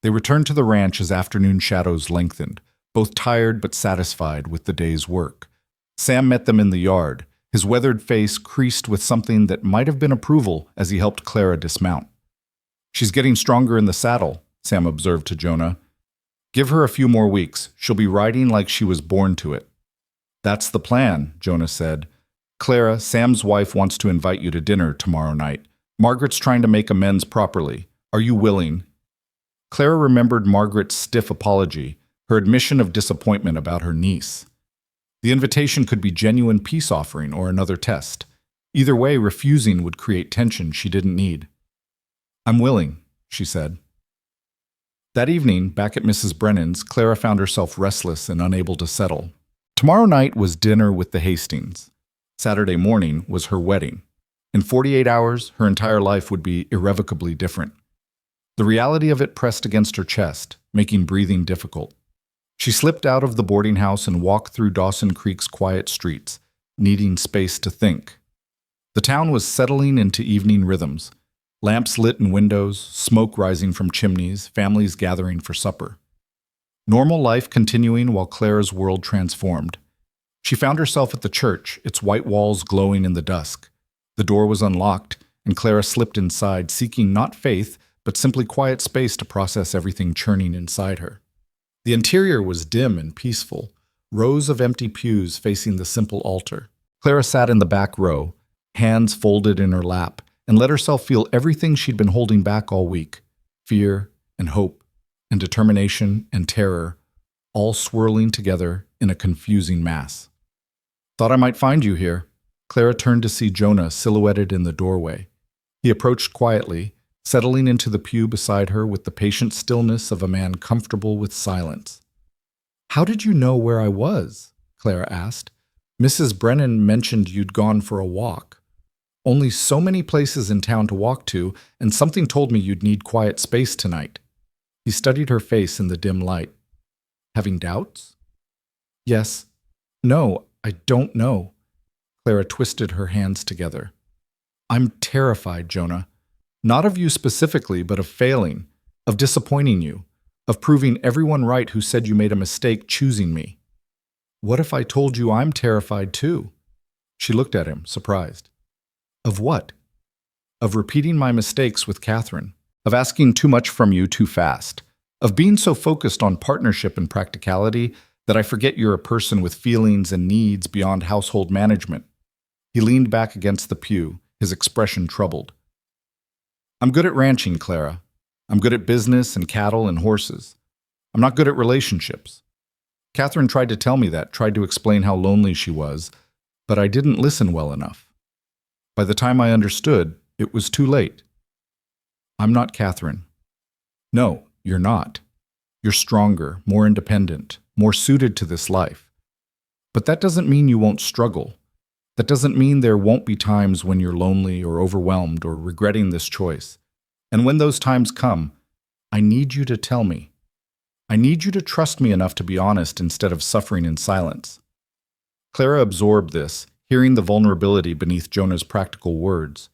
They returned to the ranch as afternoon shadows lengthened, both tired but satisfied with the day's work. Sam met them in the yard, his weathered face creased with something that might have been approval as he helped Clara dismount. She's getting stronger in the saddle, Sam observed to Jonah. Give her a few more weeks. She'll be riding like she was born to it. That's the plan, Jonah said. Clara, Sam's wife wants to invite you to dinner tomorrow night. Margaret's trying to make amends properly. Are you willing? Clara remembered Margaret's stiff apology, her admission of disappointment about her niece. The invitation could be genuine peace offering or another test. Either way, refusing would create tension she didn't need. I'm willing, she said. That evening, back at Mrs. Brennan's, Clara found herself restless and unable to settle. Tomorrow night was dinner with the Hastings. Saturday morning was her wedding. In 48 hours, her entire life would be irrevocably different. The reality of it pressed against her chest, making breathing difficult. She slipped out of the boarding house and walked through Dawson Creek's quiet streets, needing space to think. The town was settling into evening rhythms. Lamps lit in windows, smoke rising from chimneys, families gathering for supper. Normal life continuing while Clara's world transformed. She found herself at the church, its white walls glowing in the dusk. The door was unlocked, and Clara slipped inside, seeking not faith, but simply quiet space to process everything churning inside her. The interior was dim and peaceful, rows of empty pews facing the simple altar. Clara sat in the back row, hands folded in her lap, and let herself feel everything she'd been holding back all week, fear and hope and determination and terror, all swirling together in a confusing mass. Thought I might find you here. Clara turned to see Jonah silhouetted in the doorway. He approached quietly, settling into the pew beside her with the patient stillness of a man comfortable with silence. How did you know where I was? Clara asked. Mrs. Brennan mentioned you'd gone for a walk. Only so many places in town to walk to, and something told me you'd need quiet space tonight. He studied her face in the dim light. Having doubts? Yes. No, I don't know. Clara twisted her hands together. I'm terrified, Jonah. Not of you specifically, but of failing, of disappointing you, of proving everyone right who said you made a mistake choosing me. What if I told you I'm terrified too? She looked at him, surprised. Of what? Of repeating my mistakes with Catherine, of asking too much from you too fast, of being so focused on partnership and practicality that I forget you're a person with feelings and needs beyond household management. He leaned back against the pew, his expression troubled. I'm good at ranching, Clara. I'm good at business and cattle and horses. I'm not good at relationships. Catherine tried to tell me that, tried to explain how lonely she was, but I didn't listen well enough. By the time I understood, it was too late. I'm not Catherine. No, you're not. You're stronger, more independent, more suited to this life. But that doesn't mean you won't struggle. That doesn't mean there won't be times when you're lonely or overwhelmed or regretting this choice. And when those times come, I need you to tell me. I need you to trust me enough to be honest instead of suffering in silence. Clara absorbed this, hearing the vulnerability beneath Jonah's practical words.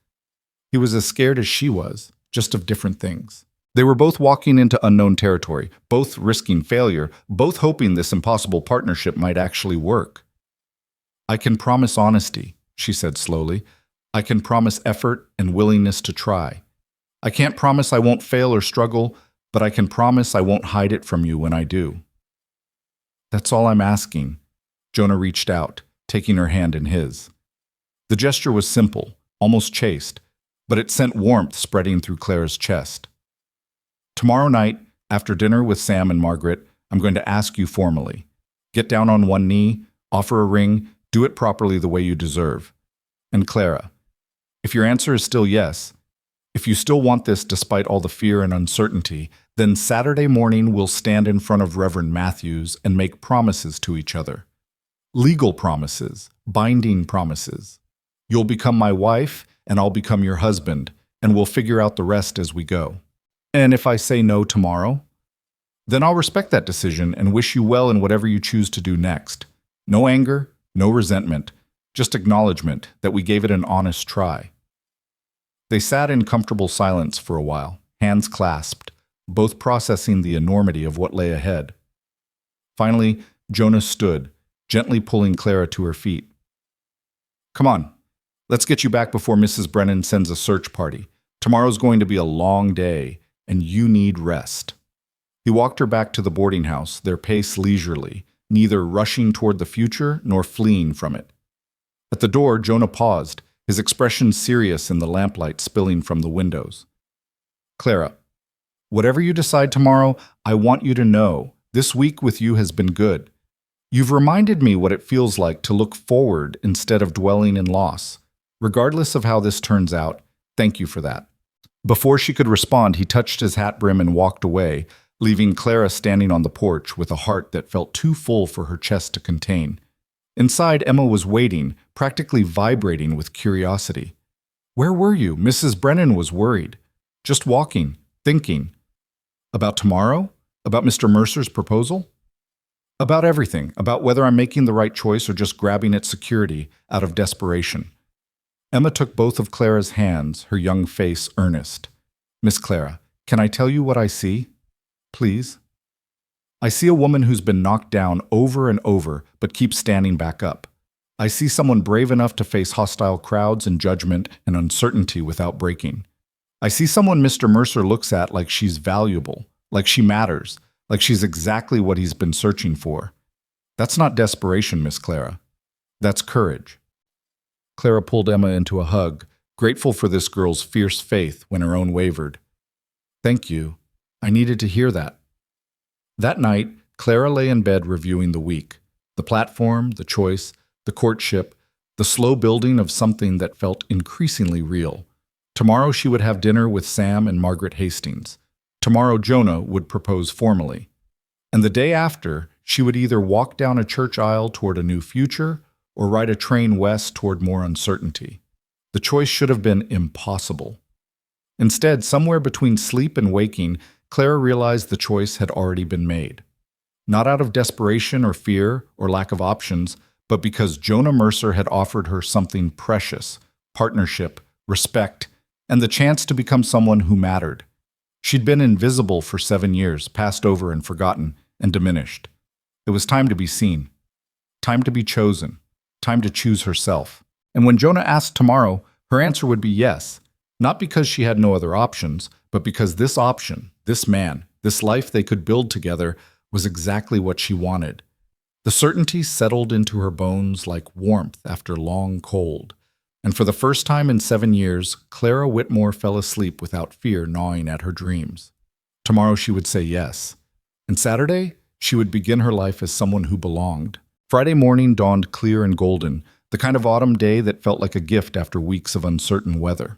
He was as scared as she was, just of different things. They were both walking into unknown territory, both risking failure, both hoping this impossible partnership might actually work. I can promise honesty, she said slowly. I can promise effort and willingness to try. I can't promise I won't fail or struggle, but I can promise I won't hide it from you when I do. That's all I'm asking. Jonah reached out, taking her hand in his. The gesture was simple, almost chaste, but it sent warmth spreading through Clara's chest. Tomorrow night, after dinner with Sam and Margaret, I'm going to ask you formally. Get down on one knee, offer a ring, do it properly the way you deserve. And Clara, if your answer is still yes, if you still want this despite all the fear and uncertainty, Then Saturday morning we'll stand in front of Reverend Matthews and make promises to each other. Legal promises, binding promises. You'll become my wife, and I'll become your husband, and we'll figure out the rest as we go. And if I say no tomorrow, then I'll respect that decision and wish you well in whatever you choose to do next. No anger, no resentment, just acknowledgement that we gave it an honest try. They sat in comfortable silence for a while, hands clasped, both processing the enormity of what lay ahead. Finally, Jonah stood, gently pulling Clara to her feet. Come on, let's get you back before Mrs. Brennan sends a search party. Tomorrow's going to be a long day, and you need rest. He walked her back to the boarding house, their pace leisurely, neither rushing toward the future nor fleeing from it. At the door, Jonah paused, his expression serious in the lamplight spilling from the windows. Clara, whatever you decide tomorrow, I want you to know this week with you has been good. You've reminded me what it feels like to look forward instead of dwelling in loss. Regardless of how this turns out, thank you for that. Before she could respond, he touched his hat brim and walked away, leaving Clara standing on the porch with a heart that felt too full for her chest to contain. Inside, Emma was waiting, practically vibrating with curiosity. Where were you? Mrs. Brennan was worried. Just walking, thinking. About tomorrow? About Mr. Mercer's proposal? About everything, about whether I'm making the right choice or just grabbing at security out of desperation. Emma took both of Clara's hands, her young face earnest. Miss Clara, can I tell you what I see? Please? I see a woman who's been knocked down over and over, but keeps standing back up. I see someone brave enough to face hostile crowds and judgment and uncertainty without breaking. I see someone Mr. Mercer looks at like she's valuable, like she matters, like she's exactly what he's been searching for. That's not desperation, Miss Clara. That's courage. Clara pulled Emma into a hug, grateful for this girl's fierce faith when her own wavered. Thank you. I needed to hear that. That night, Clara lay in bed reviewing the week. The platform, the choice, the courtship, the slow building of something that felt increasingly real. Tomorrow she would have dinner with Sam and Margaret Hastings. Tomorrow Jonah would propose formally. And the day after, she would either walk down a church aisle toward a new future or ride a train west toward more uncertainty. The choice should have been impossible. Instead, somewhere between sleep and waking, Clara realized the choice had already been made. Not out of desperation or fear or lack of options, but because Jonah Mercer had offered her something precious, partnership, respect, and the chance to become someone who mattered. She'd been invisible for 7 years, passed over and forgotten, and diminished. It was time to be seen, time to be chosen, time to choose herself. And when Jonah asked tomorrow, her answer would be yes, not because she had no other options, but because this option, this man, this life they could build together was exactly what she wanted. The certainty settled into her bones like warmth after long cold. And for the first time in 7 years, Clara Whitmore fell asleep without fear gnawing at her dreams. Tomorrow she would say yes. And Saturday, she would begin her life as someone who belonged. Friday morning dawned clear and golden, the kind of autumn day that felt like a gift after weeks of uncertain weather.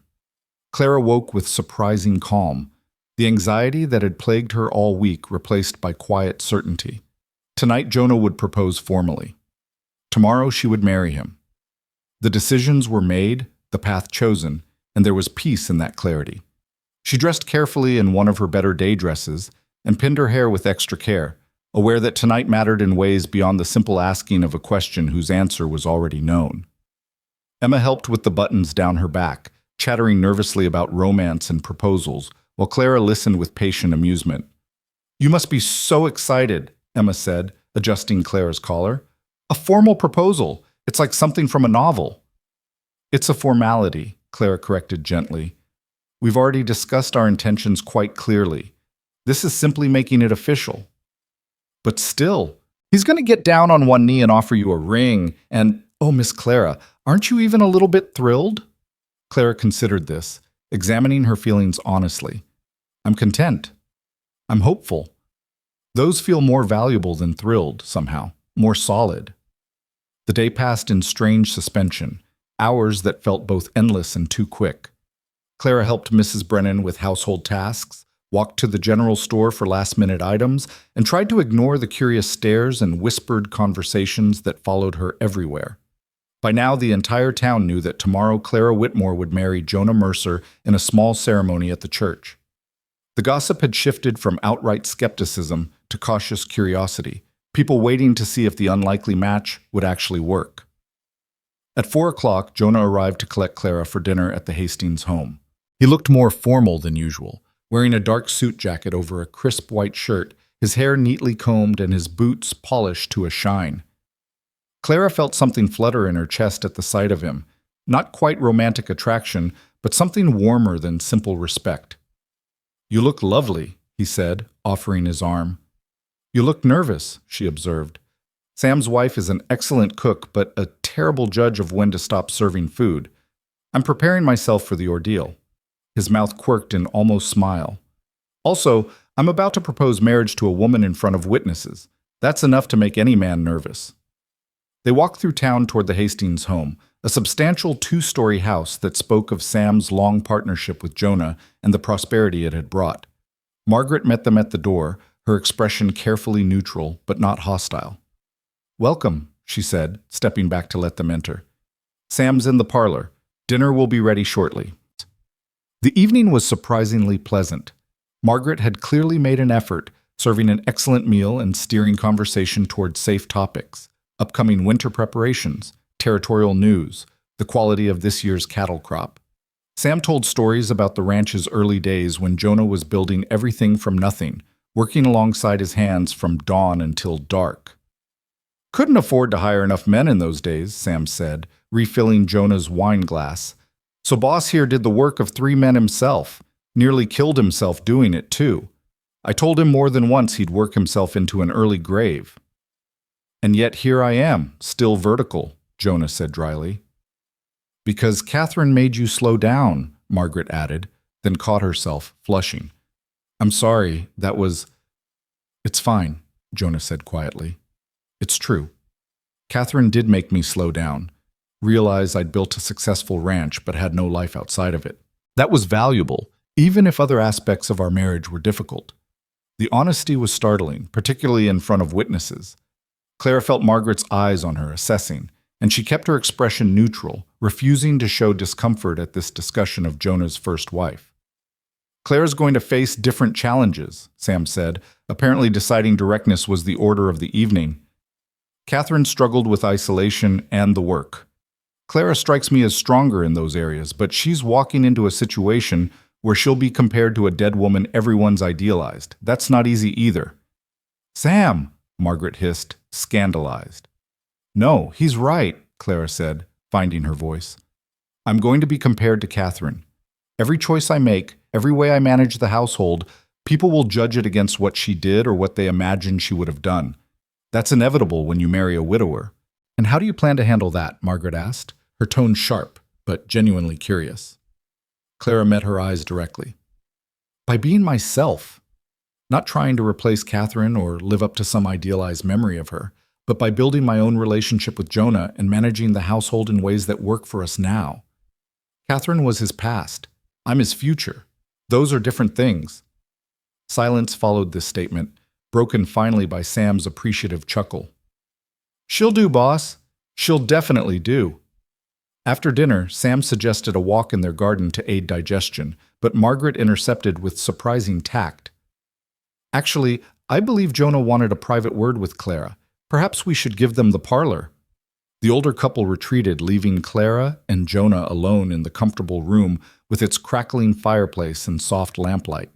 Clara woke with surprising calm, the anxiety that had plagued her all week replaced by quiet certainty. Tonight Jonah would propose formally. Tomorrow she would marry him. The decisions were made, the path chosen, and there was peace in that clarity. She dressed carefully in one of her better day dresses and pinned her hair with extra care, aware that tonight mattered in ways beyond the simple asking of a question whose answer was already known. Emma helped with the buttons down her back, chattering nervously about romance and proposals, while Clara listened with patient amusement. You must be so excited, Emma said, adjusting Clara's collar. A formal proposal. It's like something from a novel. It's a formality, Clara corrected gently. We've already discussed our intentions quite clearly. This is simply making it official. But still, he's going to get down on one knee and offer you a ring, and, oh, Miss Clara, aren't you even a little bit thrilled? Clara considered this, examining her feelings honestly. I'm content. I'm hopeful. Those feel more valuable than thrilled, somehow, more solid. The day passed in strange suspension, hours that felt both endless and too quick. Clara helped Mrs. Brennan with household tasks, walked to the general store for last-minute items, and tried to ignore the curious stares and whispered conversations that followed her everywhere. By now, the entire town knew that tomorrow Clara Whitmore would marry Jonah Mercer in a small ceremony at the church. The gossip had shifted from outright skepticism to cautious curiosity, people waiting to see if the unlikely match would actually work. At 4 o'clock, Jonah arrived to collect Clara for dinner at the Hastings home. He looked more formal than usual, wearing a dark suit jacket over a crisp white shirt, his hair neatly combed and his boots polished to a shine. Clara felt something flutter in her chest at the sight of him, not quite romantic attraction, but something warmer than simple respect. "You look lovely," he said, offering his arm. "You look nervous," she observed. "Sam's wife is an excellent cook, but a terrible judge of when to stop serving food. I'm preparing myself for the ordeal." His mouth quirked in almost smile. "Also, I'm about to propose marriage to a woman in front of witnesses. That's enough to make any man nervous." They walked through town toward the Hastings home, a substantial 2-story house that spoke of Sam's long partnership with Jonah and the prosperity it had brought. Margaret met them at the door, her expression carefully neutral but not hostile. "Welcome," she said, stepping back to let them enter. "Sam's in the parlor. Dinner will be ready shortly." The evening was surprisingly pleasant. Margaret had clearly made an effort, serving an excellent meal and steering conversation toward safe topics: upcoming winter preparations, territorial news, the quality of this year's cattle crop. Sam told stories about the ranch's early days when Jonah was building everything from nothing, working alongside his hands from dawn until dark. "Couldn't afford to hire enough men in those days," Sam said, refilling Jonah's wine glass. "So boss here did the work of 3 men himself, nearly killed himself doing it too. I told him more than once he'd work himself into an early grave." "And yet here I am, still vertical," Jonah said dryly. "Because Catherine made you slow down," Margaret added, then caught herself, flushing. "I'm sorry, that was—" "It's fine," Jonah said quietly. "It's true. Catherine did make me slow down, realize I'd built a successful ranch but had no life outside of it. That was valuable, even if other aspects of our marriage were difficult. The honesty was startling, particularly in front of witnesses. Clara felt Margaret's eyes on her, assessing, and she kept her expression neutral, refusing to show discomfort at this discussion of Jonah's first wife. "Clara's going to face different challenges," Sam said, apparently deciding directness was the order of the evening. "Catherine struggled with isolation and the work. Clara strikes me as stronger in those areas, but she's walking into a situation where she'll be compared to a dead woman everyone's idealized. That's not easy either." "Sam!" Margaret hissed, scandalized. "No, he's right," Clara said, finding her voice. "I'm going to be compared to Catherine. Every choice I make, every way I manage the household, people will judge it against what she did or what they imagine she would have done. That's inevitable when you marry a widower." "And how do you plan to handle that?" Margaret asked, her tone sharp, but genuinely curious. Clara met her eyes directly. "By being myself. Not trying to replace Catherine or live up to some idealized memory of her, but by building my own relationship with Jonah and managing the household in ways that work for us now. Catherine was his past. I'm his future. Those are different things." Silence followed this statement, broken finally by Sam's appreciative chuckle. "She'll do, boss. She'll definitely do." After dinner, Sam suggested a walk in their garden to aid digestion, but Margaret intercepted with surprising tact. "Actually, I believe Jonah wanted a private word with Clara. Perhaps we should give them the parlor." The older couple retreated, leaving Clara and Jonah alone in the comfortable room with its crackling fireplace and soft lamplight.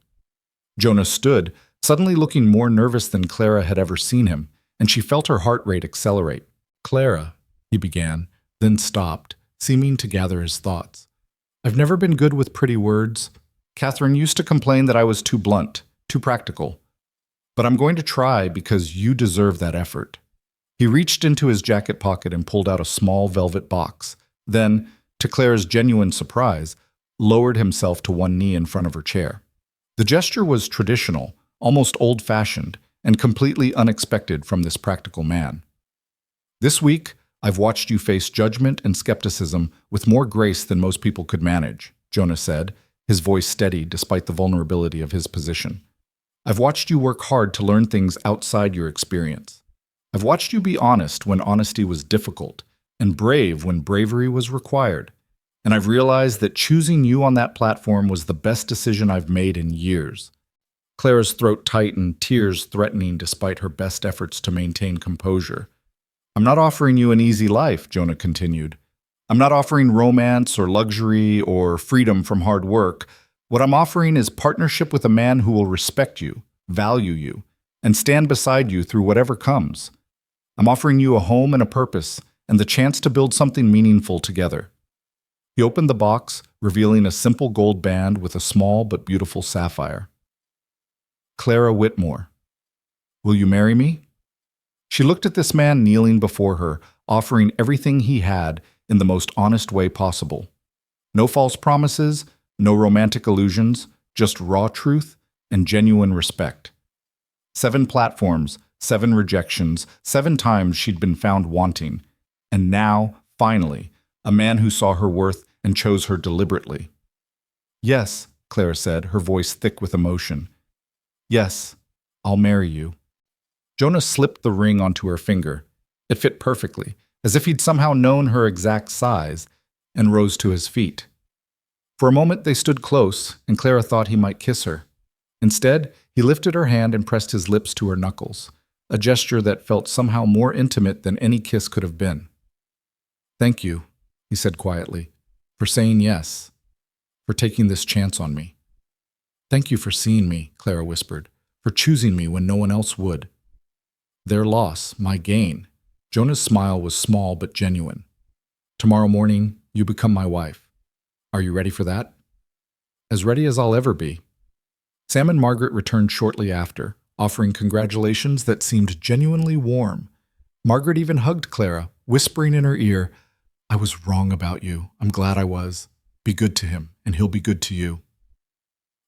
Jonah stood, suddenly looking more nervous than Clara had ever seen him, and she felt her heart rate accelerate. "Clara," he began, then stopped, seeming to gather his thoughts. "I've never been good with pretty words. Catherine used to complain that I was too blunt, too practical. But I'm going to try because you deserve that effort." He reached into his jacket pocket and pulled out a small velvet box, then, to Clara's genuine surprise, lowered himself to one knee in front of her chair. The gesture was traditional, almost old-fashioned, and completely unexpected from this practical man. "This week, I've watched you face judgment and skepticism with more grace than most people could manage," Jonah said, his voice steady despite the vulnerability of his position. I've watched you work hard to learn things outside your experience. I've watched you be honest when honesty was difficult, and brave when bravery was required. And I've realized that choosing you on that platform was the best decision I've made in years. Clara's throat tightened, tears threatening despite her best efforts to maintain composure. I'm not offering you an easy life, Jonah continued. I'm not offering romance or luxury or freedom from hard work. What I'm offering is partnership with a man who will respect you, value you, and stand beside you through whatever comes. I'm offering you a home and a purpose, and the chance to build something meaningful together. He opened the box, revealing a simple gold band with a small but beautiful sapphire. Clara Whitmore. Will you marry me? She looked at this man kneeling before her, offering everything he had in the most honest way possible. No false promises, no romantic illusions, just raw truth and genuine respect. 7 platforms, 7 rejections, 7 times she'd been found wanting. And now, finally, a man who saw her worth and chose her deliberately. Yes, Clara said, her voice thick with emotion. Yes, I'll marry you. Jonah slipped the ring onto her finger. It fit perfectly, as if he'd somehow known her exact size, and rose to his feet. For a moment they stood close, and Clara thought he might kiss her. Instead, he lifted her hand and pressed his lips to her knuckles, a gesture that felt somehow more intimate than any kiss could have been. Thank you, he said quietly, for saying yes, for taking this chance on me. Thank you for seeing me, Clara whispered, for choosing me when no one else would. Their loss, my gain. Jonah's smile was small but genuine. Tomorrow morning, you become my wife. Are you ready for that? As ready as I'll ever be. Sam and Margaret returned shortly after, offering congratulations that seemed genuinely warm. Margaret even hugged Clara, whispering in her ear, I was wrong about you. I'm glad I was. Be good to him, and he'll be good to you.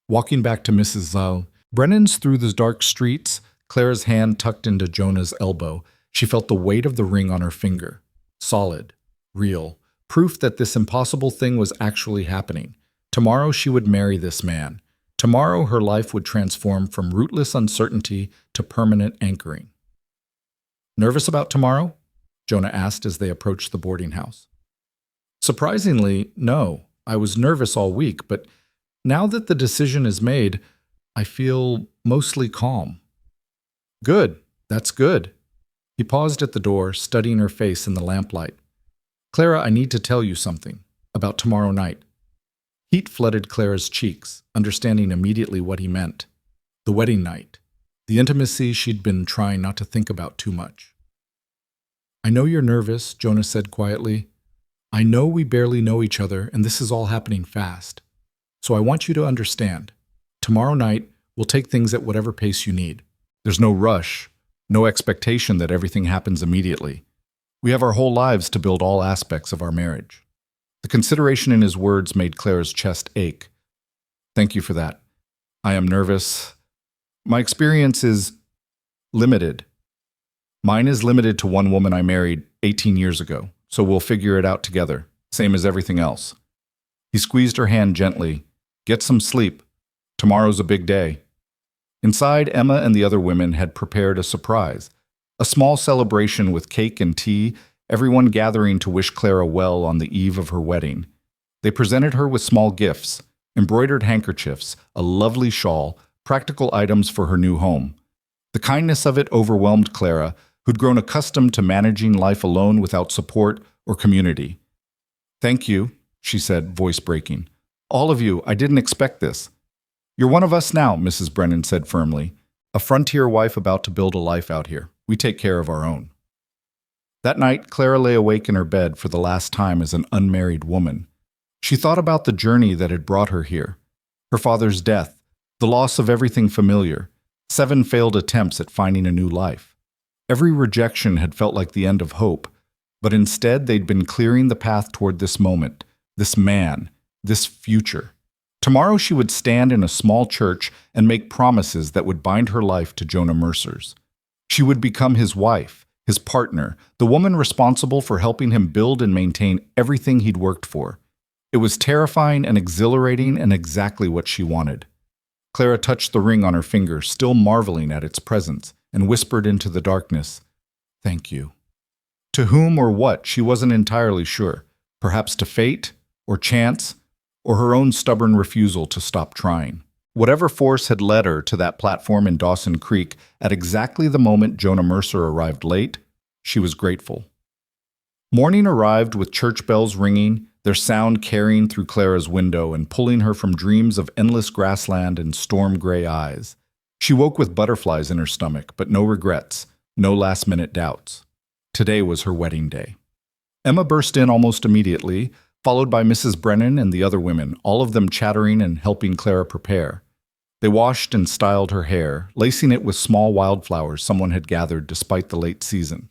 Walking back to Mrs. Zell, Brennan's through the dark streets, Clara's hand tucked into Jonah's elbow. She felt the weight of the ring on her finger. Solid, real, proof that this impossible thing was actually happening. Tomorrow she would marry this man. Tomorrow her life would transform from rootless uncertainty to permanent anchoring. Nervous about tomorrow? Jonah asked as they approached the boarding house. Surprisingly, no. I was nervous all week, but now that the decision is made, I feel mostly calm. Good. That's good. He paused at the door, studying her face in the lamplight. Clara, I need to tell you something about tomorrow night. Heat flooded Clara's cheeks, understanding immediately what he meant. The wedding night. The intimacy she'd been trying not to think about too much. I know you're nervous, Jonah said quietly. I know we barely know each other, and this is all happening fast. So I want you to understand. Tomorrow night, we'll take things at whatever pace you need. There's no rush, no expectation that everything happens immediately. We have our whole lives to build all aspects of our marriage. The consideration in his words made Clara's chest ache. Thank you for that. I am nervous. My experience is limited. Mine is limited to one woman I married 18 years ago, so we'll figure it out together, same as everything else. He squeezed her hand gently. Get some sleep. Tomorrow's a big day. Inside, Emma and the other women had prepared a surprise. A small celebration with cake and tea, everyone gathering to wish Clara well on the eve of her wedding. They presented her with small gifts, embroidered handkerchiefs, a lovely shawl, practical items for her new home. The kindness of it overwhelmed Clara, who'd grown accustomed to managing life alone without support or community. Thank you, she said, voice breaking. All of you, I didn't expect this. You're one of us now, Mrs. Brennan said firmly. A frontier wife about to build a life out here. We take care of our own. That night, Clara lay awake in her bed for the last time as an unmarried woman. She thought about the journey that had brought her here. Her father's death, the loss of everything familiar, 7 failed attempts at finding a new life. Every rejection had felt like the end of hope, but instead they'd been clearing the path toward this moment, this man, this future. Tomorrow she would stand in a small church and make promises that would bind her life to Jonah Mercer's. She would become his wife, his partner, the woman responsible for helping him build and maintain everything he'd worked for. It was terrifying and exhilarating and exactly what she wanted. Clara touched the ring on her finger, still marveling at its presence, and whispered into the darkness, "Thank you." To whom or what, she wasn't entirely sure. Perhaps to fate, or chance, or her own stubborn refusal to stop trying. Whatever force had led her to that platform in Dawson Creek at exactly the moment Jonah Mercer arrived late, she was grateful. Morning arrived with church bells ringing, their sound carrying through Clara's window and pulling her from dreams of endless grassland and storm-gray eyes. She woke with butterflies in her stomach, but no regrets, no last-minute doubts. Today was her wedding day. Emma burst in almost immediately, followed by Mrs. Brennan and the other women, all of them chattering and helping Clara prepare. They washed and styled her hair, lacing it with small wildflowers someone had gathered despite the late season.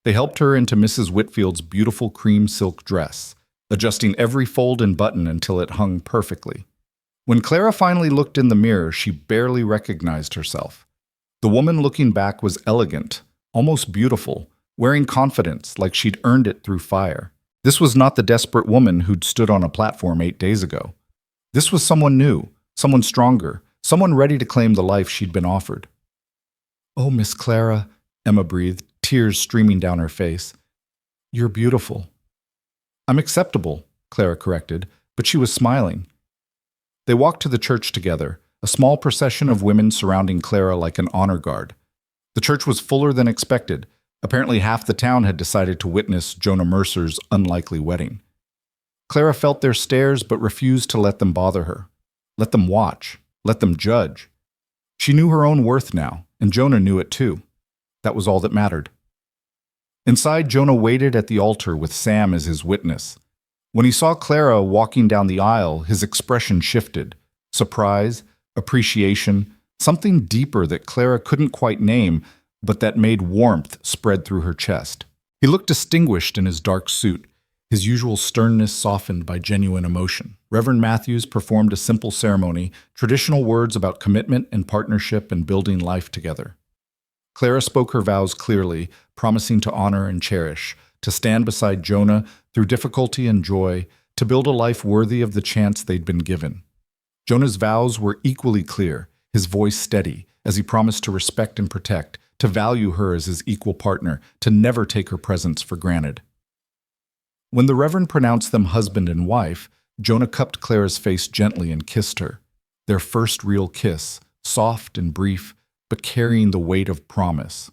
They helped her into Mrs. Whitfield's beautiful cream silk dress, adjusting every fold and button until it hung perfectly. When Clara finally looked in the mirror, she barely recognized herself. The woman looking back was elegant, almost beautiful, wearing confidence like she'd earned it through fire. This was not the desperate woman who'd stood on a platform 8 days ago. This was someone new, someone stronger, someone ready to claim the life she'd been offered. "Oh, Miss Clara," Emma breathed, tears streaming down her face. "You're beautiful." "I'm acceptable," Clara corrected, but she was smiling. They walked to the church together, a small procession of women surrounding Clara like an honor guard. The church was fuller than expected. Apparently half the town had decided to witness Jonah Mercer's unlikely wedding. Clara felt their stares but refused to let them bother her. Let them watch. Let them judge. She knew her own worth now, and Jonah knew it too. That was all that mattered. Inside, Jonah waited at the altar with Sam as his witness. When he saw Clara walking down the aisle, his expression shifted. Surprise, appreciation, something deeper that Clara couldn't quite name, but that made warmth spread through her chest. He looked distinguished in his dark suit, his usual sternness softened by genuine emotion. Reverend Matthews performed a simple ceremony, traditional words about commitment and partnership and building life together. Clara spoke her vows clearly, promising to honor and cherish, to stand beside Jonah through difficulty and joy, to build a life worthy of the chance they'd been given. Jonah's vows were equally clear, his voice steady, as he promised to respect and protect, to value her as his equal partner, to never take her presence for granted. When the Reverend pronounced them husband and wife, Jonah cupped Clara's face gently and kissed her. Their first real kiss, soft and brief, but carrying the weight of promise.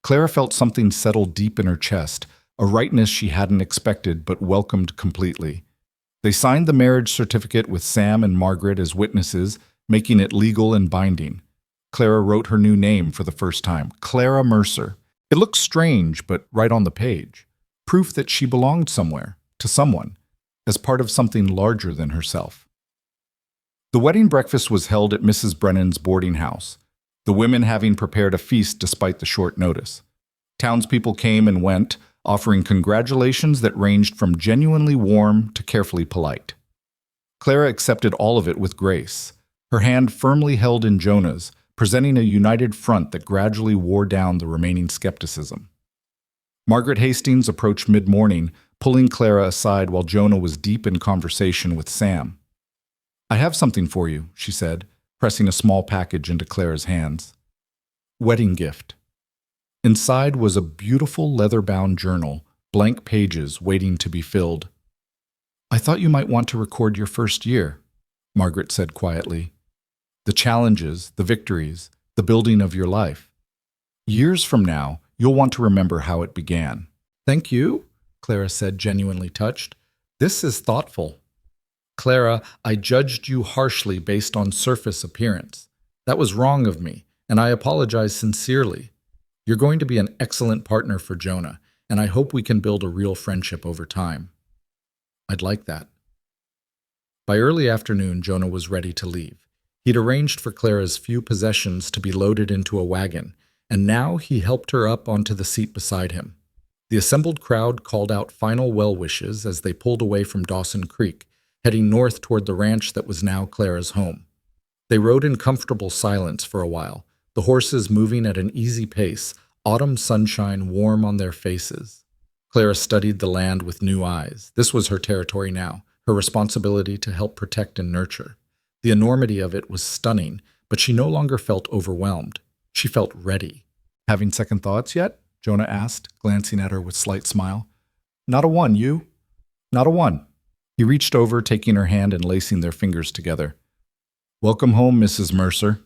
Clara felt something settle deep in her chest, a rightness she hadn't expected but welcomed completely. They signed the marriage certificate with Sam and Margaret as witnesses, making it legal and binding. Clara wrote her new name for the first time, Clara Mercer. It looked strange, but right on the page. Proof that she belonged somewhere, to someone, as part of something larger than herself. The wedding breakfast was held at Mrs. Brennan's boarding house, the women having prepared a feast despite the short notice. Townspeople came and went, offering congratulations that ranged from genuinely warm to carefully polite. Clara accepted all of it with grace, her hand firmly held in Jonah's, presenting a united front that gradually wore down the remaining skepticism. Margaret Hastings approached mid-morning, pulling Clara aside while Jonah was deep in conversation with Sam. "I have something for you," she said, pressing a small package into Clara's hands. Wedding gift. Inside was a beautiful leather-bound journal, blank pages waiting to be filled. "I thought you might want to record your first year," Margaret said quietly. "The challenges, the victories, the building of your life. Years from now, you'll want to remember how it began." "Thank you," Clara said, genuinely touched. "This is thoughtful." "Clara, I judged you harshly based on surface appearance. That was wrong of me, and I apologize sincerely. You're going to be an excellent partner for Jonah, and I hope we can build a real friendship over time." "I'd like that." By early afternoon, Jonah was ready to leave. He'd arranged for Clara's few possessions to be loaded into a wagon, and now he helped her up onto the seat beside him. The assembled crowd called out final well wishes as they pulled away from Dawson Creek, heading north toward the ranch that was now Clara's home. They rode in comfortable silence for a while, the horses moving at an easy pace, autumn sunshine warm on their faces. Clara studied the land with new eyes. This was her territory now, her responsibility to help protect and nurture. The enormity of it was stunning, but she no longer felt overwhelmed. She felt ready. "Having second thoughts yet?" Jonah asked, glancing at her with slight smile. "Not a one, you?" "Not a one." He reached over, taking her hand and lacing their fingers together. "Welcome home, Mrs. Mercer."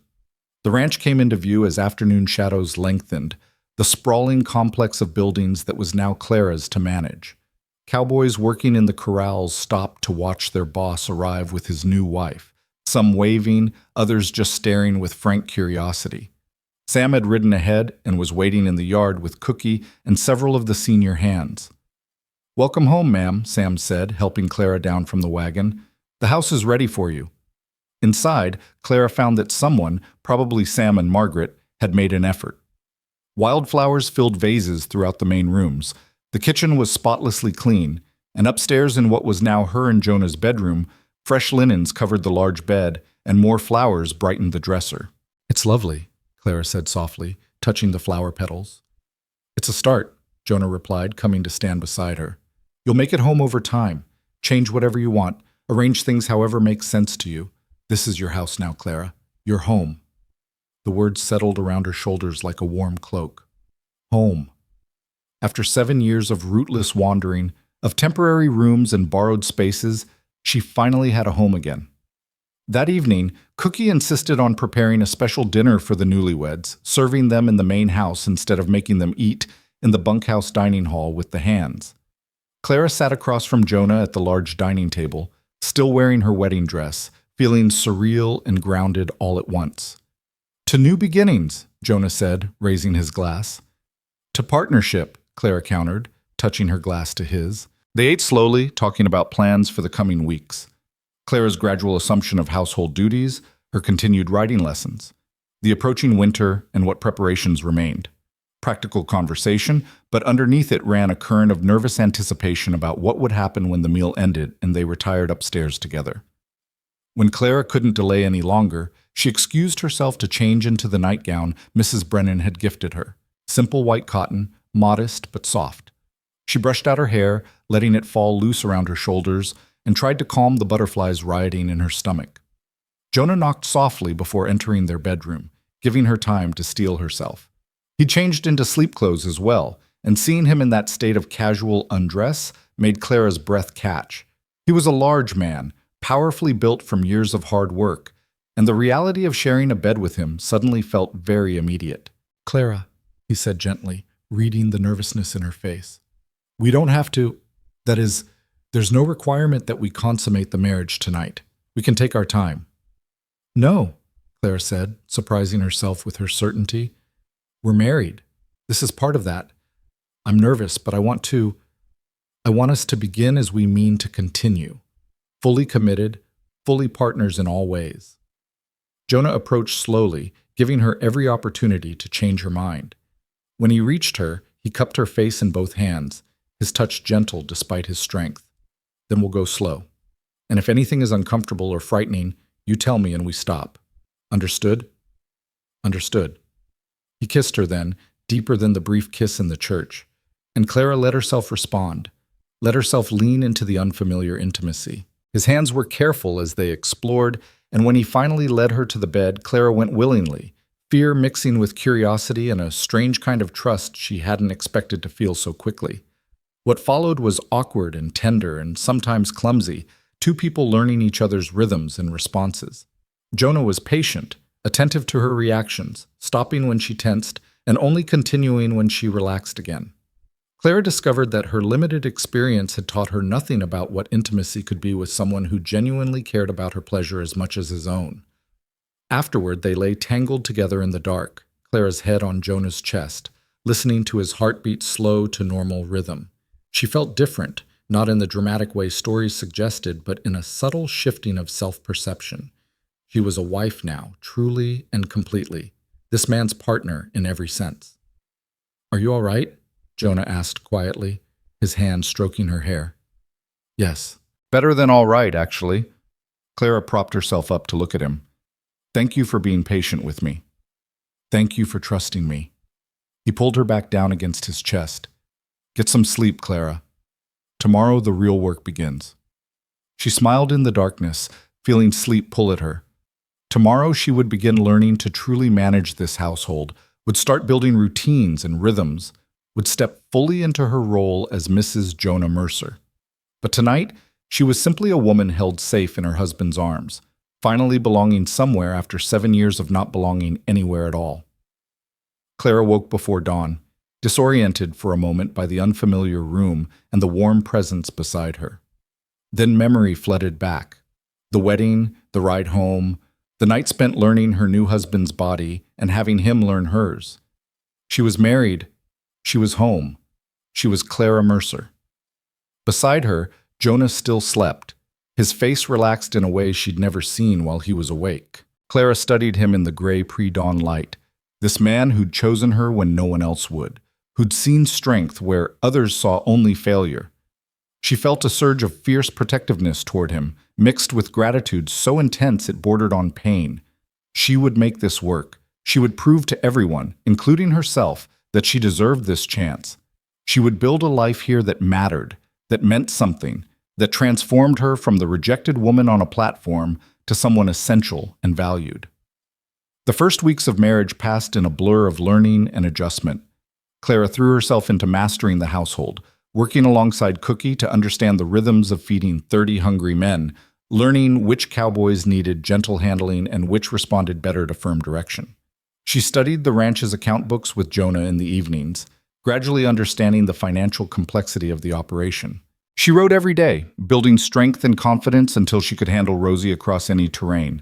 The ranch came into view as afternoon shadows lengthened, the sprawling complex of buildings that was now Clara's to manage. Cowboys working in the corrals stopped to watch their boss arrive with his new wife, some waving, others just staring with frank curiosity. Sam had ridden ahead and was waiting in the yard with Cookie and several of the senior hands. "Welcome home, ma'am," Sam said, helping Clara down from the wagon. "The house is ready for you." Inside, Clara found that someone, probably Sam and Margaret, had made an effort. Wildflowers filled vases throughout the main rooms. The kitchen was spotlessly clean, and upstairs in what was now her and Jonah's bedroom, fresh linens covered the large bed, and more flowers brightened the dresser. "It's lovely," Clara said softly, touching the flower petals. "It's a start," Jonah replied, coming to stand beside her. "You'll make it home over time. Change whatever you want. Arrange things however makes sense to you. This is your house now, Clara. Your home." The words settled around her shoulders like a warm cloak. Home. After 7 years of rootless wandering, of temporary rooms and borrowed spaces, she finally had a home again. That evening, Cookie insisted on preparing a special dinner for the newlyweds, serving them in the main house instead of making them eat in the bunkhouse dining hall with the hands. Clara sat across from Jonah at the large dining table, still wearing her wedding dress, feeling surreal and grounded all at once. "To new beginnings," Jonah said, raising his glass. "To partnership," Clara countered, touching her glass to his. They ate slowly, talking about plans for the coming weeks. Clara's gradual assumption of household duties, her continued writing lessons, the approaching winter, and what preparations remained. Practical conversation, but underneath it ran a current of nervous anticipation about what would happen when the meal ended and they retired upstairs together. When Clara couldn't delay any longer, she excused herself to change into the nightgown Mrs. Brennan had gifted her. Simple white cotton, modest but soft. She brushed out her hair, letting it fall loose around her shoulders, and tried to calm the butterflies rioting in her stomach. Jonah knocked softly before entering their bedroom, giving her time to steel herself. He changed into sleep clothes as well, and seeing him in that state of casual undress made Clara's breath catch. He was a large man, powerfully built from years of hard work, and the reality of sharing a bed with him suddenly felt very immediate. "Clara," he said gently, reading the nervousness in her face. "We don't have to. That is, there's no requirement that we consummate the marriage tonight. We can take our time." "No," Clara said, surprising herself with her certainty. "We're married. This is part of that. I'm nervous, but I want us to begin as we mean to continue. Fully committed, fully partners in all ways." Jonah approached slowly, giving her every opportunity to change her mind. When he reached her, he cupped her face in both hands, his touch gentle despite his strength. "Then we'll go slow. And if anything is uncomfortable or frightening, you tell me and we stop. Understood?" "Understood." He kissed her then, deeper than the brief kiss in the church, and Clara let herself respond, let herself lean into the unfamiliar intimacy. His hands were careful as they explored, and when he finally led her to the bed, Clara went willingly, fear mixing with curiosity and a strange kind of trust she hadn't expected to feel so quickly. What followed was awkward and tender and sometimes clumsy, two people learning each other's rhythms and responses. Jonah was patient, attentive to her reactions, stopping when she tensed and only continuing when she relaxed again. Clara discovered that her limited experience had taught her nothing about what intimacy could be with someone who genuinely cared about her pleasure as much as his own. Afterward, they lay tangled together in the dark, Clara's head on Jonah's chest, listening to his heartbeat slow to normal rhythm. She felt different, not in the dramatic way stories suggested, but in a subtle shifting of self-perception. She was a wife now, truly and completely, this man's partner in every sense. "Are you all right?" Jonah asked quietly, his hand stroking her hair. "Yes. Better than all right, actually." Clara propped herself up to look at him. "Thank you for being patient with me. Thank you for trusting me." He pulled her back down against his chest. "Get some sleep, Clara. Tomorrow the real work begins." She smiled in the darkness, feeling sleep pull at her. Tomorrow she would begin learning to truly manage this household, would start building routines and rhythms, would step fully into her role as Mrs. Jonah Mercer. But tonight, she was simply a woman held safe in her husband's arms, finally belonging somewhere after 7 years of not belonging anywhere at all. Clara woke before dawn, disoriented for a moment by the unfamiliar room and the warm presence beside her. Then memory flooded back. The wedding, the ride home, the night spent learning her new husband's body and having him learn hers. She was married. She was home. She was Clara Mercer. Beside her, Jonah still slept, his face relaxed in a way she'd never seen while he was awake. Clara studied him in the gray pre-dawn light, this man who'd chosen her when no one else would, who'd seen strength where others saw only failure. She felt a surge of fierce protectiveness toward him, mixed with gratitude so intense it bordered on pain. She would make this work. She would prove to everyone, including herself, that she deserved this chance. She would build a life here that mattered, that meant something, that transformed her from the rejected woman on a platform to someone essential and valued. The first weeks of marriage passed in a blur of learning and adjustment. Clara threw herself into mastering the household, working alongside Cookie to understand the rhythms of feeding 30 hungry men, learning which cowboys needed gentle handling and which responded better to firm direction. She studied the ranch's account books with Jonah in the evenings, gradually understanding the financial complexity of the operation. She rode every day, building strength and confidence until she could handle Rosie across any terrain.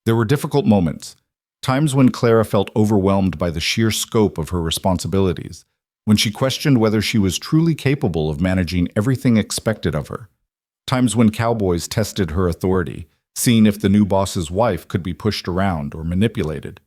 There were difficult moments, times when Clara felt overwhelmed by the sheer scope of her responsibilities, when she questioned whether she was truly capable of managing everything expected of her. Times when cowboys tested her authority, seeing if the new boss's wife could be pushed around or manipulated.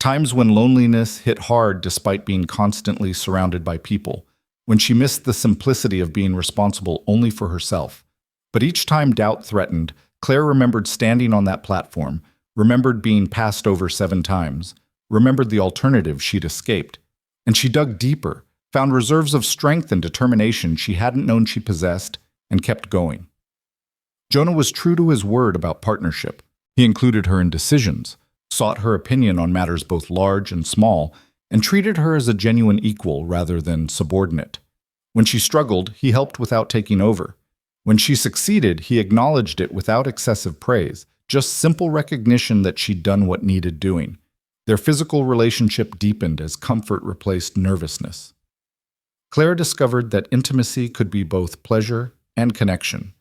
Times when loneliness hit hard despite being constantly surrounded by people, when she missed the simplicity of being responsible only for herself. But each time doubt threatened, Claire remembered standing on that platform, remembered being passed over 7 times, remembered the alternative she'd escaped. And she dug deeper, found reserves of strength and determination she hadn't known she possessed, and kept going. Jonah was true to his word about partnership. He included her in decisions, sought her opinion on matters both large and small, and treated her as a genuine equal rather than subordinate. When she struggled, he helped without taking over. When she succeeded, he acknowledged it without excessive praise, just simple recognition that she'd done what needed doing. Their physical relationship deepened as comfort replaced nervousness. Clara discovered that intimacy could be both pleasure and connection,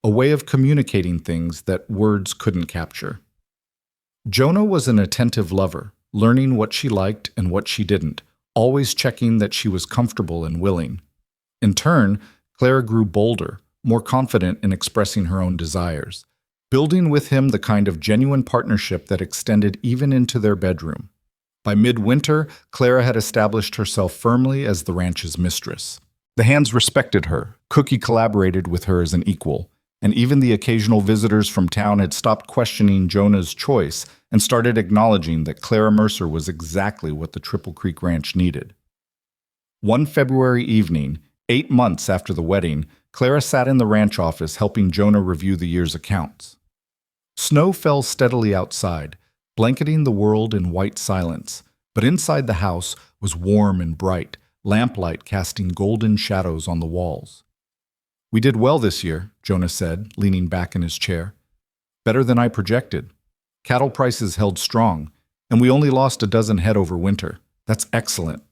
a way of communicating things that words couldn't capture. Jonah was an attentive lover, learning what she liked and what she didn't, always checking that she was comfortable and willing. In turn, Clara grew bolder, more confident in expressing her own desires, building with him the kind of genuine partnership that extended even into their bedroom. By midwinter, Clara had established herself firmly as the ranch's mistress. The hands respected her, Cookie collaborated with her as an equal, and even the occasional visitors from town had stopped questioning Jonah's choice and started acknowledging that Clara Mercer was exactly what the Triple Creek Ranch needed. One February evening, 8 months after the wedding, Clara sat in the ranch office helping Jonah review the year's accounts. Snow fell steadily outside, blanketing the world in white silence, but inside the house was warm and bright, lamplight casting golden shadows on the walls. "We did well this year," Jonah said, leaning back in his chair. "Better than I projected. Cattle prices held strong, and we only lost a dozen head over winter. That's excellent."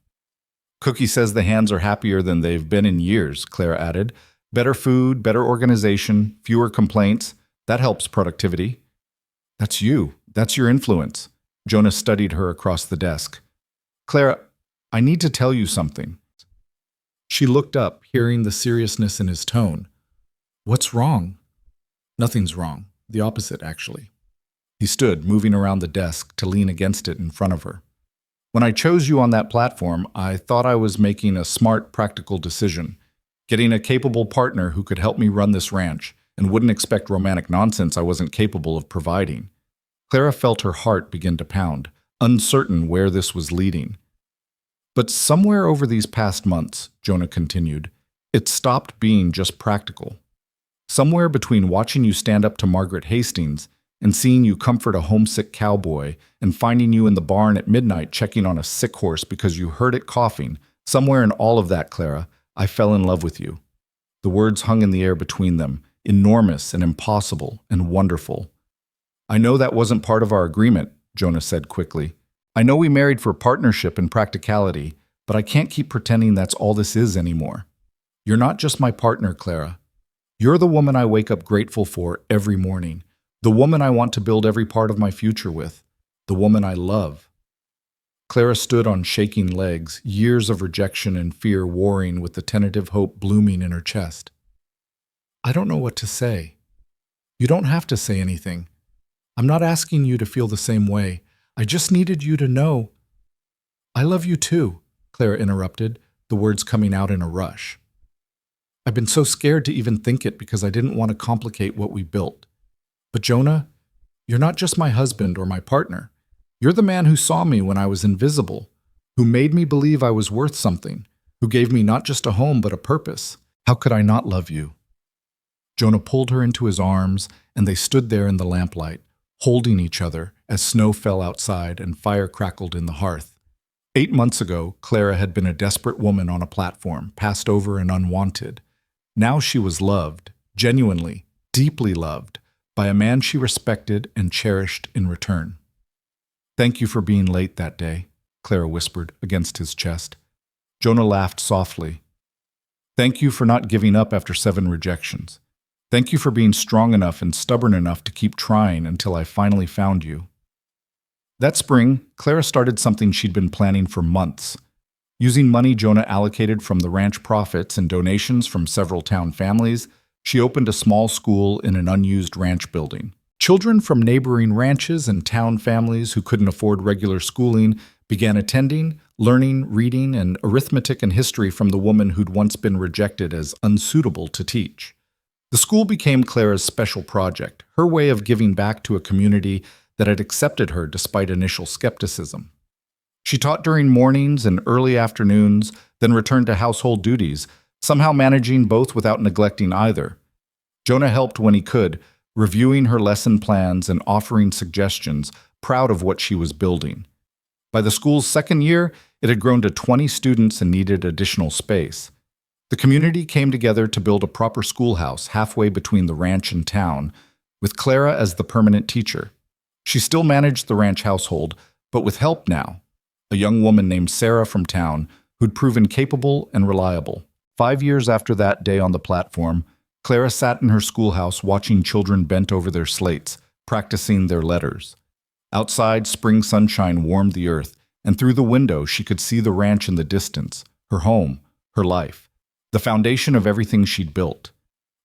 "Cookie says the hands are happier than they've been in years," Clara added. "Better food, better organization, fewer complaints. That helps productivity." "That's you. That's your influence." Jonah studied her across the desk. "Clara, I need to tell you something." She looked up, hearing the seriousness in his tone. "What's wrong?" "Nothing's wrong. The opposite, actually." He stood, moving around the desk to lean against it in front of her. "When I chose you on that platform, I thought I was making a smart, practical decision, getting a capable partner who could help me run this ranch and wouldn't expect romantic nonsense I wasn't capable of providing." Clara felt her heart begin to pound, uncertain where this was leading. "But somewhere over these past months," Jonah continued, "it stopped being just practical. Somewhere between watching you stand up to Margaret Hastings and seeing you comfort a homesick cowboy and finding you in the barn at midnight checking on a sick horse because you heard it coughing, somewhere in all of that, Clara, I fell in love with you. The words hung in the air between them, enormous and impossible and wonderful. I know that wasn't part of our agreement, Jonah said quickly. I know we married for partnership and practicality, but I can't keep pretending that's all this is anymore. You're not just my partner, Clara. You're the woman I wake up grateful for every morning, the woman I want to build every part of my future with, the woman I love. Clara stood on shaking legs, years of rejection and fear warring with the tentative hope blooming in her chest. I don't know what to say. You don't have to say anything. I'm not asking you to feel the same way. I just needed you to know. I love you too, Clara interrupted, the words coming out in a rush. I've been so scared to even think it because I didn't want to complicate what we built. But Jonah, you're not just my husband or my partner. You're the man who saw me when I was invisible, who made me believe I was worth something, who gave me not just a home but a purpose. How could I not love you? Jonah pulled her into his arms, and they stood there in the lamplight, holding each other as snow fell outside and fire crackled in the hearth. 8 months ago, Clara had been a desperate woman on a platform, passed over and unwanted. Now she was loved, genuinely, deeply loved, by a man she respected and cherished in return. Thank you for being late that day, Clara whispered against his chest. Jonah laughed softly. Thank you for not giving up after 7 rejections. Thank you for being strong enough and stubborn enough to keep trying until I finally found you. That spring, Clara started something she'd been planning for months. Using money Jonah allocated from the ranch profits and donations from several town families, she opened a small school in an unused ranch building. Children from neighboring ranches and town families who couldn't afford regular schooling began attending, learning, reading, and arithmetic and history from the woman who'd once been rejected as unsuitable to teach. The school became Clara's special project, her way of giving back to a community that had accepted her despite initial skepticism. She taught during mornings and early afternoons, then returned to household duties, somehow managing both without neglecting either. Jonah helped when he could, reviewing her lesson plans and offering suggestions, proud of what she was building. By the school's second year, it had grown to 20 students and needed additional space. The community came together to build a proper schoolhouse halfway between the ranch and town, with Clara as the permanent teacher. She still managed the ranch household, but with help now. A young woman named Sarah from town who'd proven capable and reliable. 5 years after that day on the platform, Clara sat in her schoolhouse watching children bent over their slates, practicing their letters. Outside, spring sunshine warmed the earth, and through the window she could see the ranch in the distance, her home, her life, the foundation of everything she'd built.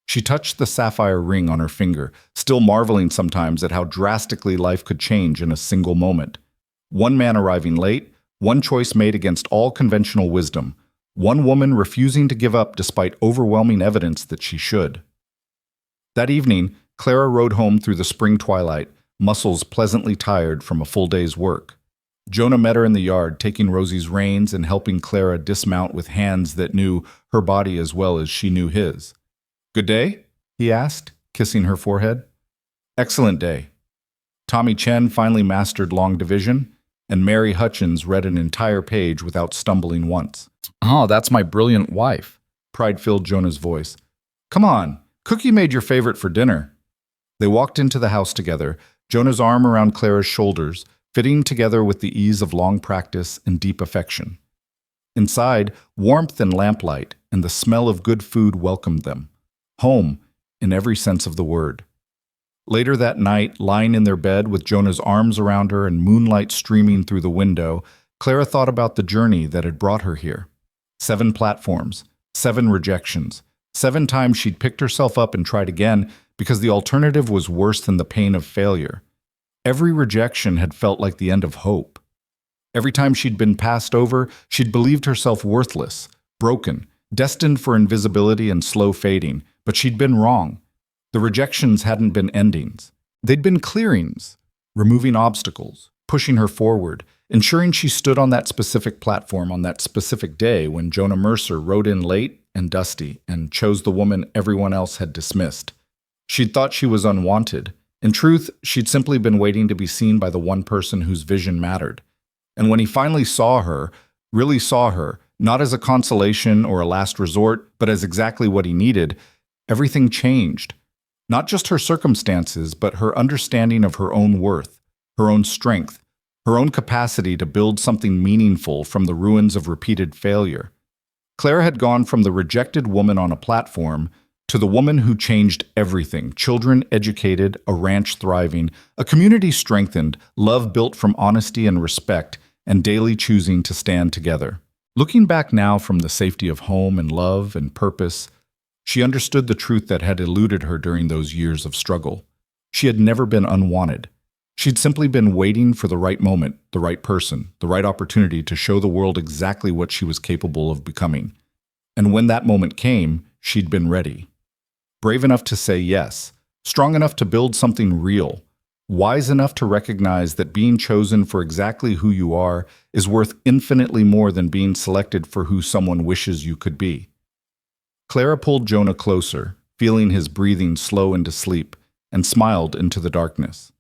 She touched the sapphire ring on her finger, still marveling sometimes at how drastically life could change in a single moment. One man arriving late, one choice made against all conventional wisdom, one woman refusing to give up despite overwhelming evidence that she should. That evening, Clara rode home through the spring twilight, muscles pleasantly tired from a full day's work. Jonah met her in the yard, taking Rosie's reins and helping Clara dismount with hands that knew her body as well as she knew his. "Good day?" he asked, kissing her forehead. "Excellent day." Tommy Chen finally mastered long division, and Mary Hutchins read an entire page without stumbling once. "Oh, that's my brilliant wife," pride filled Jonah's voice. "Come on, Cookie made your favorite for dinner." They walked into the house together, Jonah's arm around Clara's shoulders, fitting together with the ease of long practice and deep affection. Inside, warmth and lamplight and the smell of good food welcomed them. Home, in every sense of the word. Later that night, lying in their bed with Jonah's arms around her and moonlight streaming through the window, Clara thought about the journey that had brought her here. 7 platforms, 7 rejections, 7 times she'd picked herself up and tried again because the alternative was worse than the pain of failure. Every rejection had felt like the end of hope. Every time she'd been passed over, she'd believed herself worthless, broken, destined for invisibility and slow fading, but she'd been wrong. The rejections hadn't been endings. They'd been clearings, removing obstacles, pushing her forward, ensuring she stood on that specific platform on that specific day when Jonah Mercer rode in late and dusty and chose the woman everyone else had dismissed. She'd thought she was unwanted. In truth, she'd simply been waiting to be seen by the one person whose vision mattered. And when he finally saw her, really saw her, not as a consolation or a last resort, but as exactly what he needed, everything changed. Not just her circumstances, but her understanding of her own worth, her own strength, her own capacity to build something meaningful from the ruins of repeated failure. Clara had gone from the rejected woman on a platform to the woman who changed everything: children educated, a ranch thriving, a community strengthened, love built from honesty and respect, and daily choosing to stand together. Looking back now from the safety of home and love and purpose, she understood the truth that had eluded her during those years of struggle. She had never been unwanted. She'd simply been waiting for the right moment, the right person, the right opportunity to show the world exactly what she was capable of becoming. And when that moment came, she'd been ready. Brave enough to say yes, strong enough to build something real, wise enough to recognize that being chosen for exactly who you are is worth infinitely more than being selected for who someone wishes you could be. Clara pulled Jonah closer, feeling his breathing slow into sleep, and smiled into the darkness.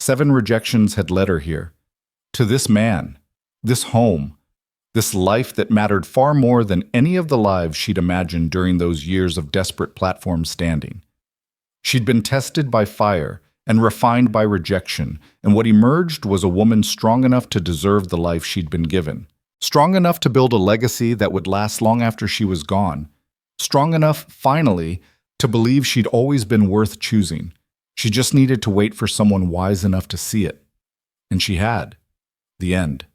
7 rejections had led her here, to this man, this home, this life that mattered far more than any of the lives she'd imagined during those years of desperate platform standing. She'd been tested by fire and refined by rejection, and what emerged was a woman strong enough to deserve the life she'd been given, strong enough to build a legacy that would last long after she was gone, strong enough, finally, to believe she'd always been worth choosing. She just needed to wait for someone wise enough to see it. And she had. The end.